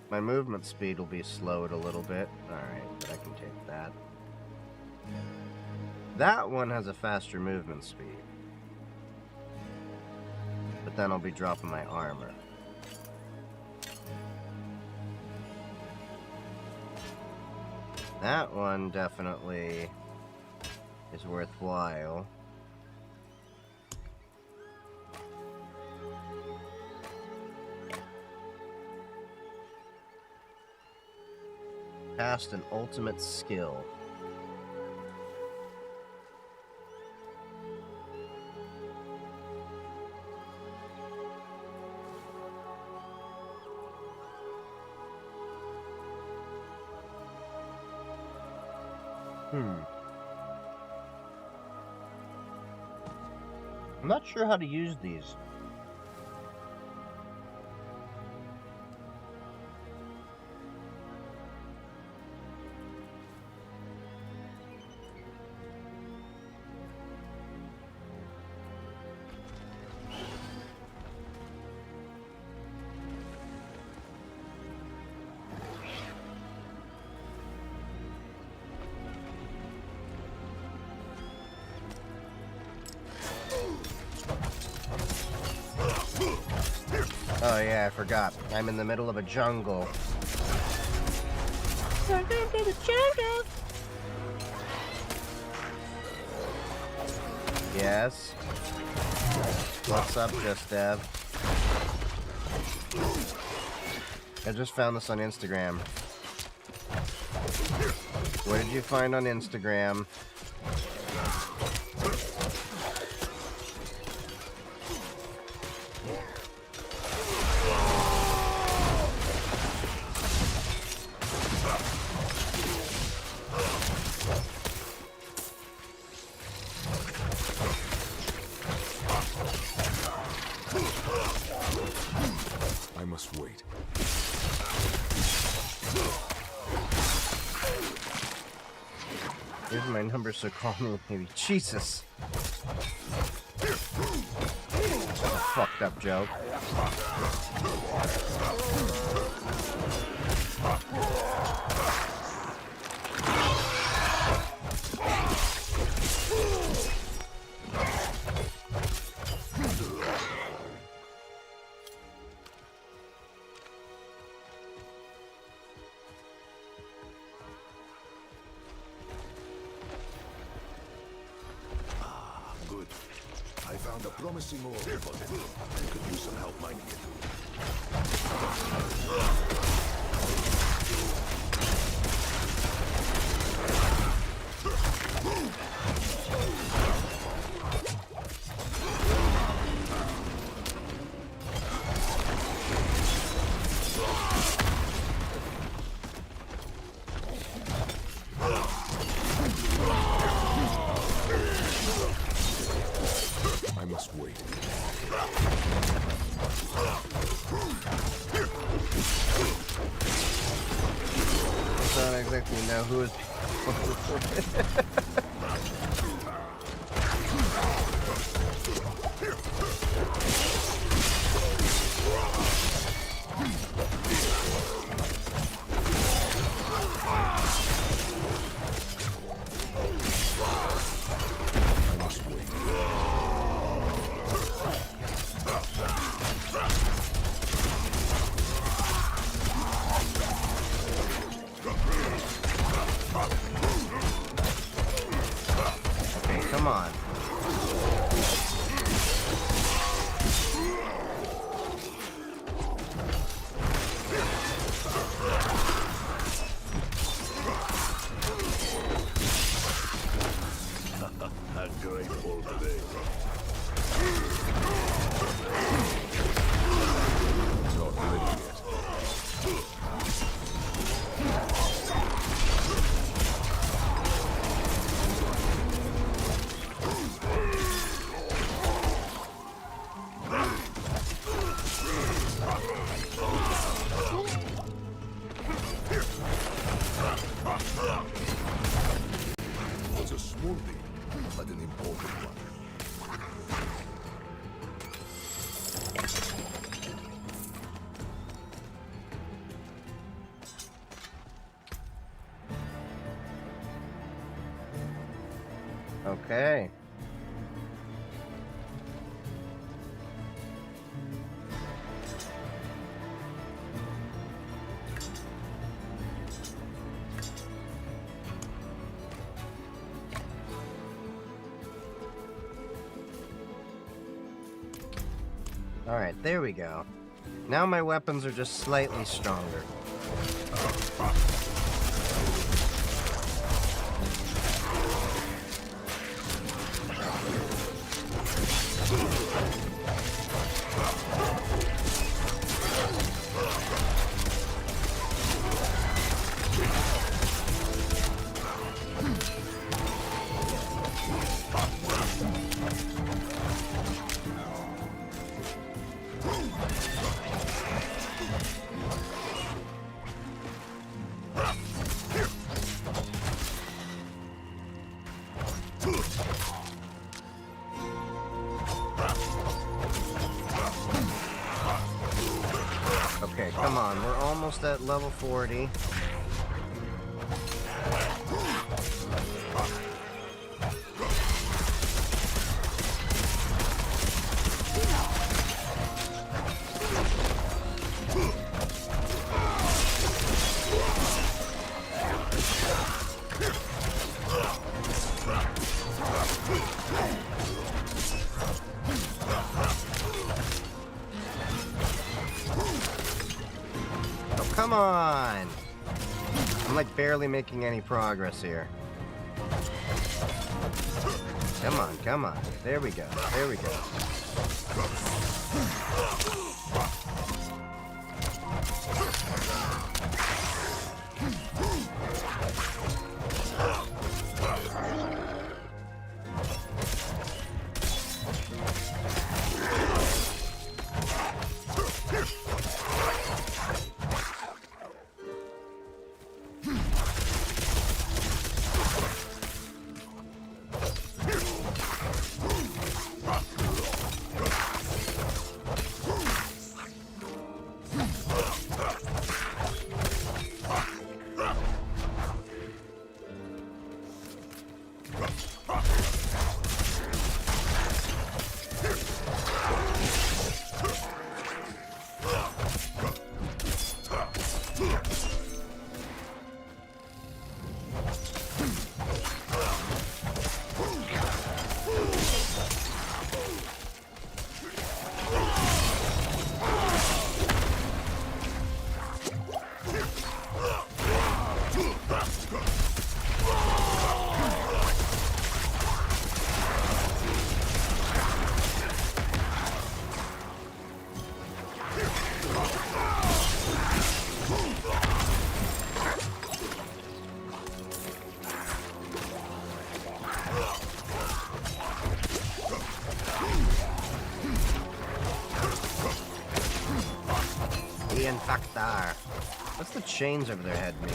My movement speed will be slowed a little bit. Alright, but I can take that. That one has a faster movement speed. But then I'll be dropping my armor. That one definitely is worthwhile. Cast an ultimate skill. I'm not sure how to use these. Oh yeah, I forgot. I'm in the middle of a jungle. Yes. What's up, Just Dev? I just found this on Instagram. What did you find on Instagram? I must wait. Here's my number, so call me maybe. Jesus. Fucked up joke. Good. I found a promising ore deposit. I could use some help mining it. I must wait. I don't exactly know who is. Okay, come on. A great pull today. Not ready yet. It's a small thing, but an important one. Okay. Alright, there we go. Now my weapons are just slightly stronger. almost at level 40. Come on! I'm like barely making any progress here. Come on, come on. There we go. There we go. Infactar. What's the chains over their head mean?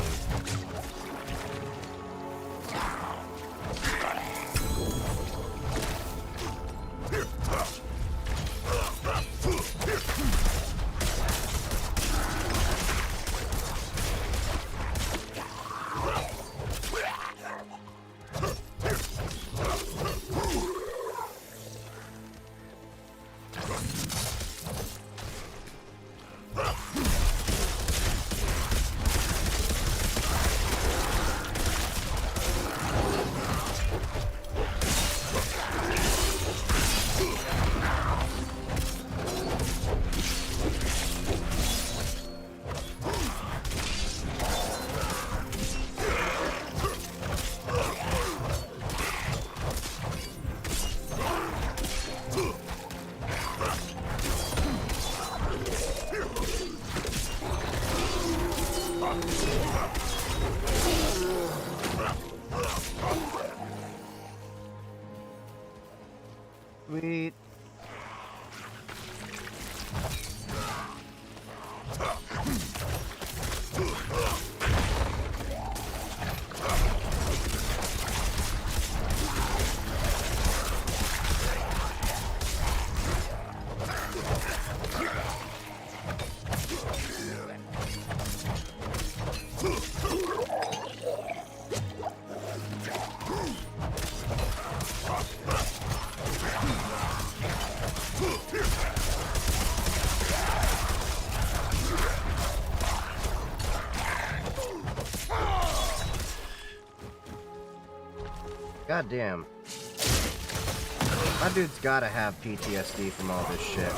Sweet. God damn. My dude's gotta have PTSD from all this shit.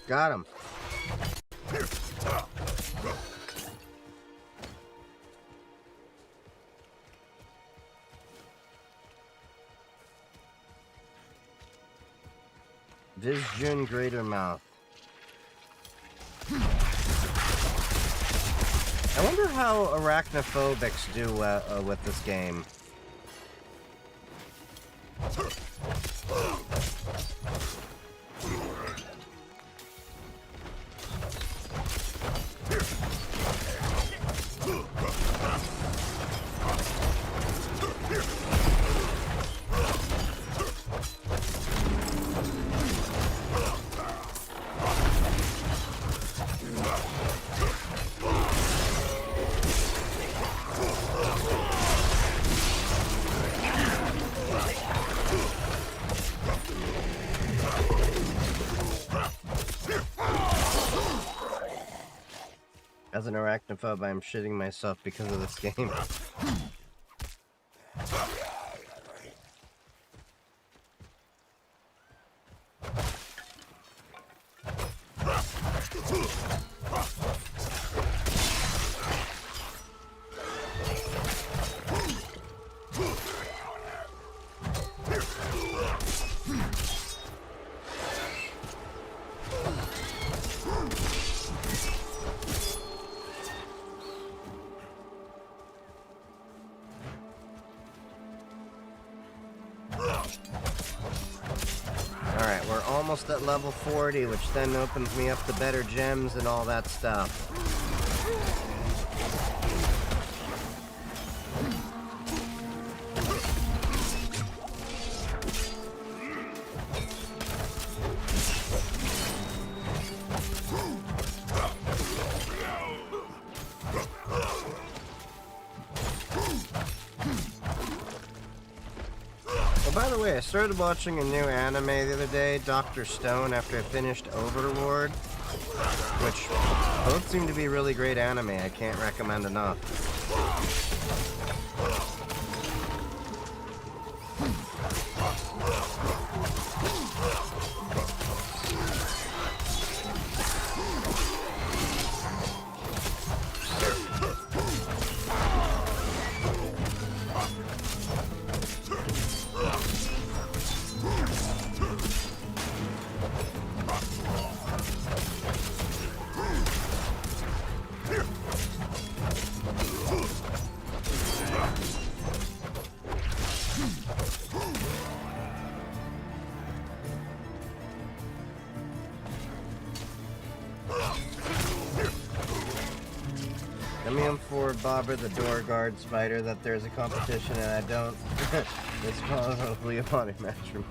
Got him. Visjun Greater Mouth. I wonder how arachnophobics do with this game. As an arachnophobe, I'm shitting myself because of this game. Alright, we're almost at level 40, which then opens me up to better gems and all that stuff. By the way, I started watching a new anime the other day, Dr. Stone, after I finished Overlord, which both seem to be really great anime. I can't recommend enough. For Bobber the door guard spider that there's a competition and I don't. It's probably a body match for me.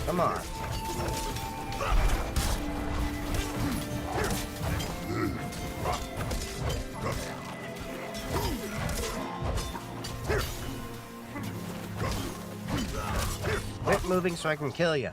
Come on. Quit moving so I can kill you.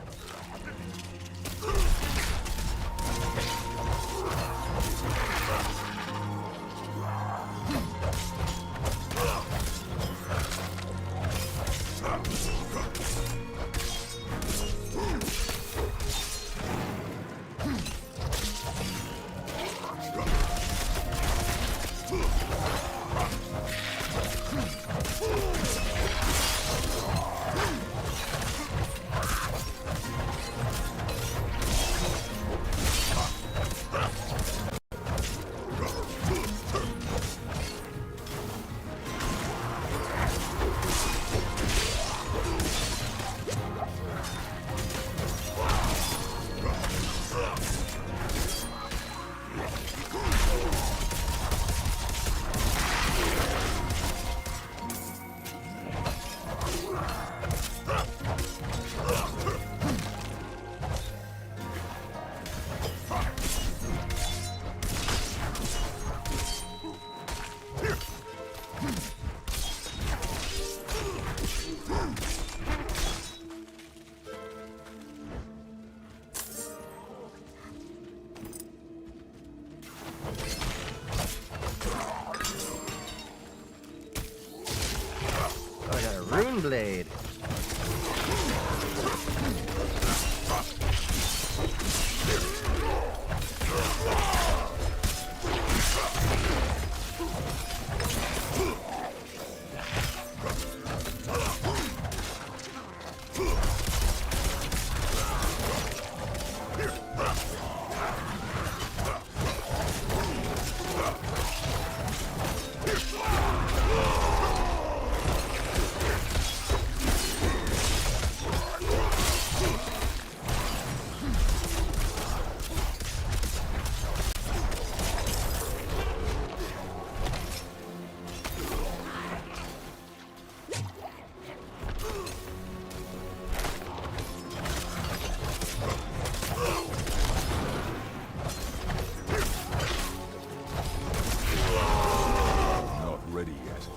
Twin Blade. Not ready yet.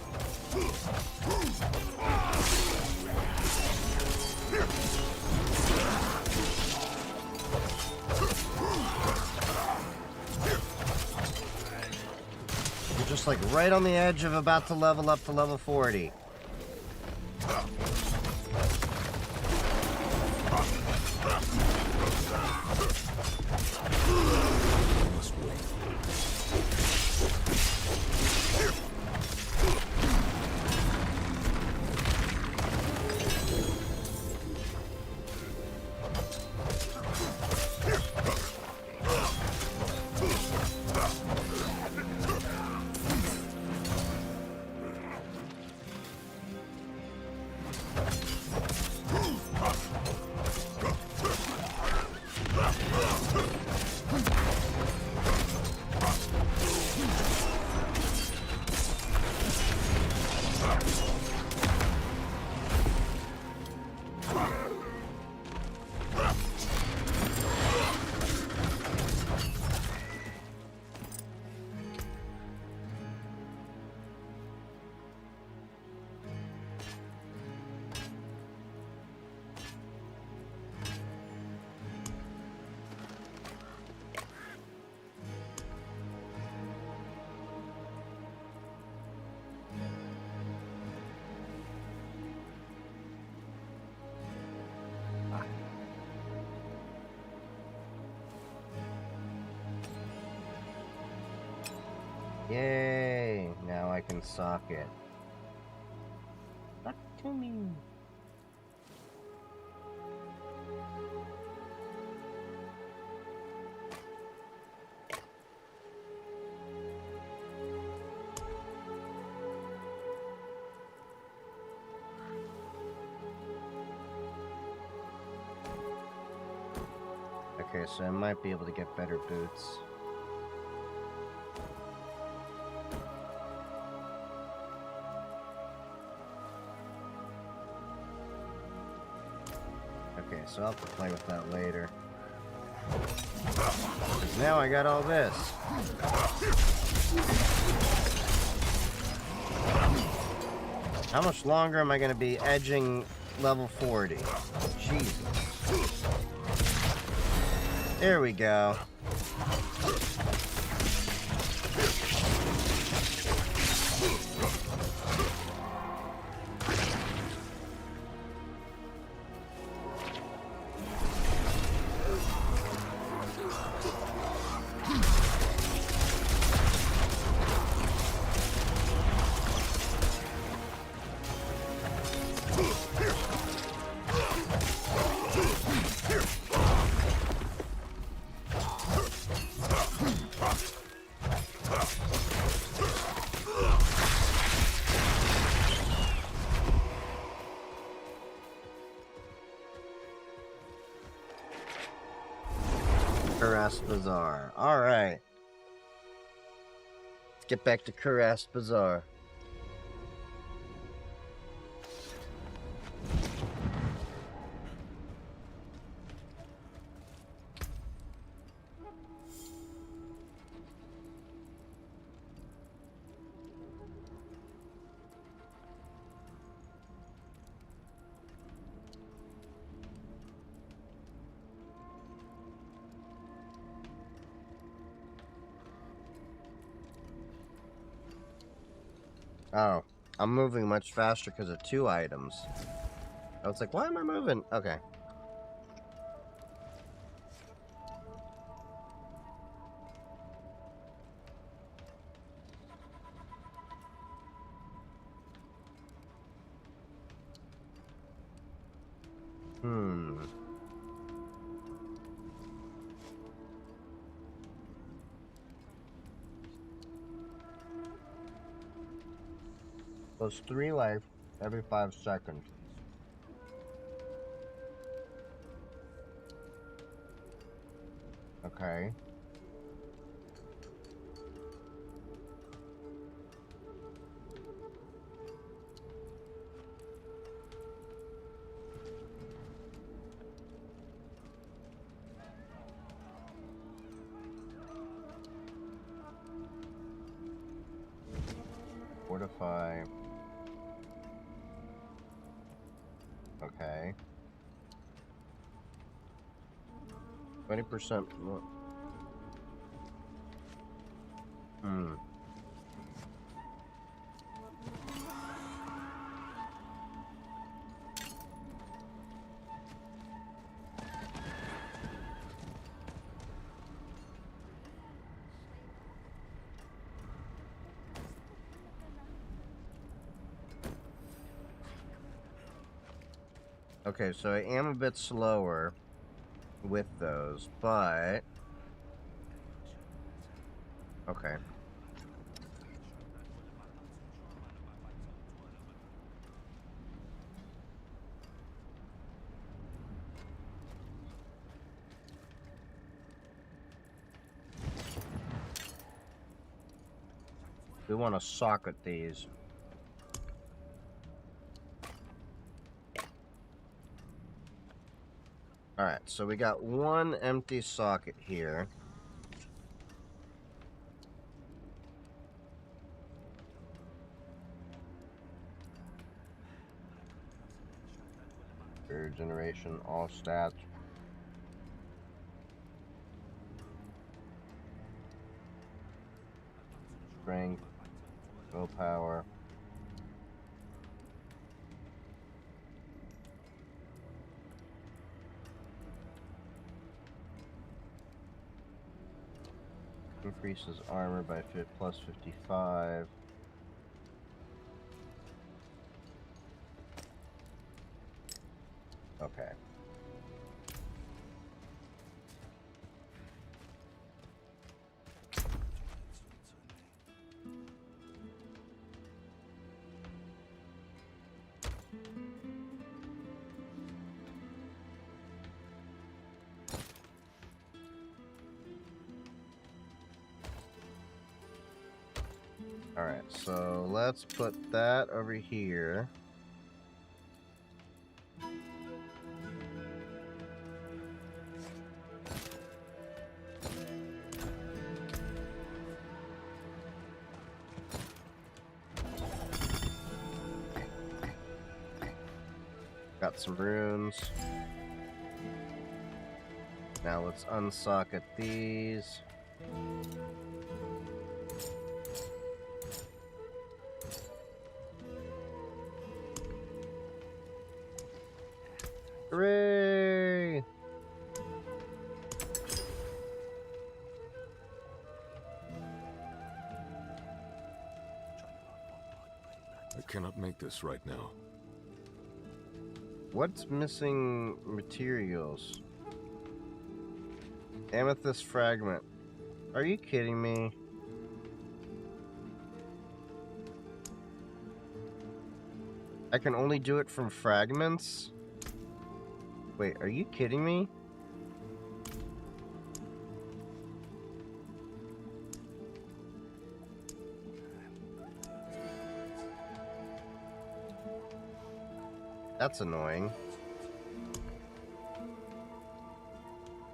You're just like right on the edge of about to level up to level 40. Must wait. Yay! Now I can sock it. Back to me. Okay, so I might be able to get better boots. Okay, so I'll have to play with that later. 'Cause now I got all this. How much longer am I going to be edging level 40? Jesus. There we go. Bazaar. Alright. Let's get back to Kurast Bazaar. Oh, I'm moving much faster because of 2 items. I was like, why am I moving? Okay. Hmm. Plus 3 life every 5 seconds. Okay. Fortify. Okay. 20% more. Hmm. Okay, so I am a bit slower with those, but... Okay. We want to socket these. Alright, so we got 1 empty socket here. Generation, all stats. Strength, willpower. Increases armor by plus 55. Okay. Alright, so let's put that over here. Got some runes. Now let's unsocket these. Hooray! I cannot make this right now. What's missing materials? Amethyst fragment. Are you kidding me? I can only do it from fragments? Wait, are you kidding me? That's annoying.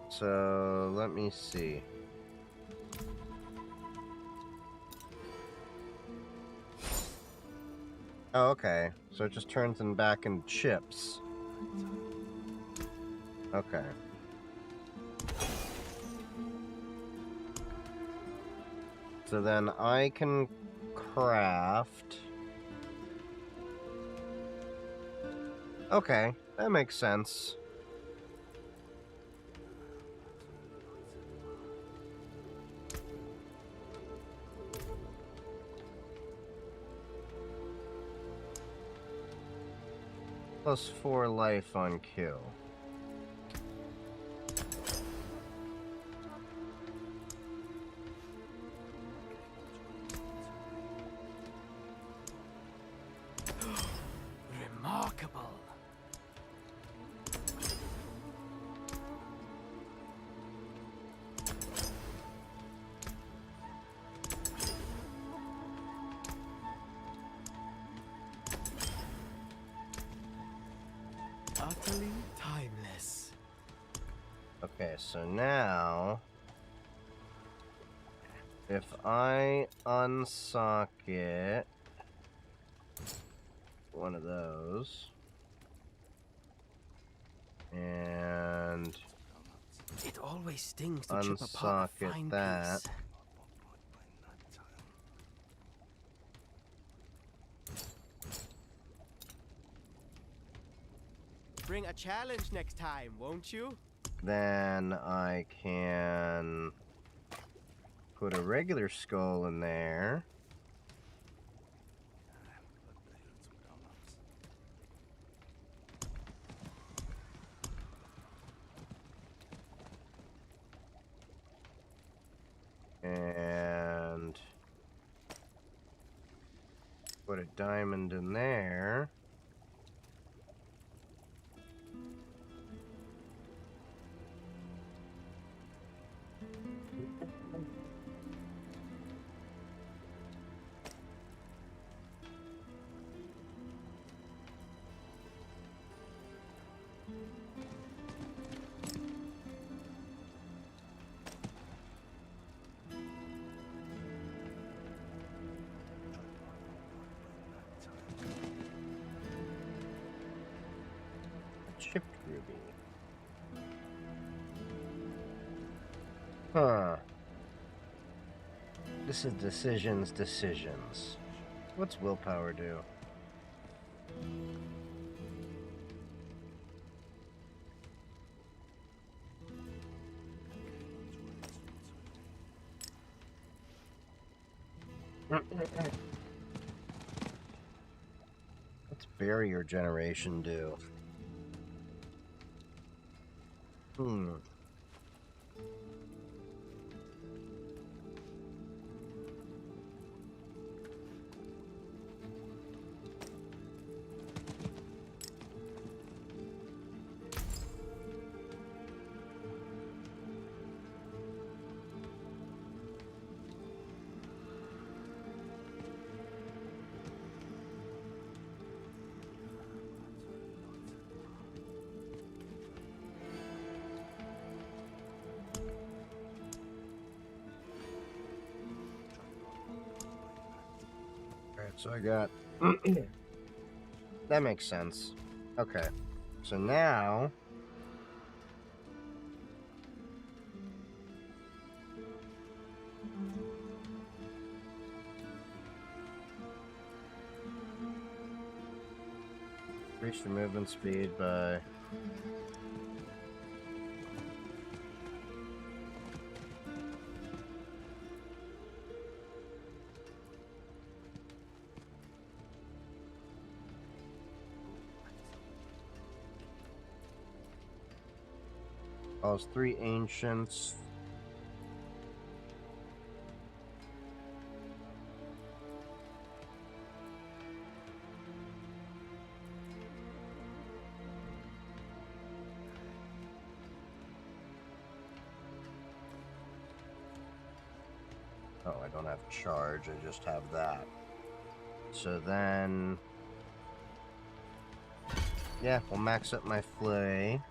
So, let me see. Oh, okay. So it just turns them back in chips. Okay. So then I can craft Okay, that makes sense. +4 life on kill. Remarkable. Utterly timeless. Okay, so now if I unsocket one of those and It always stings to chip apart a unsocket fine that, piece. Bring a challenge next time, won't you? then I can put a regular skull in there. And put a diamond in there. Chipped ruby. Huh. This is decisions. What's willpower do? What's barrier generation do? Alright, so I got... That makes sense. Okay. So now... Increase your movement speed by... Calls 3 ancients. Oh, I don't have charge, I just have that. So then... Yeah, we'll max up my flay.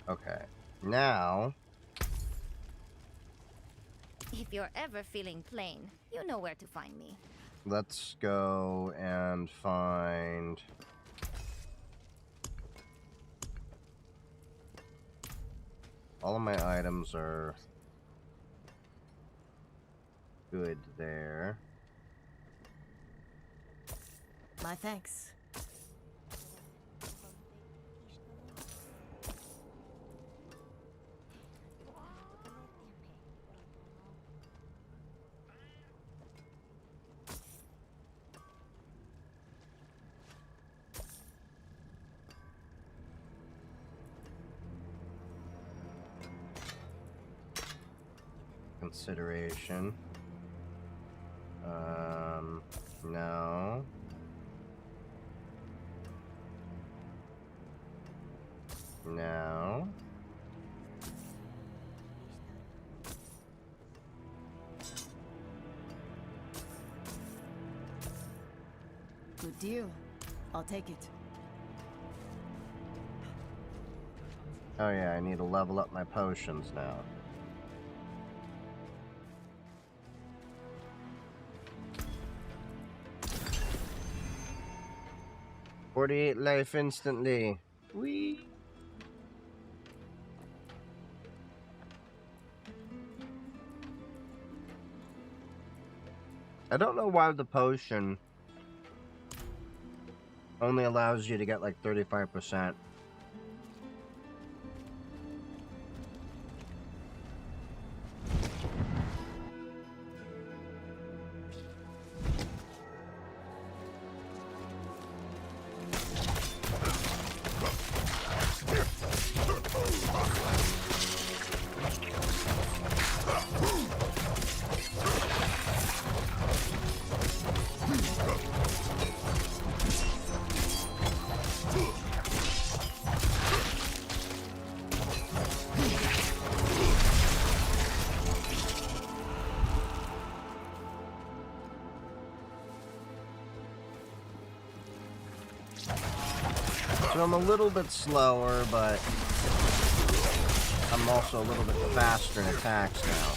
Okay, now... If you're ever feeling plain, you know where to find me. Let's go and find... All of my items are good there. My thanks. Consideration. No. No. Good deal. I'll take it. Oh yeah, I need to level up my potions now. $48 life instantly. Whee! I don't know why the potion only allows you to get like 35%. So I'm a little bit slower, but I'm also a little bit faster in attacks now.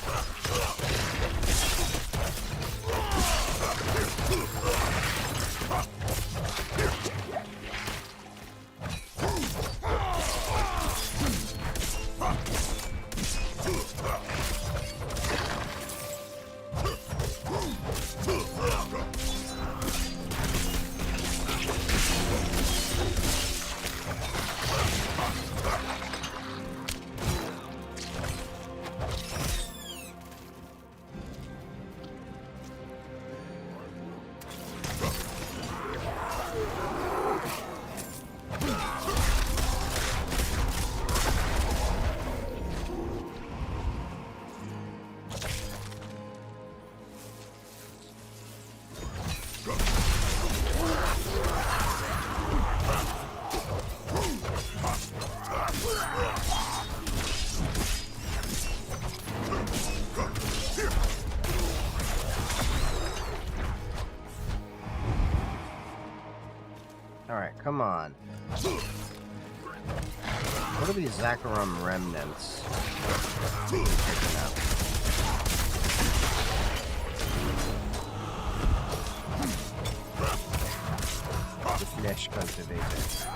Alright, come on. What are these Zakharum remnants? Picking up. The flesh cultivator.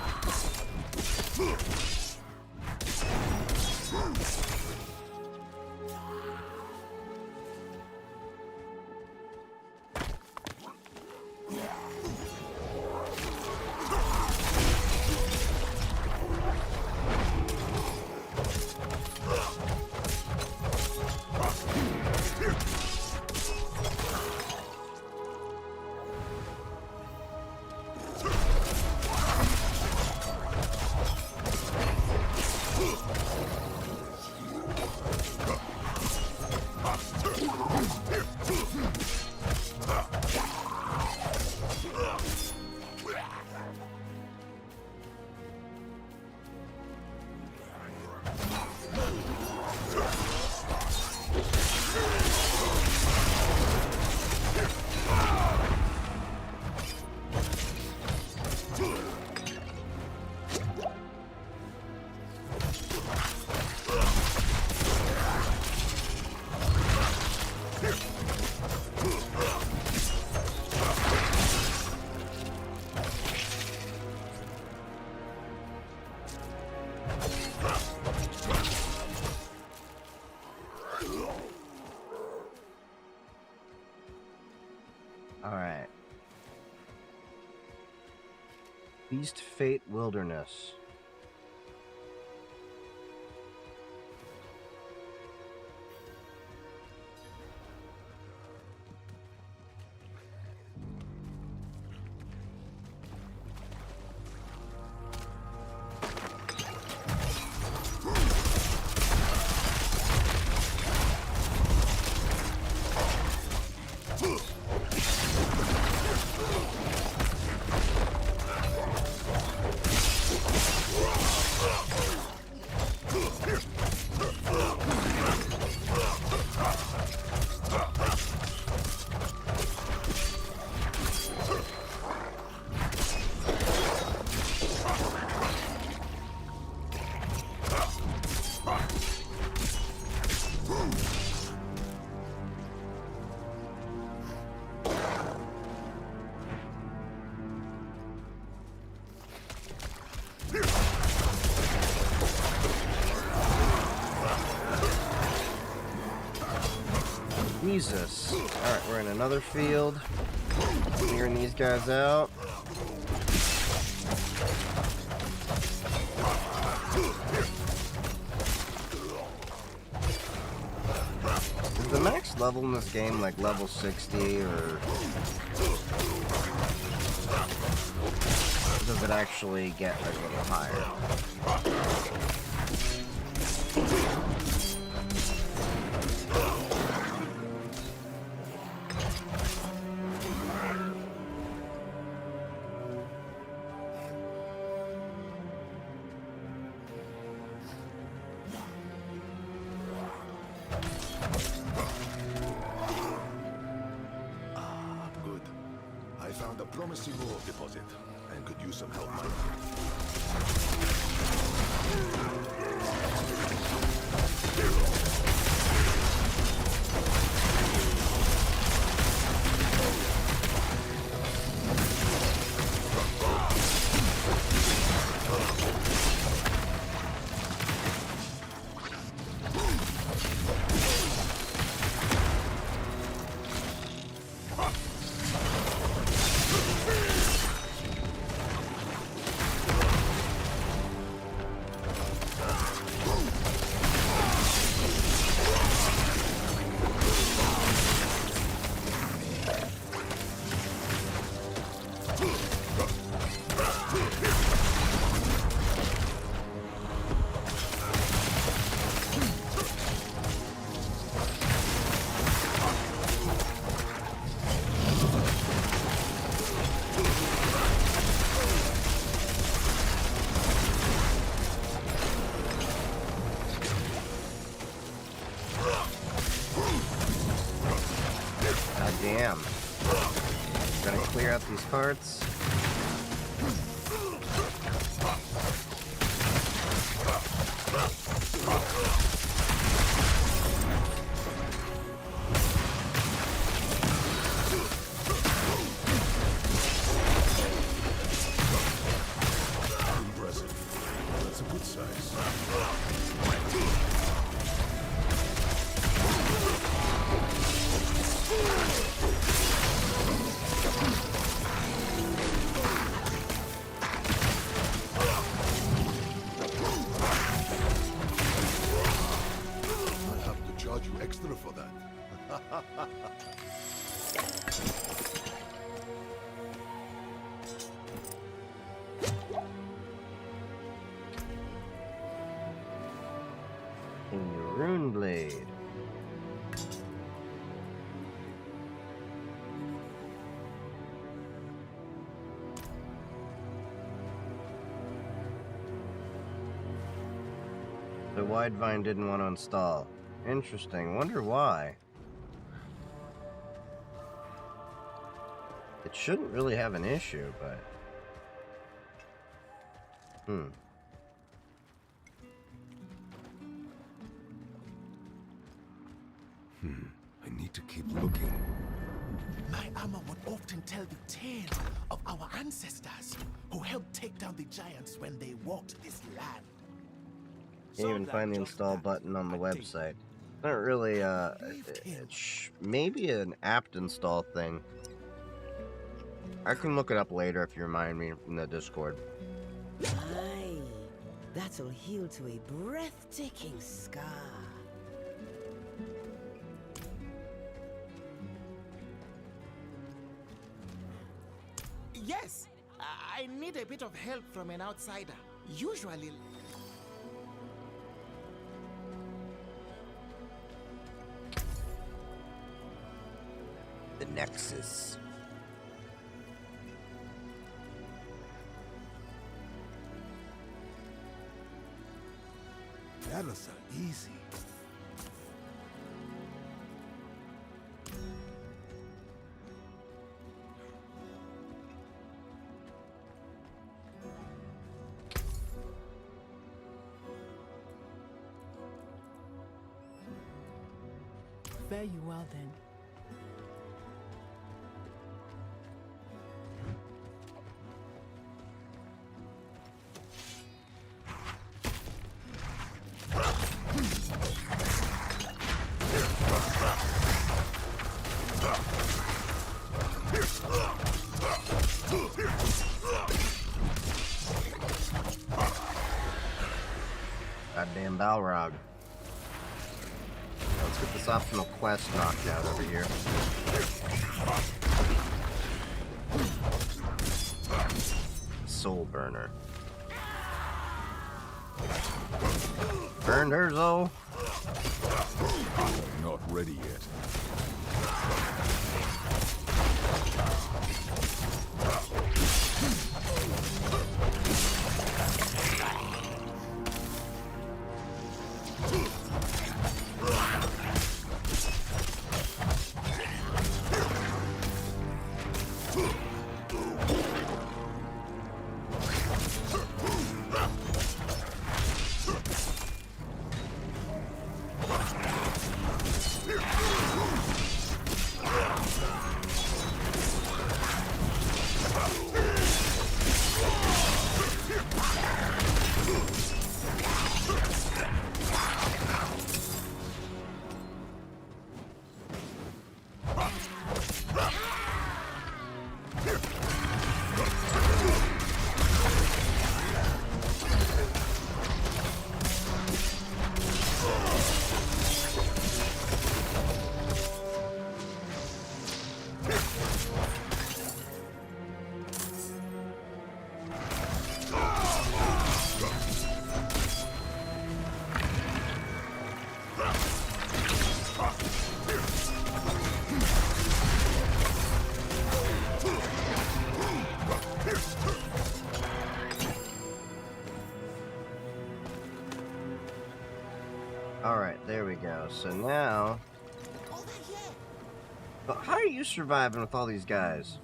Beast Fate Wilderness. Jesus. Alright, we're in another field. Clearing these guys out. Is the max level in this game like level 60 or does it actually get like a little higher? Promising ore deposit, and could use some help mining. Damn. Gotta clear out these parts. Impressive. That's a good size. I'll have to charge you extra for that. In your rune blade. The Widevine didn't want to install. Interesting. Wonder why. It shouldn't really have an issue, but... I need to keep looking. My armor would often tell the tale of our ancestors who helped take down the giants when they walked this land. Can't even find the install button on the website. Not really, maybe an apt install thing. I can look it up later if you remind me in the Discord. Aye, that'll heal to a breathtaking scar. Yes, I need a bit of help from an outsider. Usually... The Nexus. That was so easy. Fare you well then. Goddamn Balrog. Let's get this optional quest knocked out over here. Soul Burner. Burned her, Zoe. Not ready yet. Alright, there we go. So now... But how are you surviving with all these guys?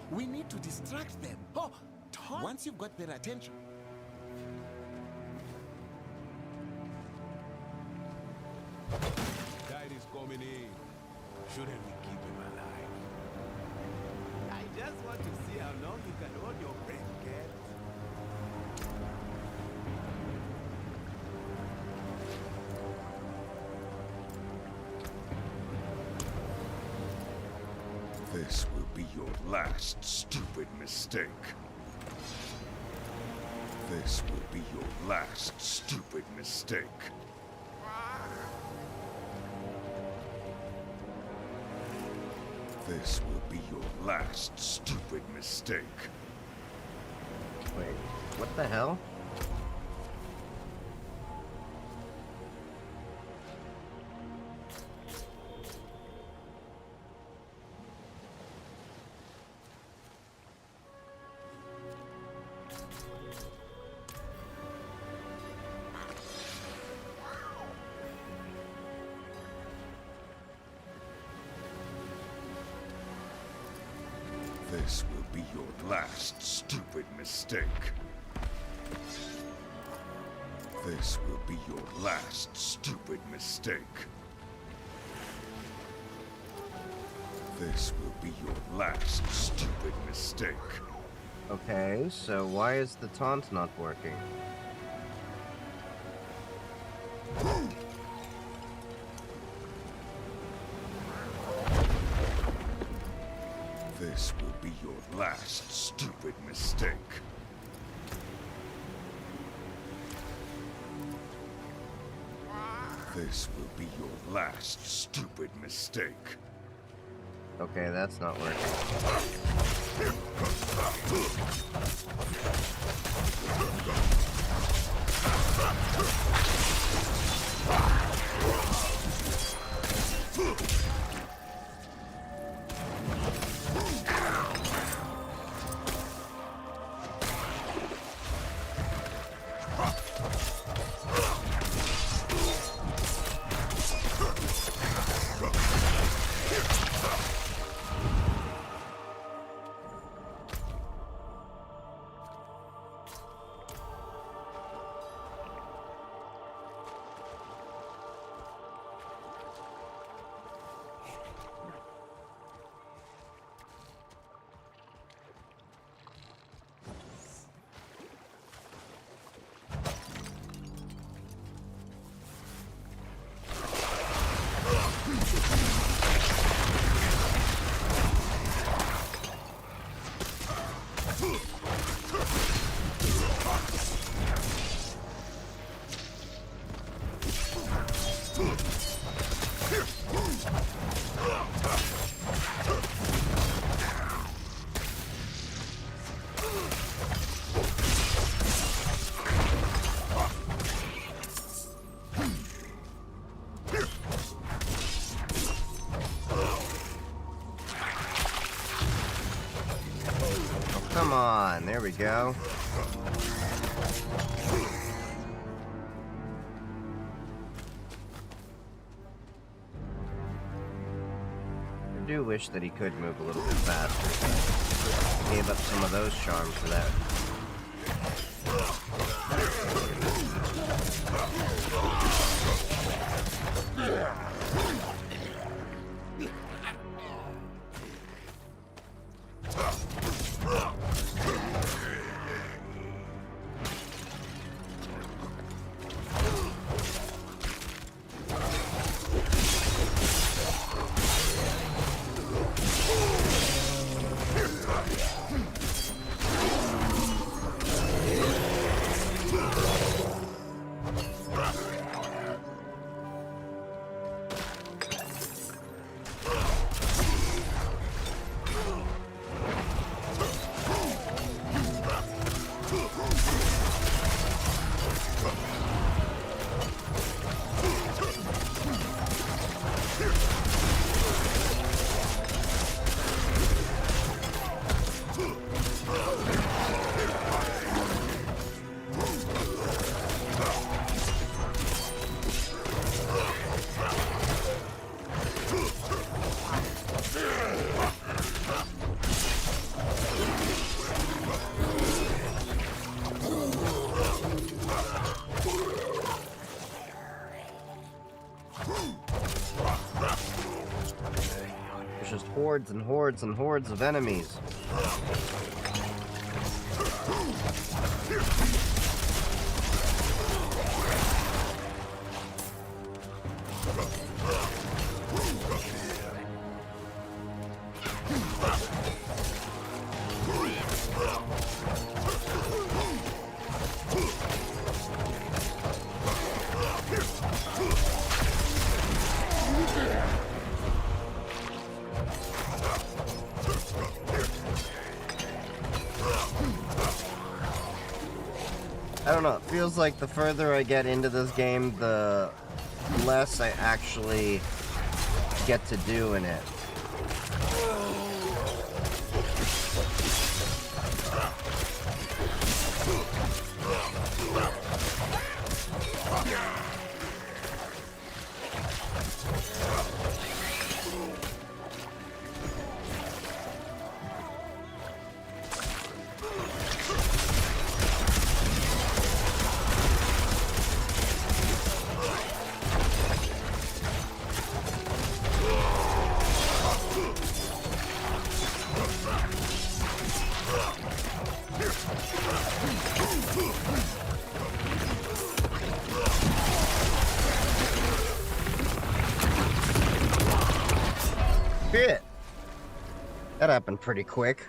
We need to distract them. Oh, once you've got their attention. Tide is coming in. Shouldn't we keep him alive? I just want to see how long you can hold your breath, kid. This will be your last stupid mistake. This will be your last stupid mistake. This will be your last stupid mistake. Wait, what the hell? This will be your last stupid mistake. This will be your last stupid mistake. This will be your last stupid mistake. Okay, so why is the taunt not working? This will be your last stupid mistake. This will be your last stupid mistake. Okay, that's not working. Come on, there we go. I do wish that he could move a little bit faster. Gave up some of those charms for that. There's just hordes and hordes and hordes of enemies. I don't know, it feels like the further I get into this game, the less I actually get to do in it. Shit! That happened pretty quick.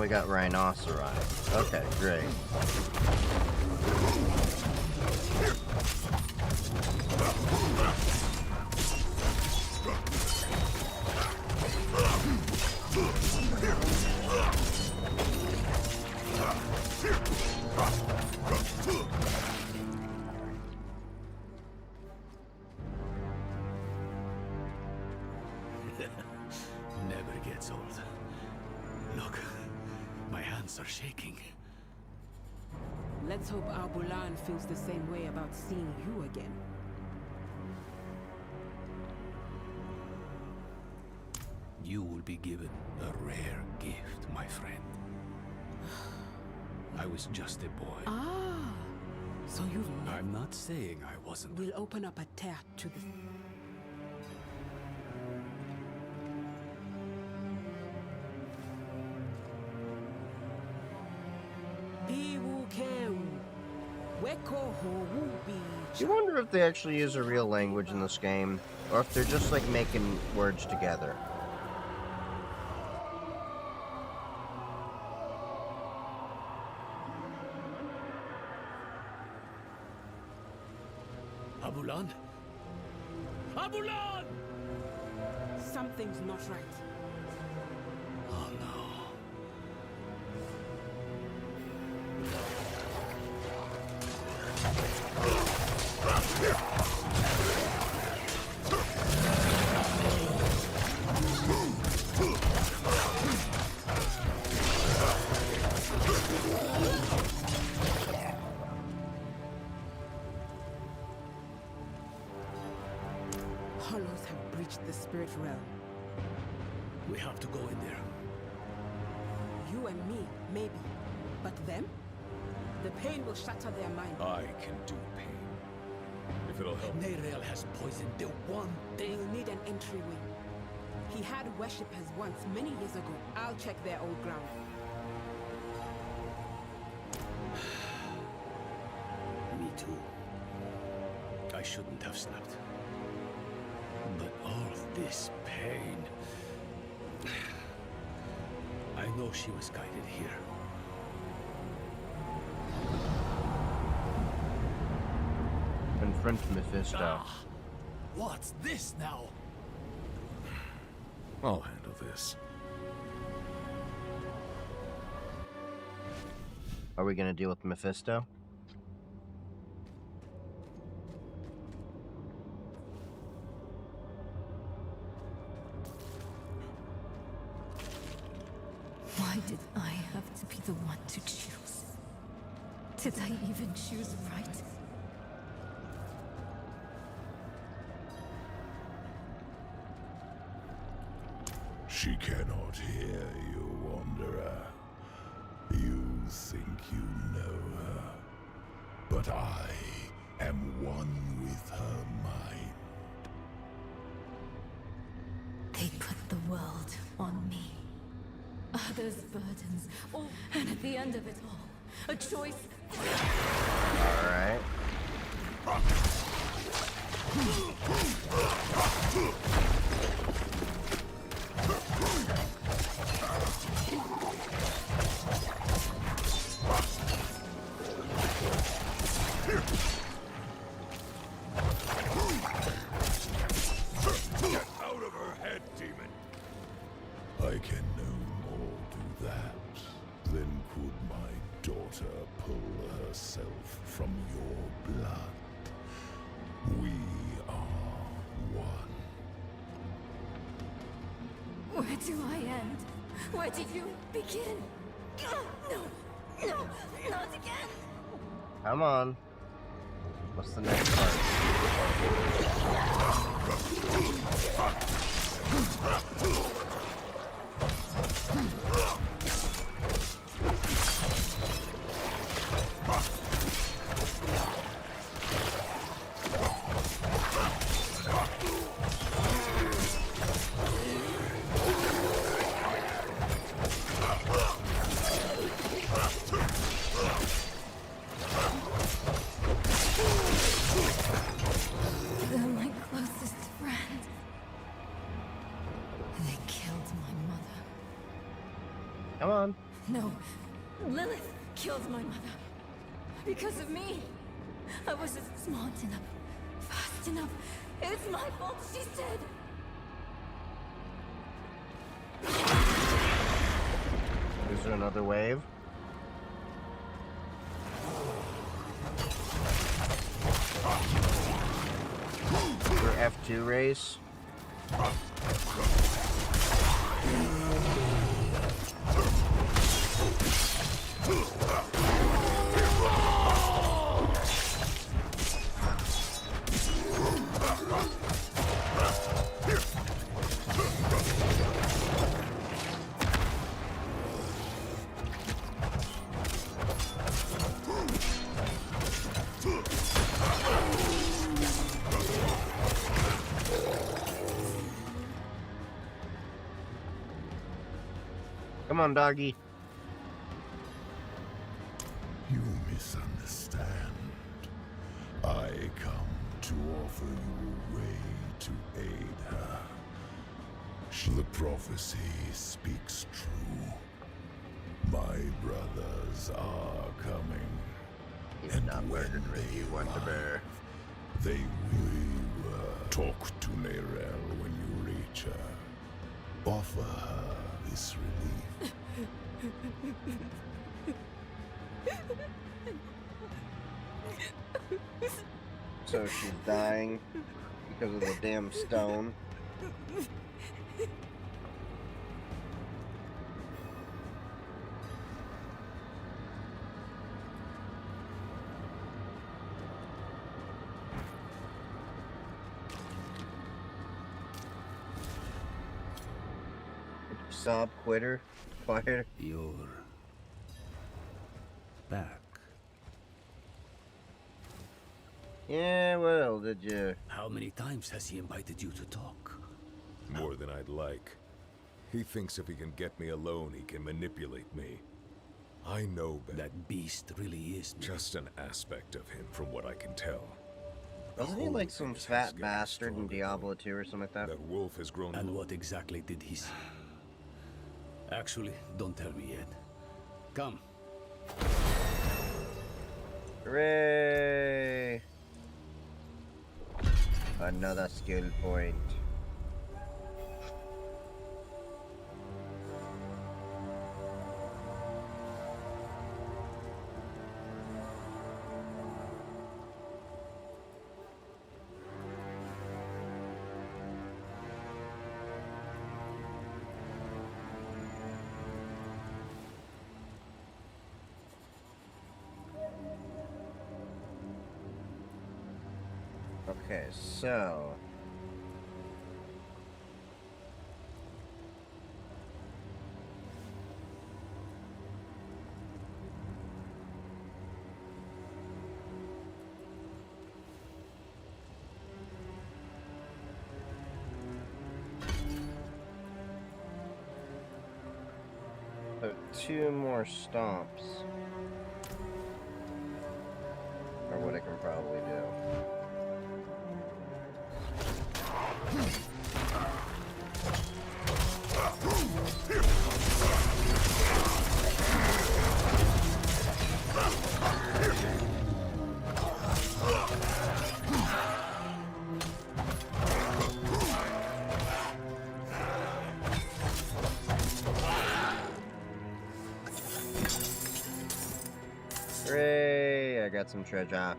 we got rhinoceri. Okay, great. Never gets old. Look, my hands are shaking. Let's hope Arbulan feels the same way about seeing you again. You will be given a rare gift, my friend. I was just a boy. Ah, so you've never... I'm not saying I wasn't. We'll open up a tear to the... You wonder if they actually use a real language in this game, or if they're just like making words together. Abulan? Abulan! Something's not right. Oh no. Hollows have breached the spirit realm. We have to go in there. You and me, maybe. But them? The pain will shatter their mind. I can do pain. If it'll help. Nereal has poisoned the one thing. We'll need an entryway. He had worshippers once, many years ago. I'll check their old ground. Me too. I shouldn't have slept. But all this pain... I know she was guided here. Confront Mephisto. Ah, what's this now? I'll handle this. Are we gonna deal with Mephisto? Why did I have to be the one to choose? Did I even choose right? She cannot hear you, Wanderer. You think you know her, but I am one with her mind. They put the world on me. Others' burdens. Oh, and at the end of it all, a choice. Alright. Get out of her head, demon! I can no more do that than could my daughter pull herself from your blood. We are one. Where do I end? Where do you begin? No, no, not again. Come on. What's the next part? They're my closest friend. They killed my mother. Lilith killed my mother. Because of me. I wasn't smart enough, fast enough. It's my fault she's dead. Is there another wave? For F2 race? Come on, doggy. You misunderstand. I come to offer you a way to aid her. The prophecy speaks true. My brothers are coming. He's not murdered you, Wonder. They will talk to Nerel when you reach her. Offer her this relief. So she's dying because of the damn stone. Sob quitter? Quieter? You're back. Yeah, well, did you? How many times has he invited you to talk? More than I'd like. He thinks if he can get me alone, he can manipulate me. I know better. That beast really is me. Just an aspect of him, from what I can tell. Wasn't he like some fat bastard in Diablo 2 or something like that? That wolf has grown. And what exactly did he see? Actually, don't tell me yet. Come. Hooray! Another skill point. Okay, so... So 2 more stomps. Or what I can probably do. Hooray! I got some treasure.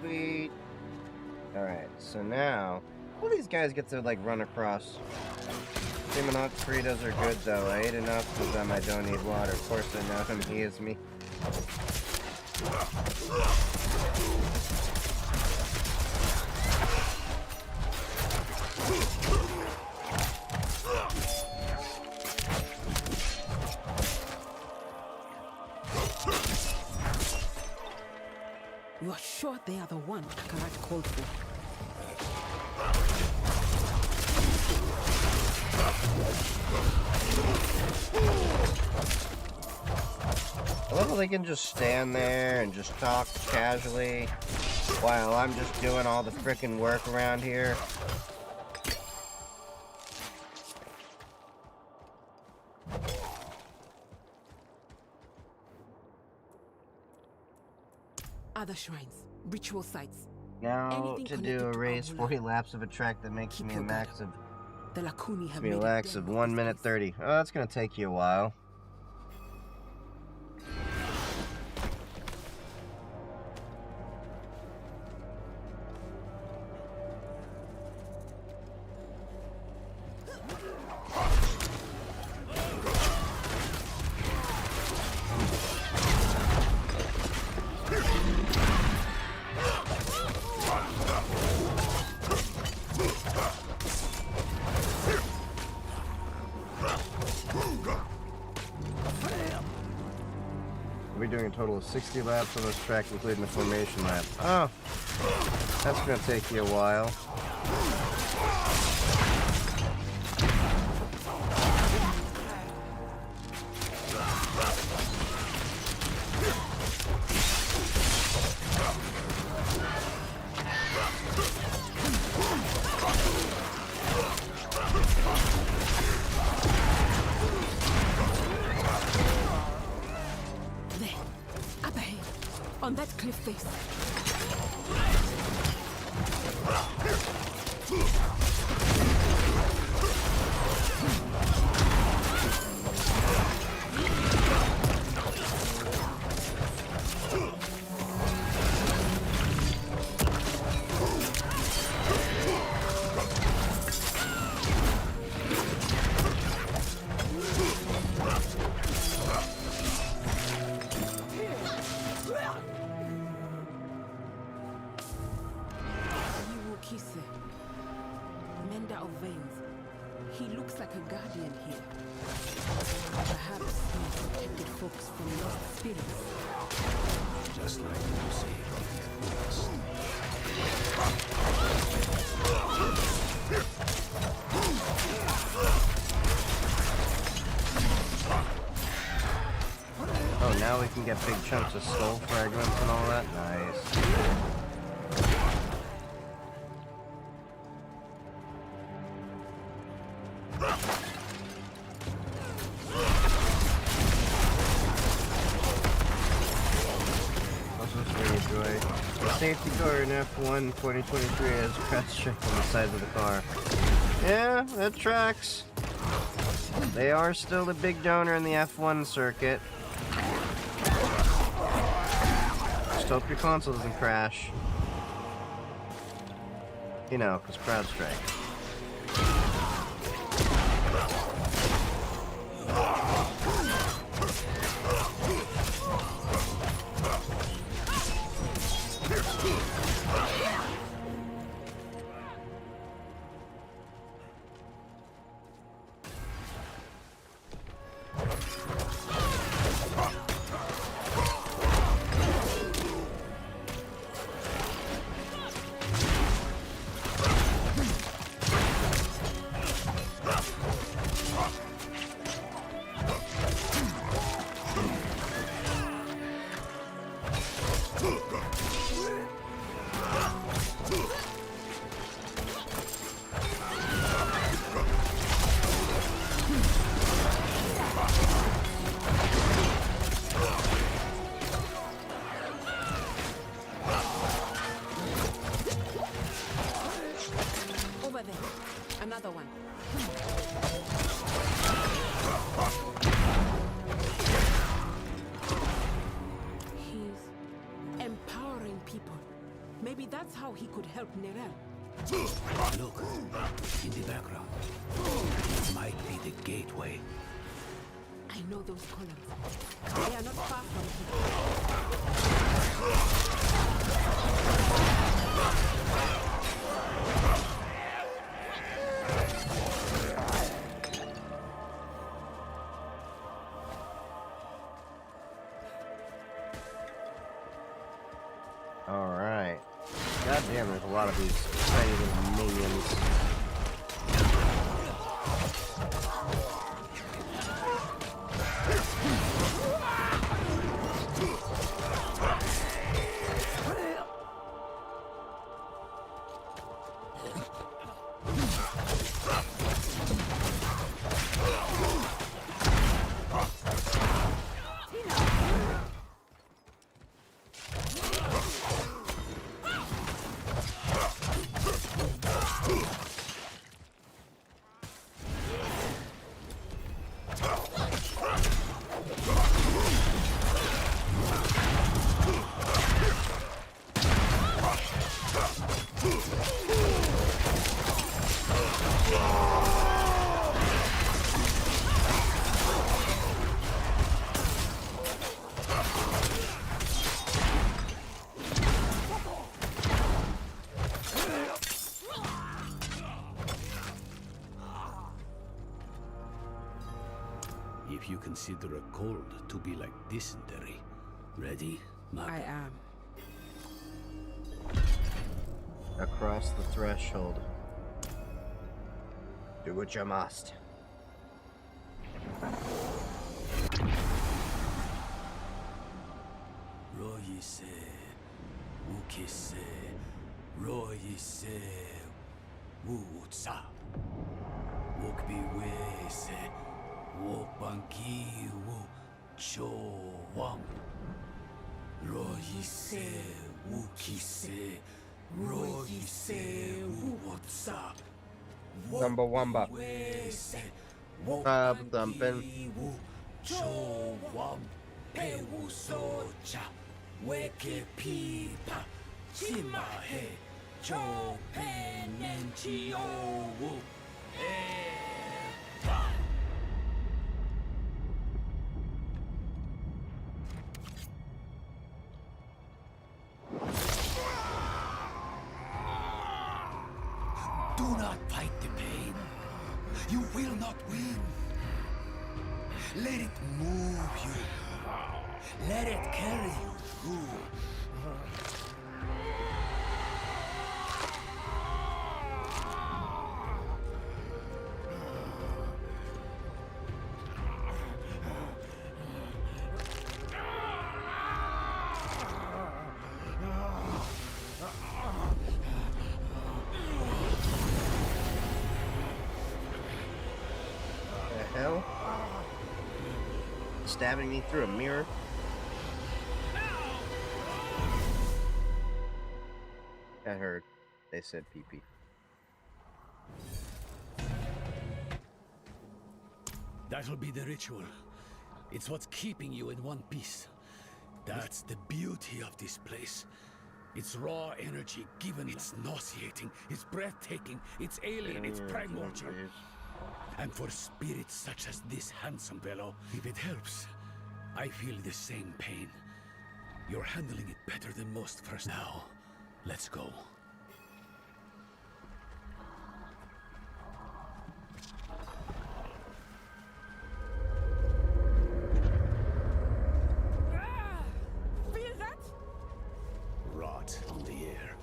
Sweet. Alright, so now, all these guys get to, like, run across. Demonok Fritos are good, though. I ate enough of them, I don't need water. Of course I know him, he is me. You're sure they are the one Akarat called for? I love how they can just stand there and just talk casually while I'm just doing all the frickin' work around here. Other shrines, ritual sites. Now Anything to do connected a to race, Abula. 40 laps of a track that makes Keep me a your guard max of The Lakuni have me a made max of 1 minute 30. Oh, that's gonna take you a while. We're doing a total of 60 laps on this track, including the formation lap. Oh, that's gonna take you a while. There, up ahead, on that cliff face. Kise, mender of veins. He looks like a guardian here. Perhaps he protected folks from lost spirits. Just like you say. Oh, now we can get big chunks of skull fragments and all that? Nice. The safety door in F1 2023 has press check on the side of the car. Yeah, that tracks. They are still the big donor in the F1 circuit. Just hope your console doesn't crash. You know, because CrowdStrike. Over there, another one. He's empowering people, Maybe that's how he could help Nerel. Look, in the background. It might be the gateway. I know those columns. They are not far from here. Alright. God damn, there's a lot of these tiny little minions. If you consider a cold to be like dysentery. Ready, Maga? I am. Across the threshold. Do what you must. Royise, Wukise, Royise, Wutsa, Wukbiwese, Wokbanki, Chowam, Royise, Wukise, Royise, Wutsa, Wamba Wamba. Thumping. Chowam, Pewusocha, Weke Pipa, Chimahe, Cho Penentio, Eva. Do not fight the pain. You will not win. Let it move you. Let it carry you through. The hell? Stabbing me through a mirror? I heard. They said pee-pee. That'll be the ritual. It's what's keeping you in one piece. That's the beauty of this place. It's raw energy given. It's nauseating. It's breathtaking. It's alien. It's primordial. And for spirits such as this handsome fellow, if it helps, I feel the same pain. You're handling it better than most first. Now, let's go. Feel that? Rot on the air.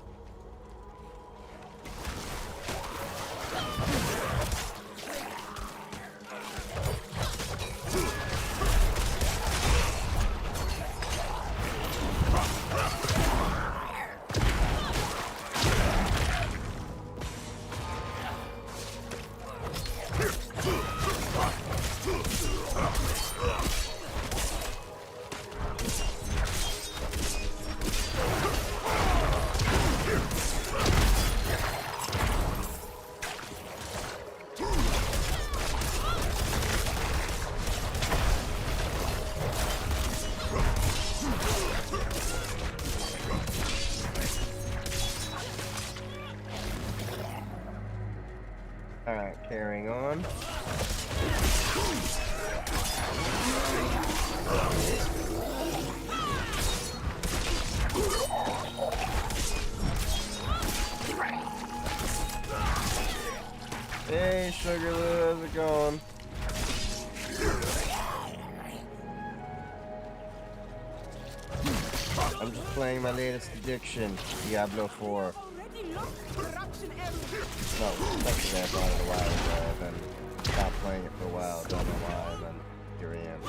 Alright, carrying on. Hey, Sugarloo, how's it going? I'm just playing my latest addiction, Diablo 4. No, technically I bought it a while ago, and then stopped playing it for a while, don't know why, and then here I am.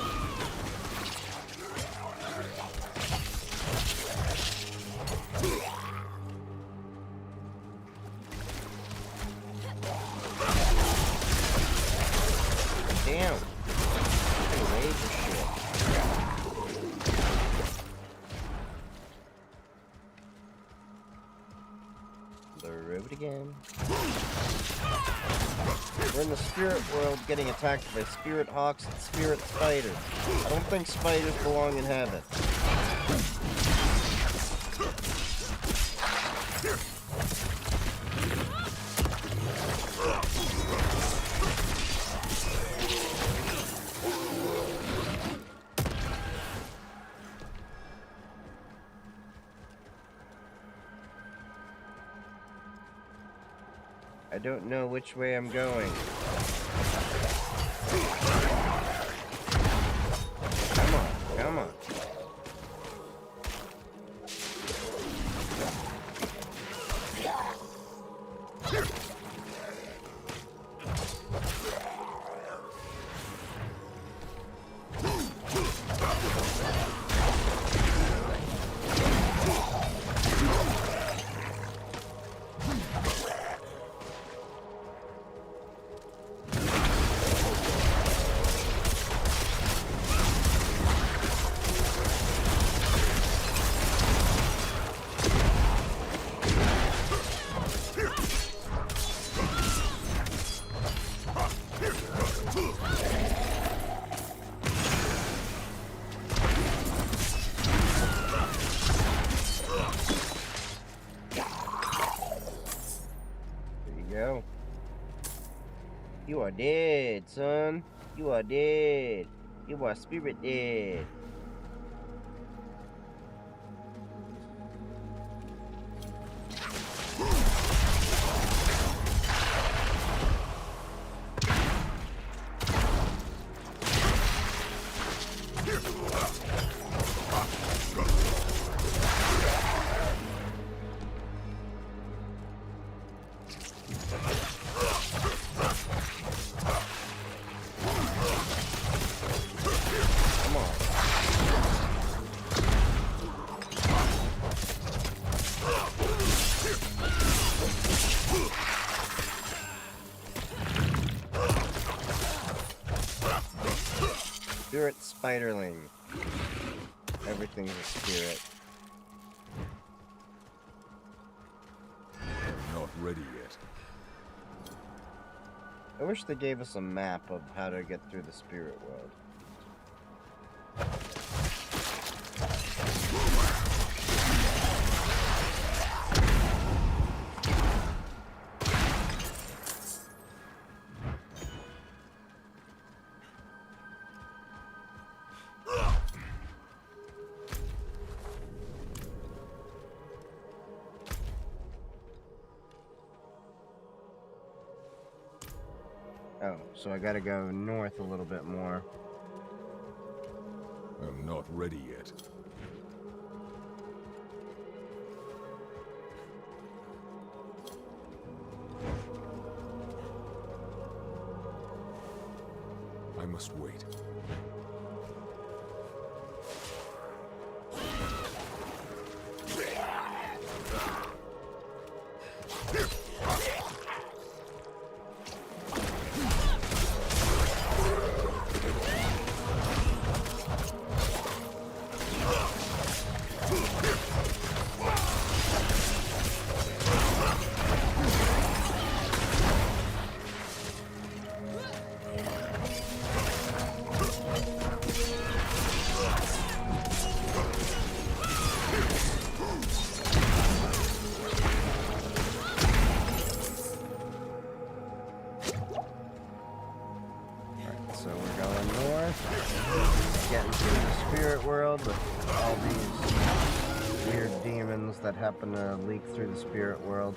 Damn! Hey, rage or shit. The road again. We're in the spirit world getting attacked by spirit hawks and spirit spiders. I don't think spiders belong in heaven. I don't know which way I'm going. Come on, come on. Go. You are dead, son. You are dead. You are spirit dead. Spirit spiderling. Everything's a spirit. I'm not ready yet. I wish they gave us a map of how to get through the spirit world. Oh, so I gotta go north a little bit more. I'm not ready yet. I must wait. world with all these weird demons that happen to leak through the spirit world.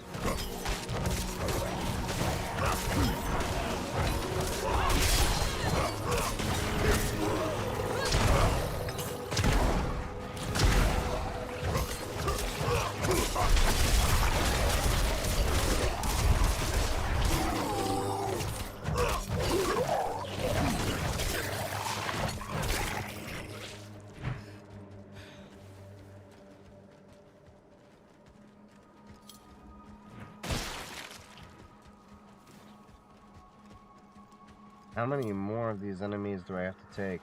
How many more of these enemies do I have to take?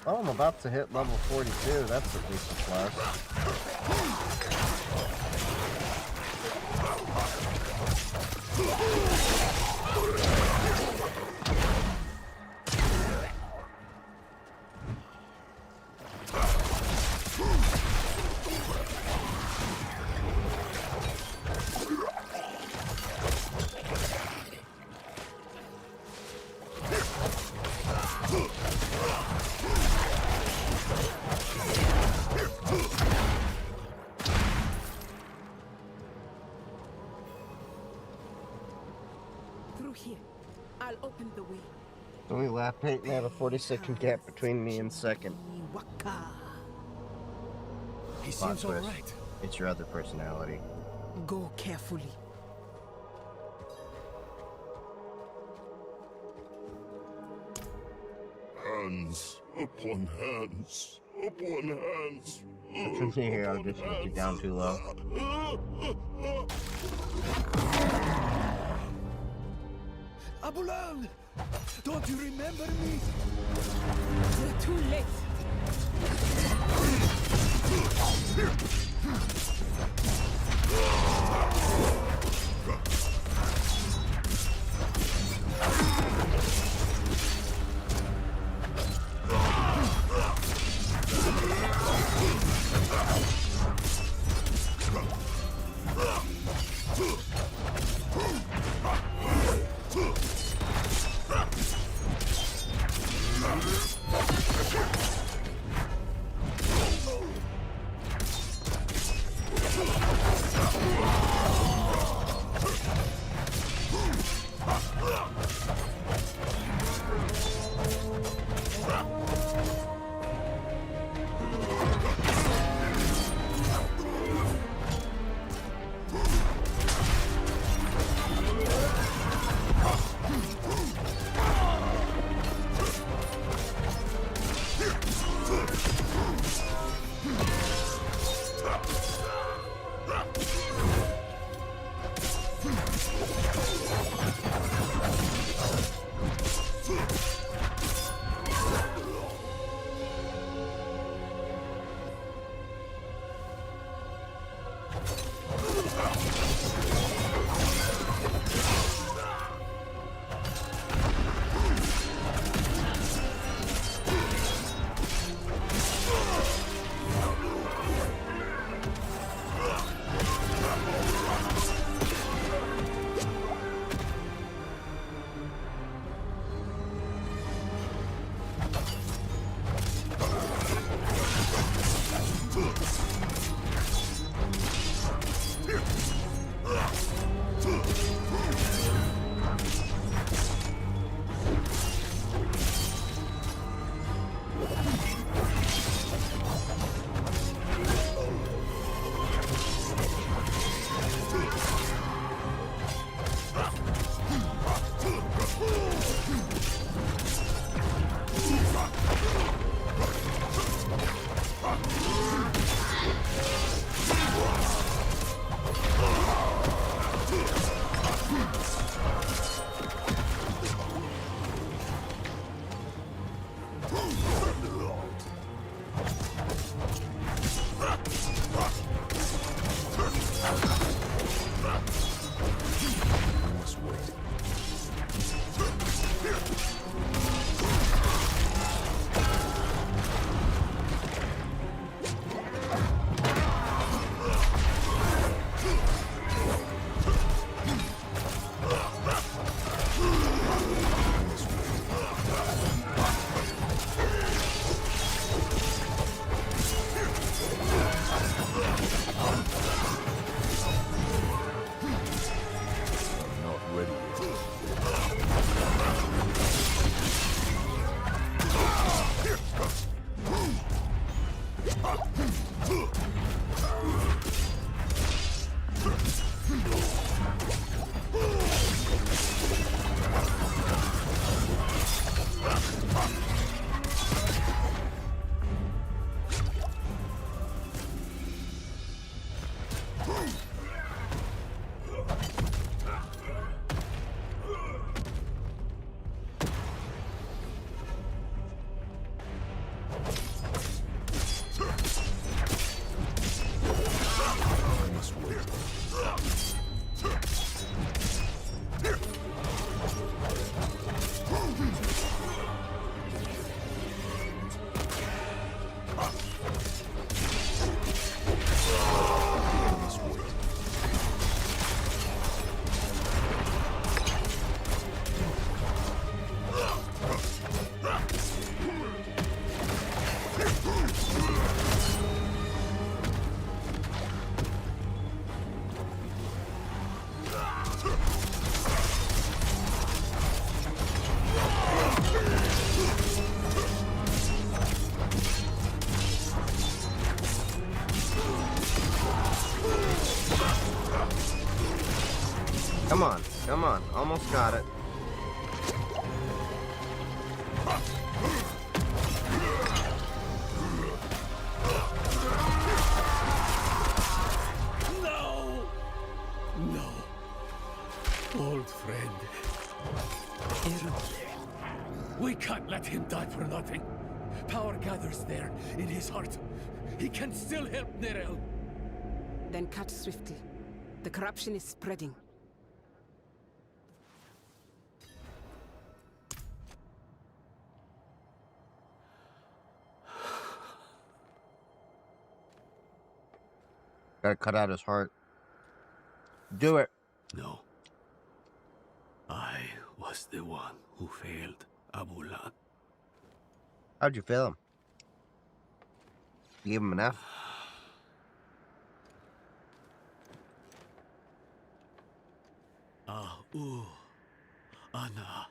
Oh, I'm about to hit level 42. That's at least a plus. Through here. I'll open the way. The only lap 8 and I have a 40-second gap between me and second. He seems all right. It's your other personality. Go carefully. Hands upon hands upon hands. Here, I'll just put you down too low. Abulan! Don't you remember me? You're too late. Come on, come on. Almost got it. No! No. Old friend. We can't let him die for nothing. Power gathers there, in his heart. He can still help Nerel. Then cut swiftly. The corruption is spreading. Gotta cut out his heart. Do it. No. I was the one who failed Abulan. How'd you fail him? You gave him an F? Ana.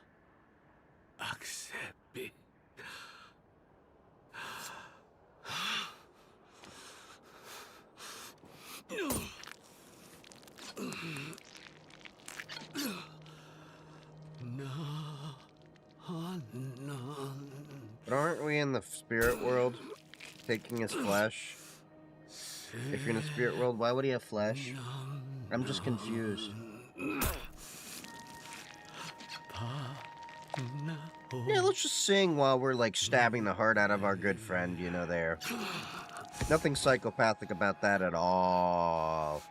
Accept me. But aren't we in the spirit world? Taking his flesh? If you're in the spirit world, why would he have flesh? I'm just confused. Yeah, let's just sing while we're like stabbing the heart out of our good friend, you know, there. Nothing psychopathic about that at all.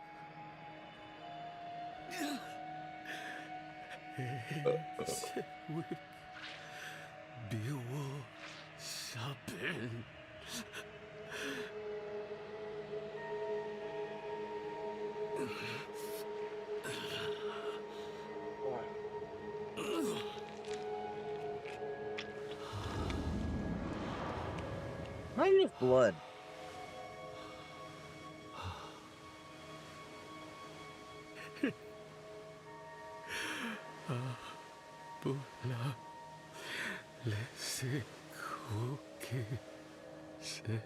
Why do you have blood? Bula lese kuki se.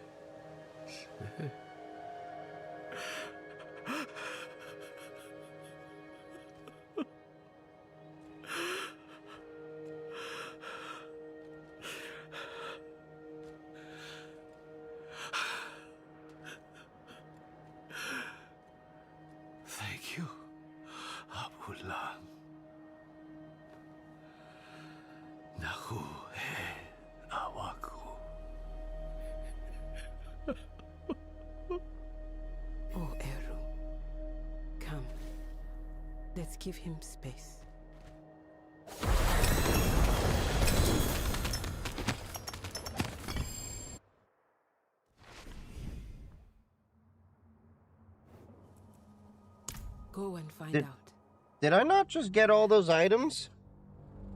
Thank you, Abulan. Nahu he awaku. Oh, Eru. Come. Let's give him space. Go and find out. Did I not just get all those items?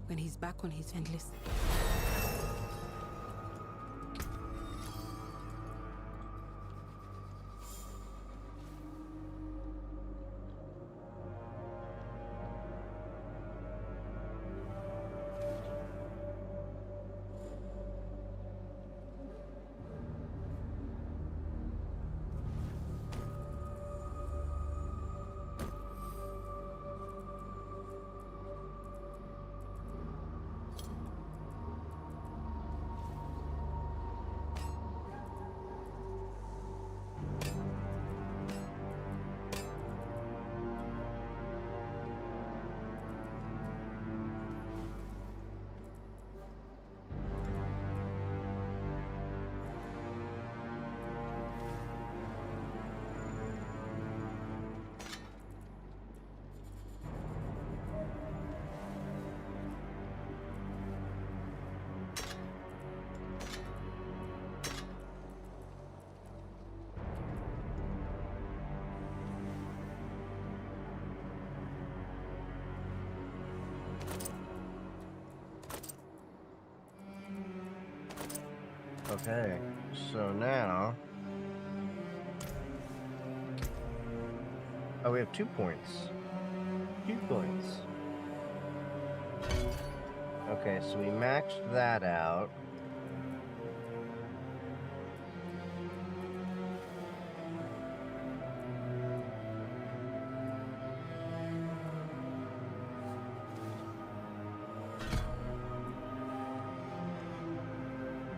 When he's back on his endless. Okay, so now... Oh, we have 2 points. 2 points. Okay, so we maxed that out.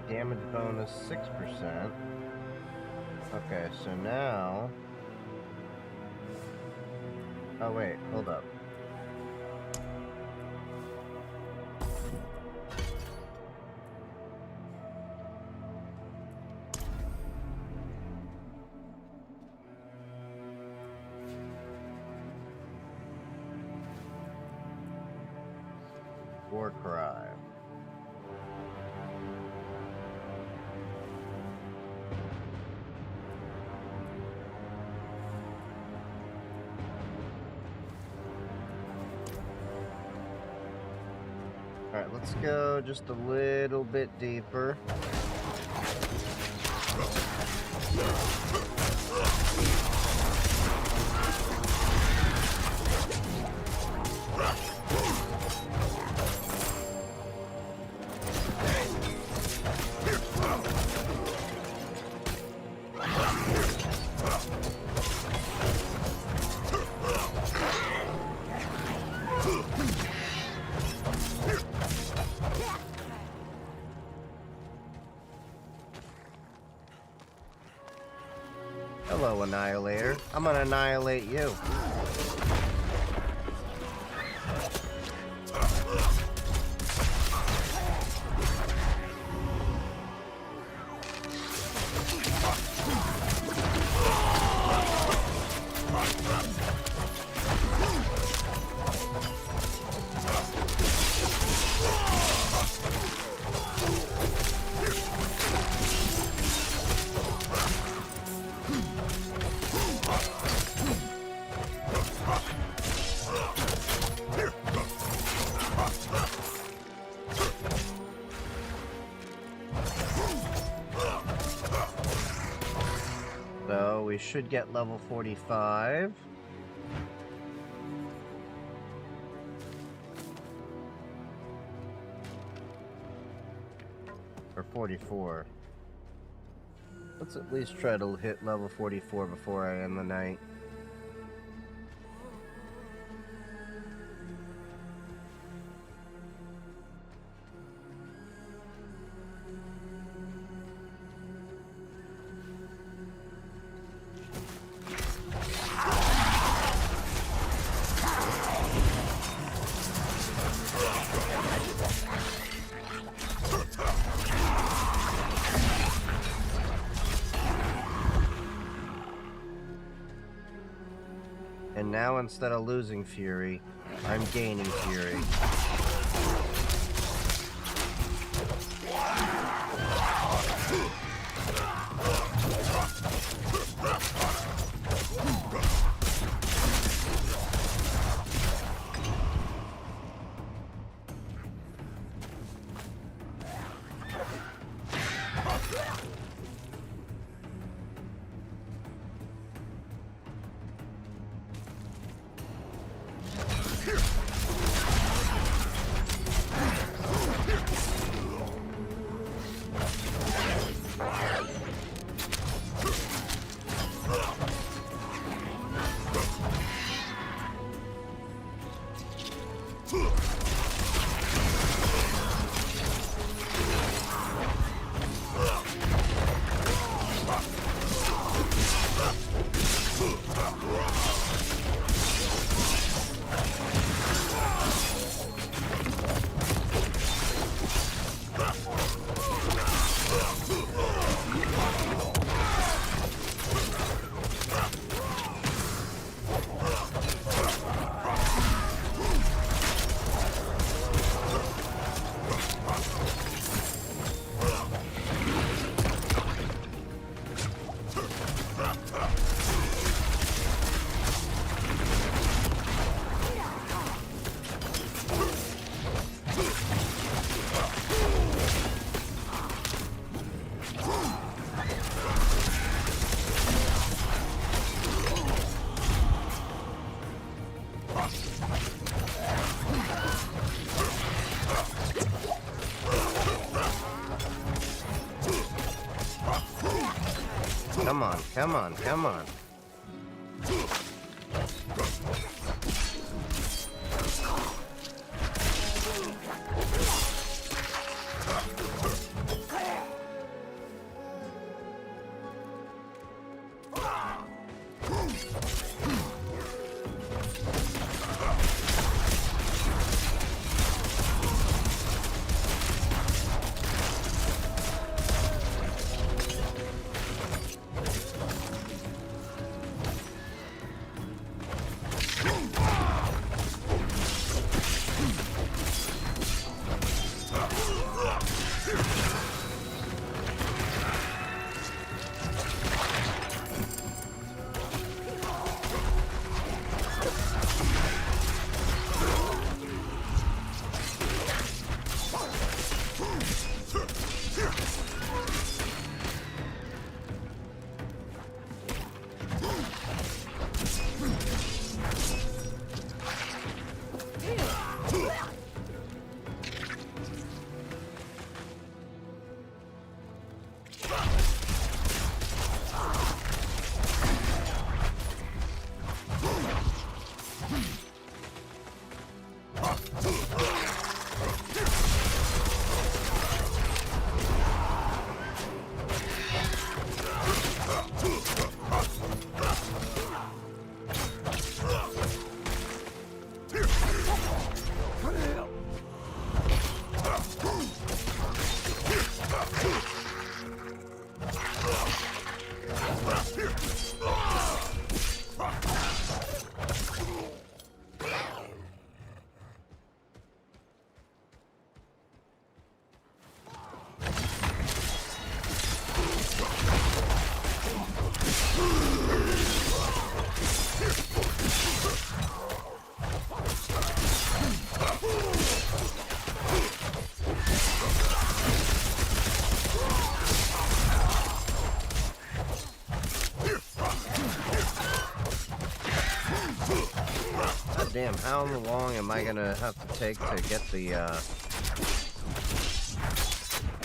damage bonus 6%. Okay, so now... Oh wait, hold up. War cry. Alright, let's go just a little bit deeper. Hello, Annihilator. I'm gonna annihilate you. So we should get level 45. Or 44. Let's at least try to hit level 44 before I end the night. And now instead of losing fury, I'm gaining fury. Come on, come on, come on. damn, how long am I gonna have to take to get the,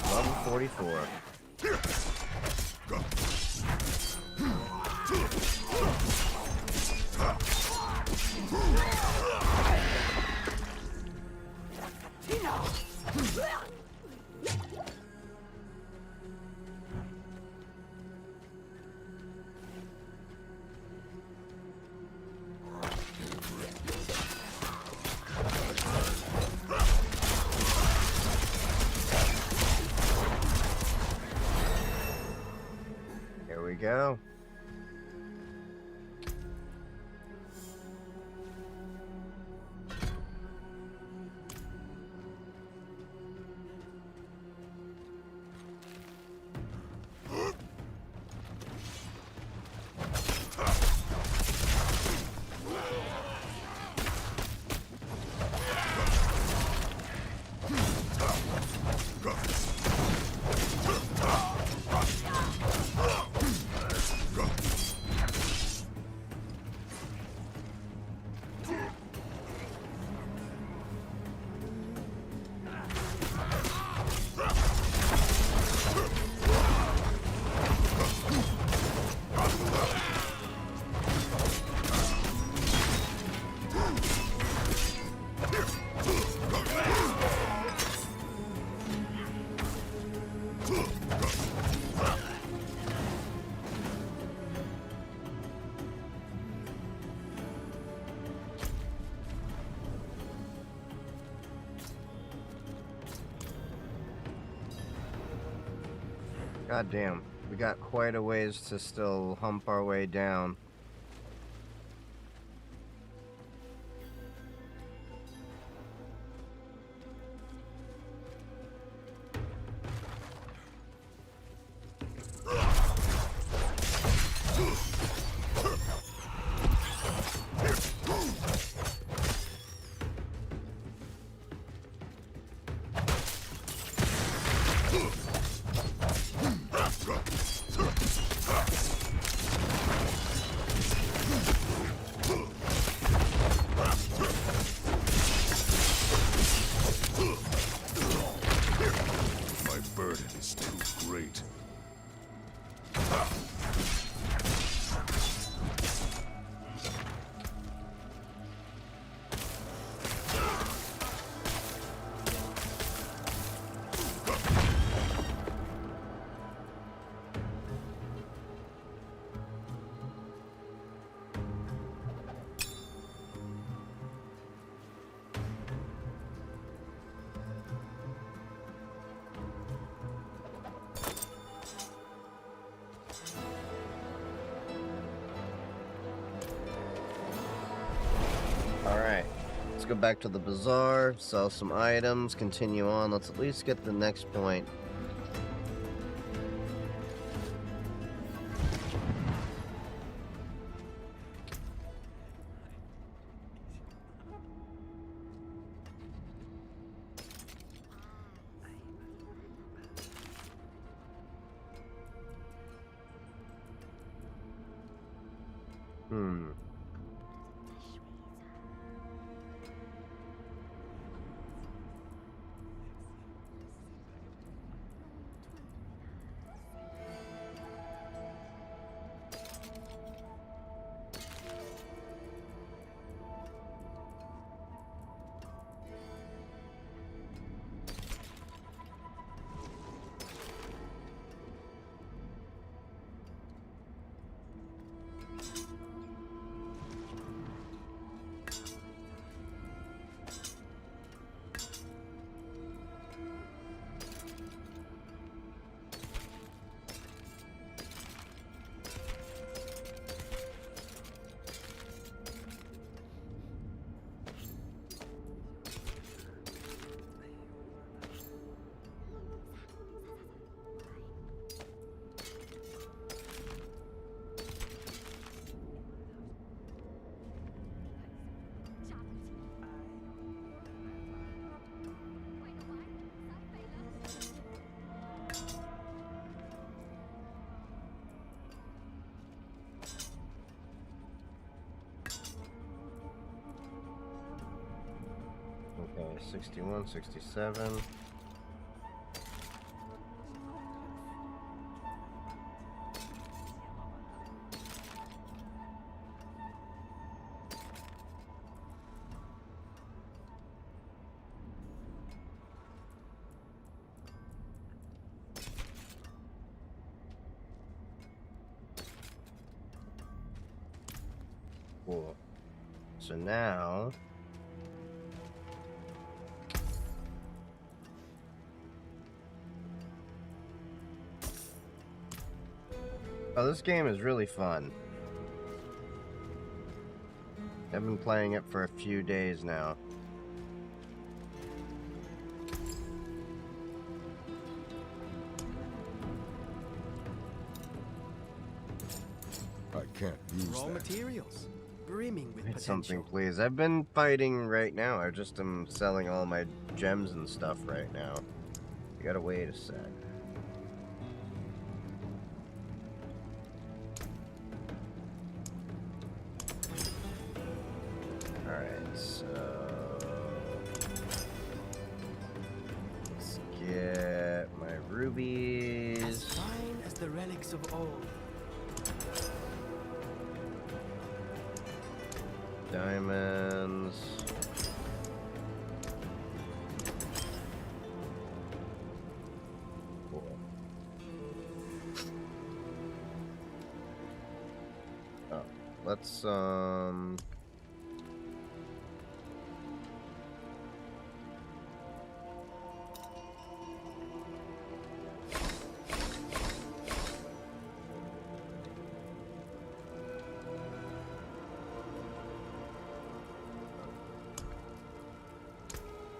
level 44? Here we go. God damn, we got quite a ways to still hump our way down. My burden is too great. Alright, let's go back to the bazaar, sell some items, continue on. Let's at least get the next point. 61, 67. Cool. So now oh, this game is really fun. I've been playing it for a few days now. I can't use Raw that. materials, brimming with Hit potential. something, please. I've been fighting right now. I just am selling all my gems and stuff right now. You gotta wait a sec. Alright, so let's get my rubies. As fine as the relics of old. Diamonds. Cool. Oh, let's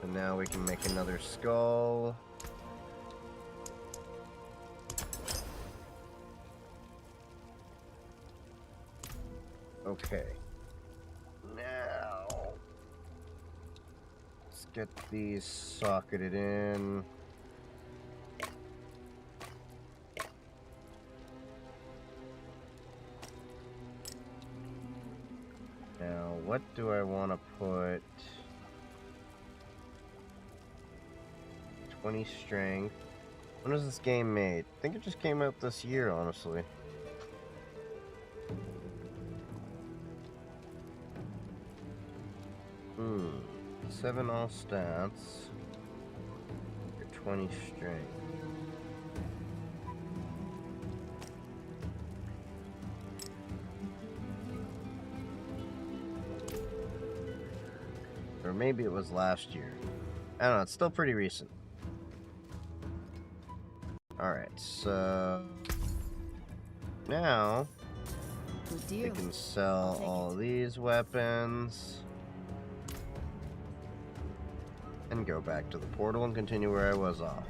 and now we can make another skull. Okay. Now let's get these socketed in. Now, what do I want to put? 20 strength. When was this game made? I think it just came out this year, honestly. Hmm. 7 all stats. Your 20 strength. Or maybe it was last year. I don't know, it's still pretty recent. Alright, so now we can sell all these weapons and go back to the portal and continue where I was off.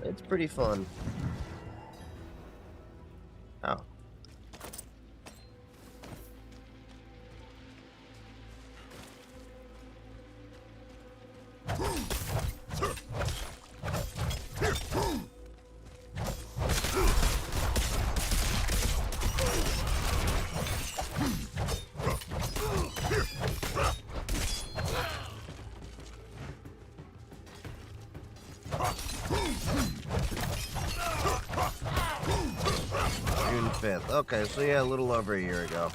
It's pretty fun. Oh. June 5th. Okay, so yeah, a little over a year ago.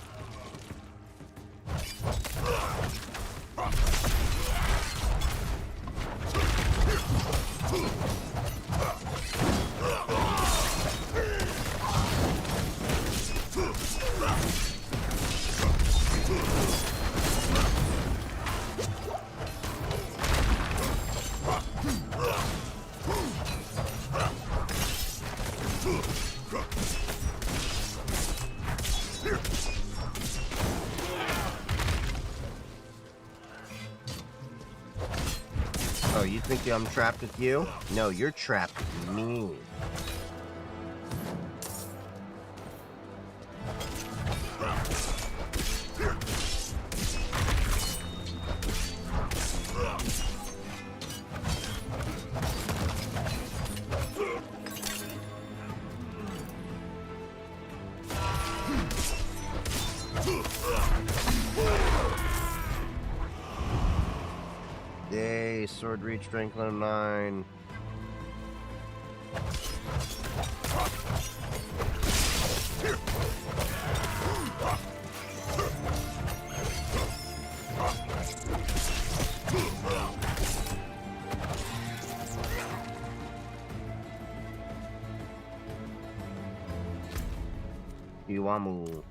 Oh, you think I'm trapped with you? No, you're trapped with me. Yay, sword reach, strength 9. Iwamu.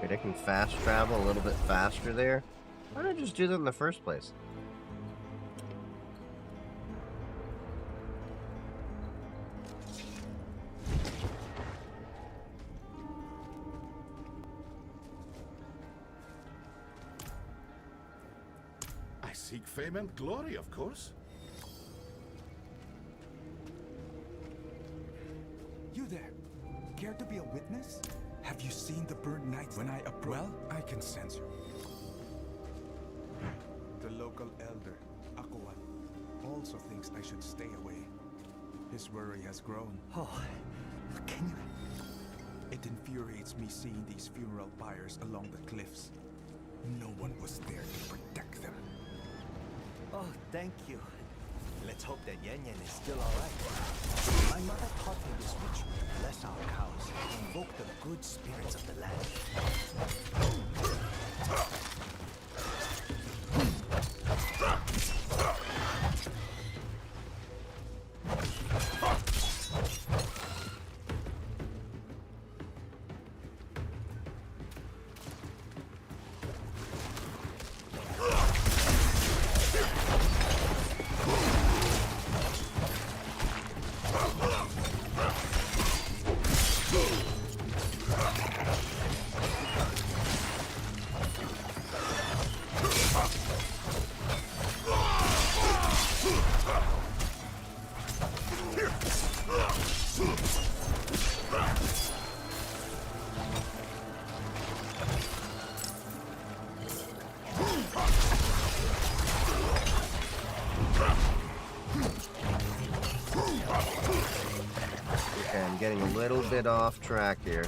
Wait, I can fast travel a little bit faster there? Why did I just do that in the first place? I seek fame and glory, of course. You there. Care to be a witness? Have you seen the burnt knights when I approach? Well, I can sense you. The local elder, Akuan, also thinks I should stay away. His worry has grown. Oh, can you... It infuriates me seeing these funeral pyres along the cliffs. No one was there to protect them. Oh, thank you. Let's hope that Yan Yan is still alright. My mother taught me this ritual to bless our cows and invoke the good spirits of the land. Getting a little bit off track here.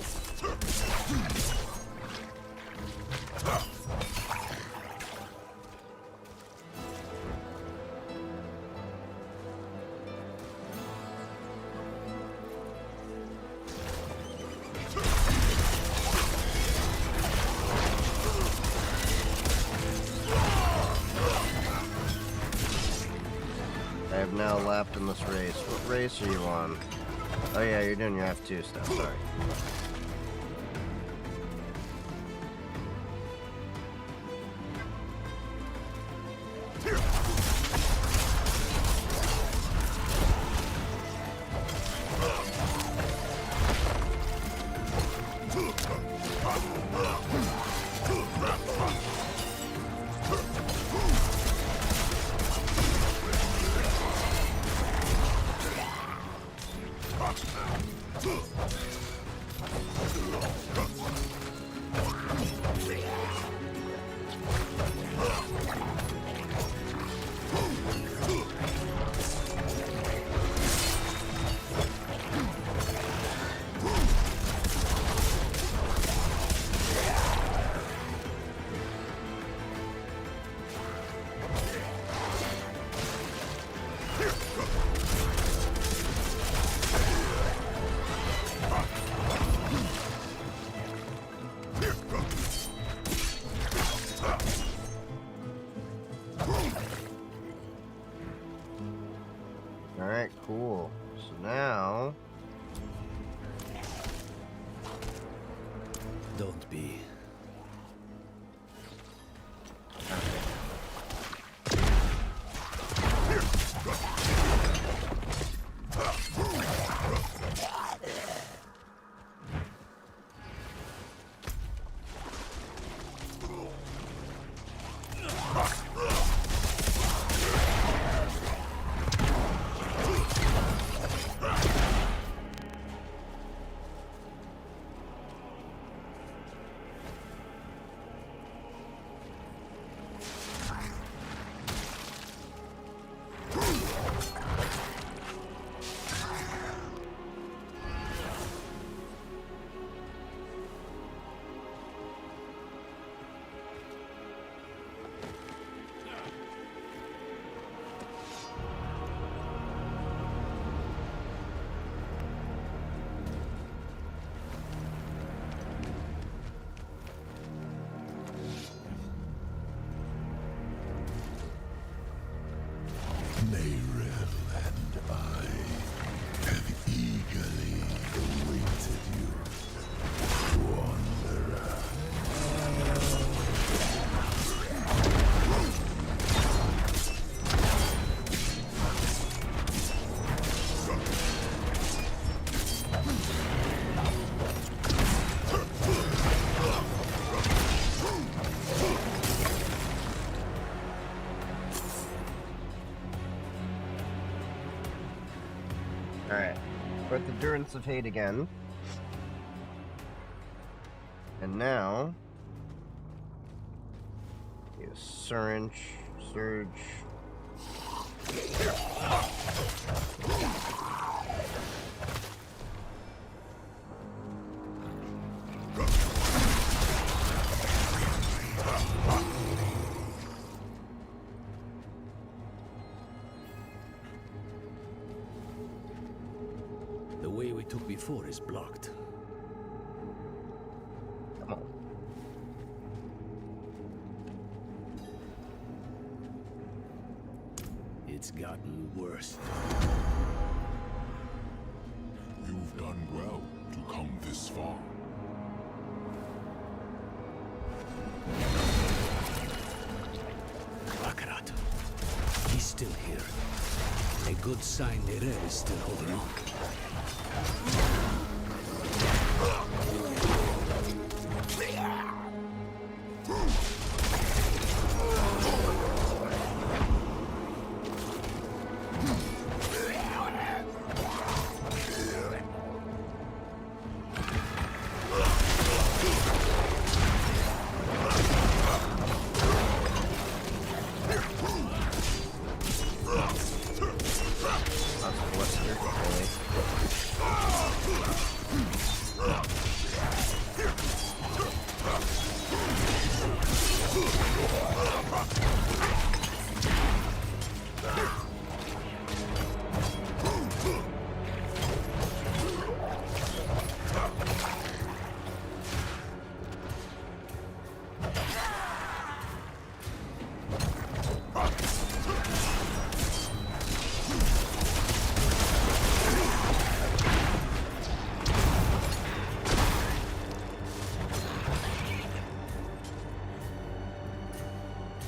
I have now lapped in this race. What race are you on? Oh yeah, you're doing your F2 stuff, sorry. Alright, cool. So now... Don't be. Alright. We're at the Durance of Hate again. And now... use Surge. The way we took before is blocked. Come on. It's gotten worse. You've done well to come this far. Baccarat. He's still here. A good sign Nerev is still holding on.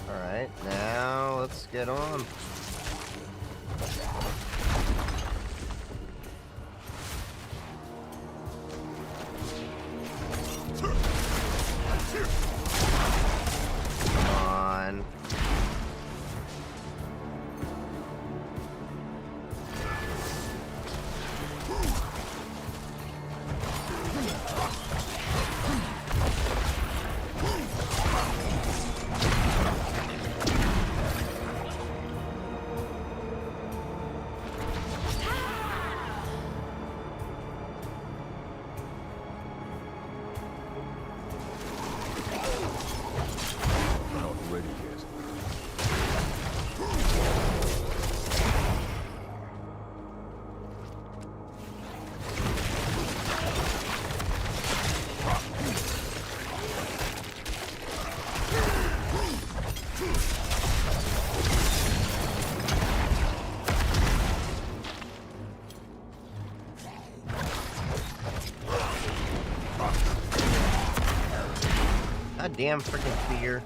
Alright, now let's get on. Come on. God damn freaking fear.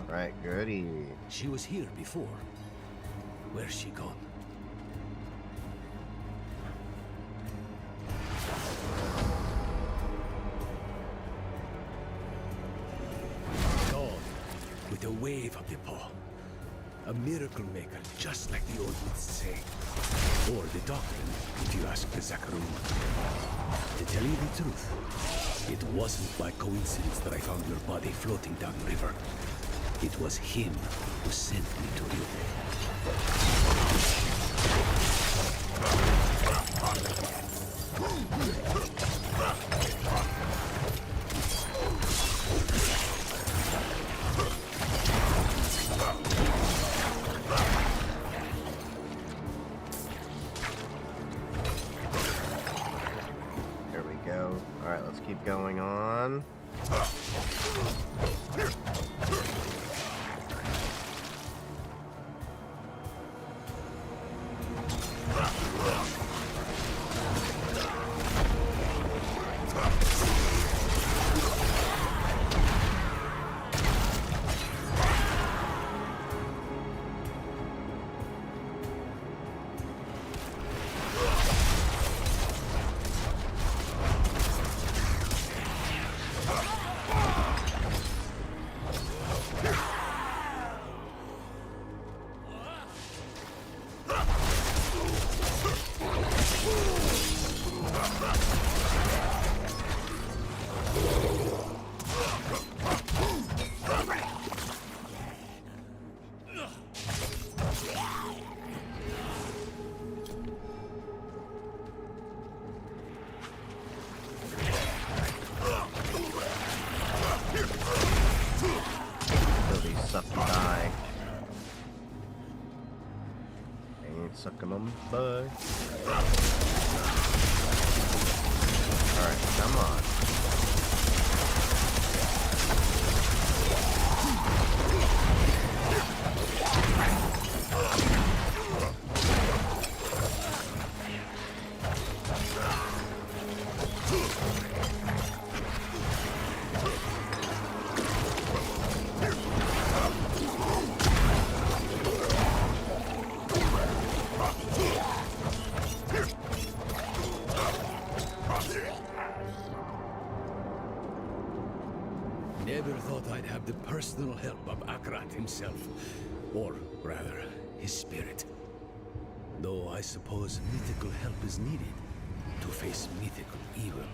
Alright, goody. She was here before. Where's she gone? Gone with a wave of the paw. A miracle maker, just like the old myths say. Or the doctrine, if you ask the Zakarum. To tell you the truth, it wasn't by coincidence that I found your body floating down the river. It was him who sent me to you. going on. Sucking on the butt. Alright, come on. Never thought I'd have the personal help of Akrat himself. Or, rather, his spirit. Though I suppose mythical help is needed to face mythical evil.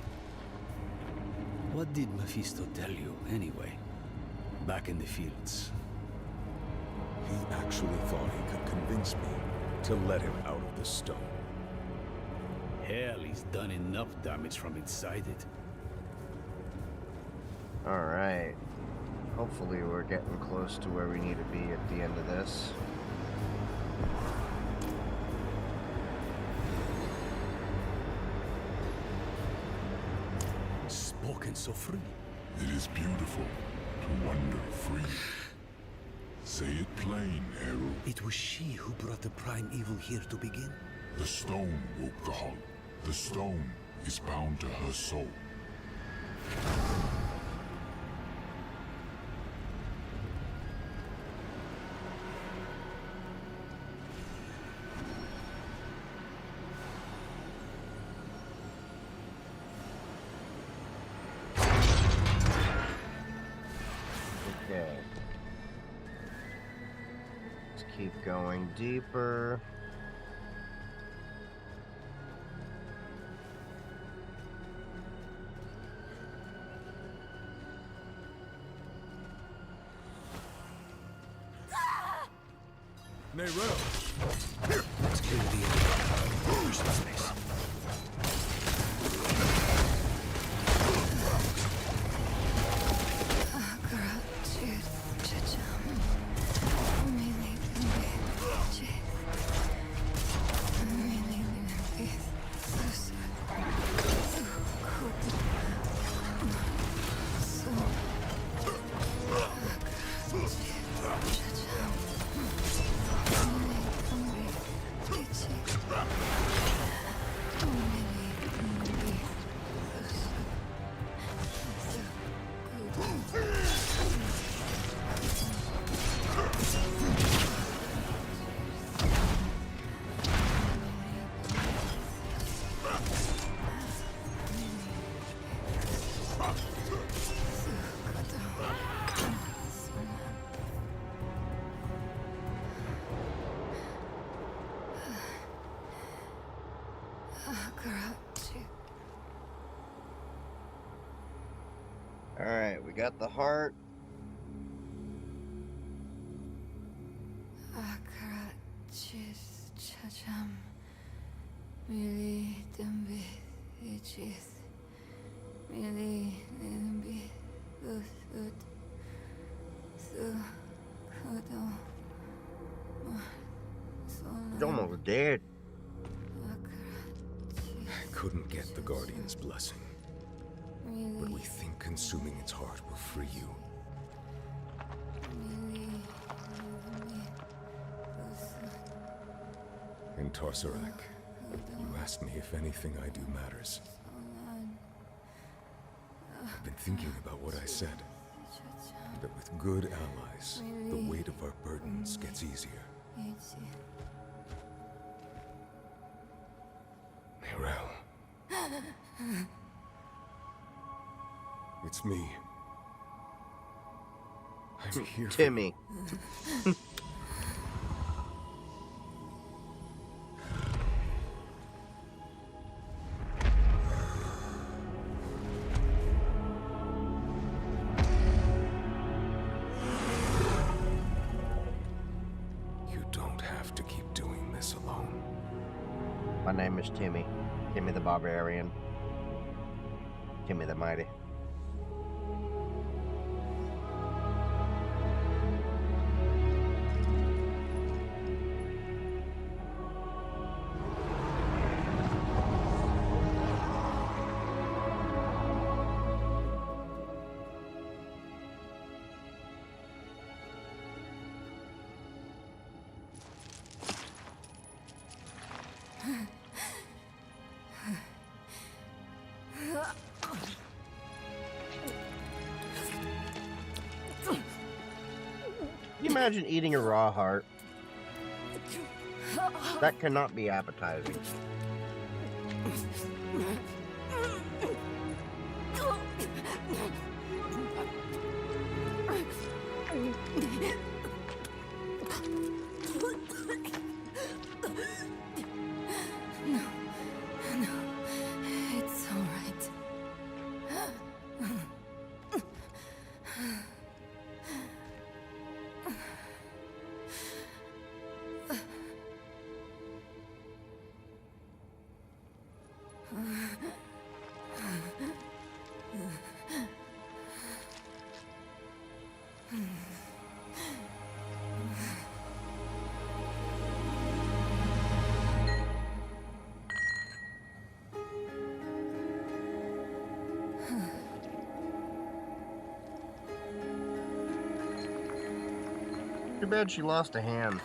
What did Mephisto tell you, anyway? Back in the fields. He actually thought he could convince me to let him out of the stone. Hell, he's done enough damage from inside it. Alright. Hopefully we're getting close to where we need to be at the end of this. Spoken so free. It is beautiful to wander free. Say it plain, Herald. It was she who brought the prime evil here to begin. The stone woke the hull. The stone is bound to her soul. Okay. Let's keep going deeper. Nero! Let's clear the area. Push this place. Alright, we got the heart. He's almost dead. I couldn't get the Guardian's blessing. but we think consuming its heart will free you. In Tarsarak, you asked me if anything I do matters. I've been thinking about what I said. That with good allies, the weight of our burdens gets easier. Mirel. It's me. I'm here. Timmy. You don't have to keep doing this alone. My name is Timmy. Timmy the Barbarian. Timmy the Mighty. Can you imagine eating a raw heart? That cannot be appetizing. No, no, it's all right. Too bad she lost a hand.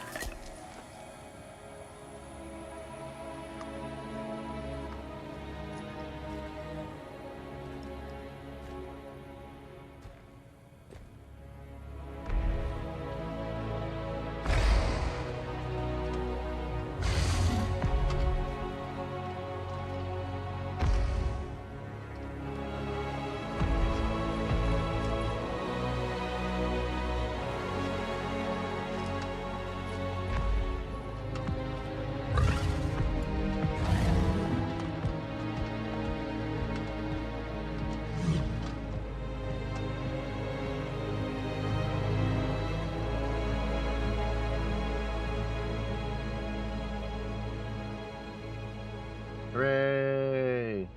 Hooray!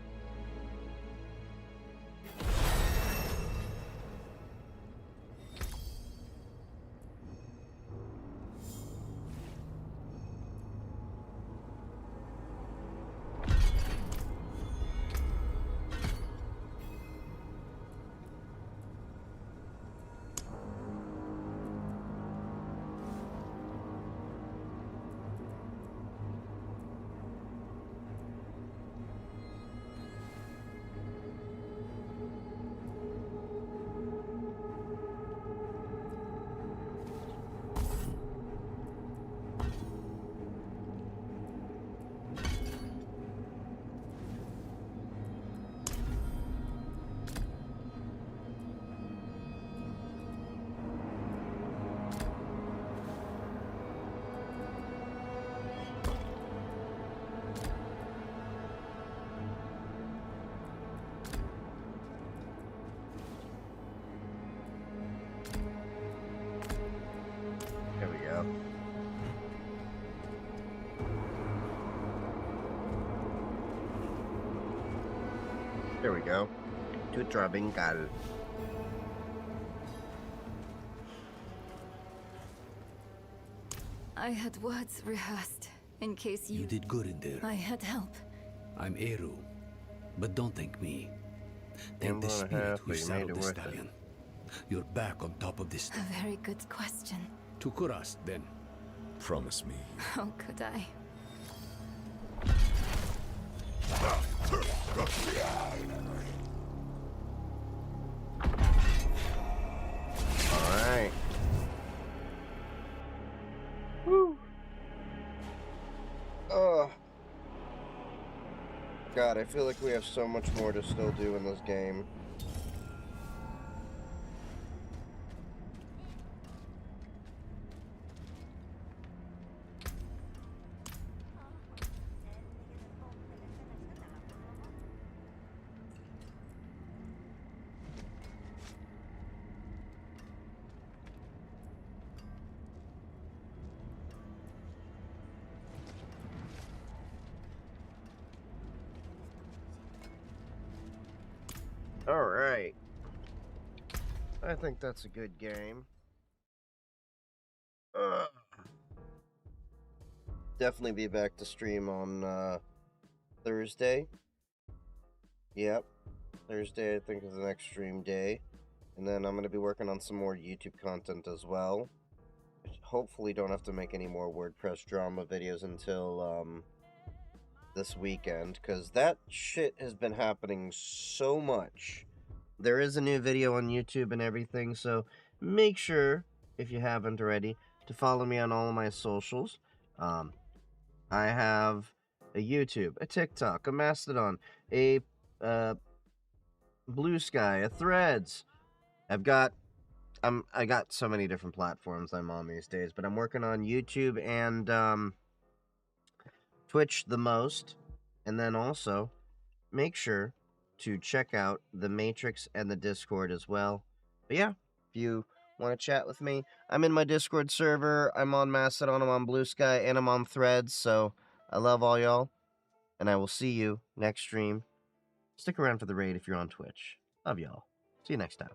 There we go. There we go. Tutra Bengal. I had words rehearsed in case you... You did good in there. I had help. I'm Eru, but don't thank me. Then the Gamble and a spirit half, who but you made saddled it the worth it. stallion. You're back on top of this. A very good question. To Kurast, then. Promise me. How could I? Alright. Woo. Oh. God, I feel like we have so much more to still do in this game. Alright. I think that's a good game. Definitely be back to stream on Thursday. Yep. Thursday, I think, is the next stream day. And then I'm going to be working on some more YouTube content as well. Hopefully don't have to make any more WordPress drama videos until this weekend, because that shit has been happening so much. There is a new video on YouTube and everything, so make sure, if you haven't already, to follow me on all of my socials. I have a YouTube, a TikTok, a Mastodon, a Blue Sky, a Threads. I got so many different platforms I'm on these days, but I'm working on YouTube and Twitch the most. And then also, make sure to check out the Matrix and the Discord as well. But yeah, if you want to chat with me, I'm in my Discord server, I'm on Mastodon, I'm on Blue Sky, and I'm on Threads, so I love all y'all, and I will see you next stream. Stick around for the raid if you're on Twitch. Love y'all. See you next time.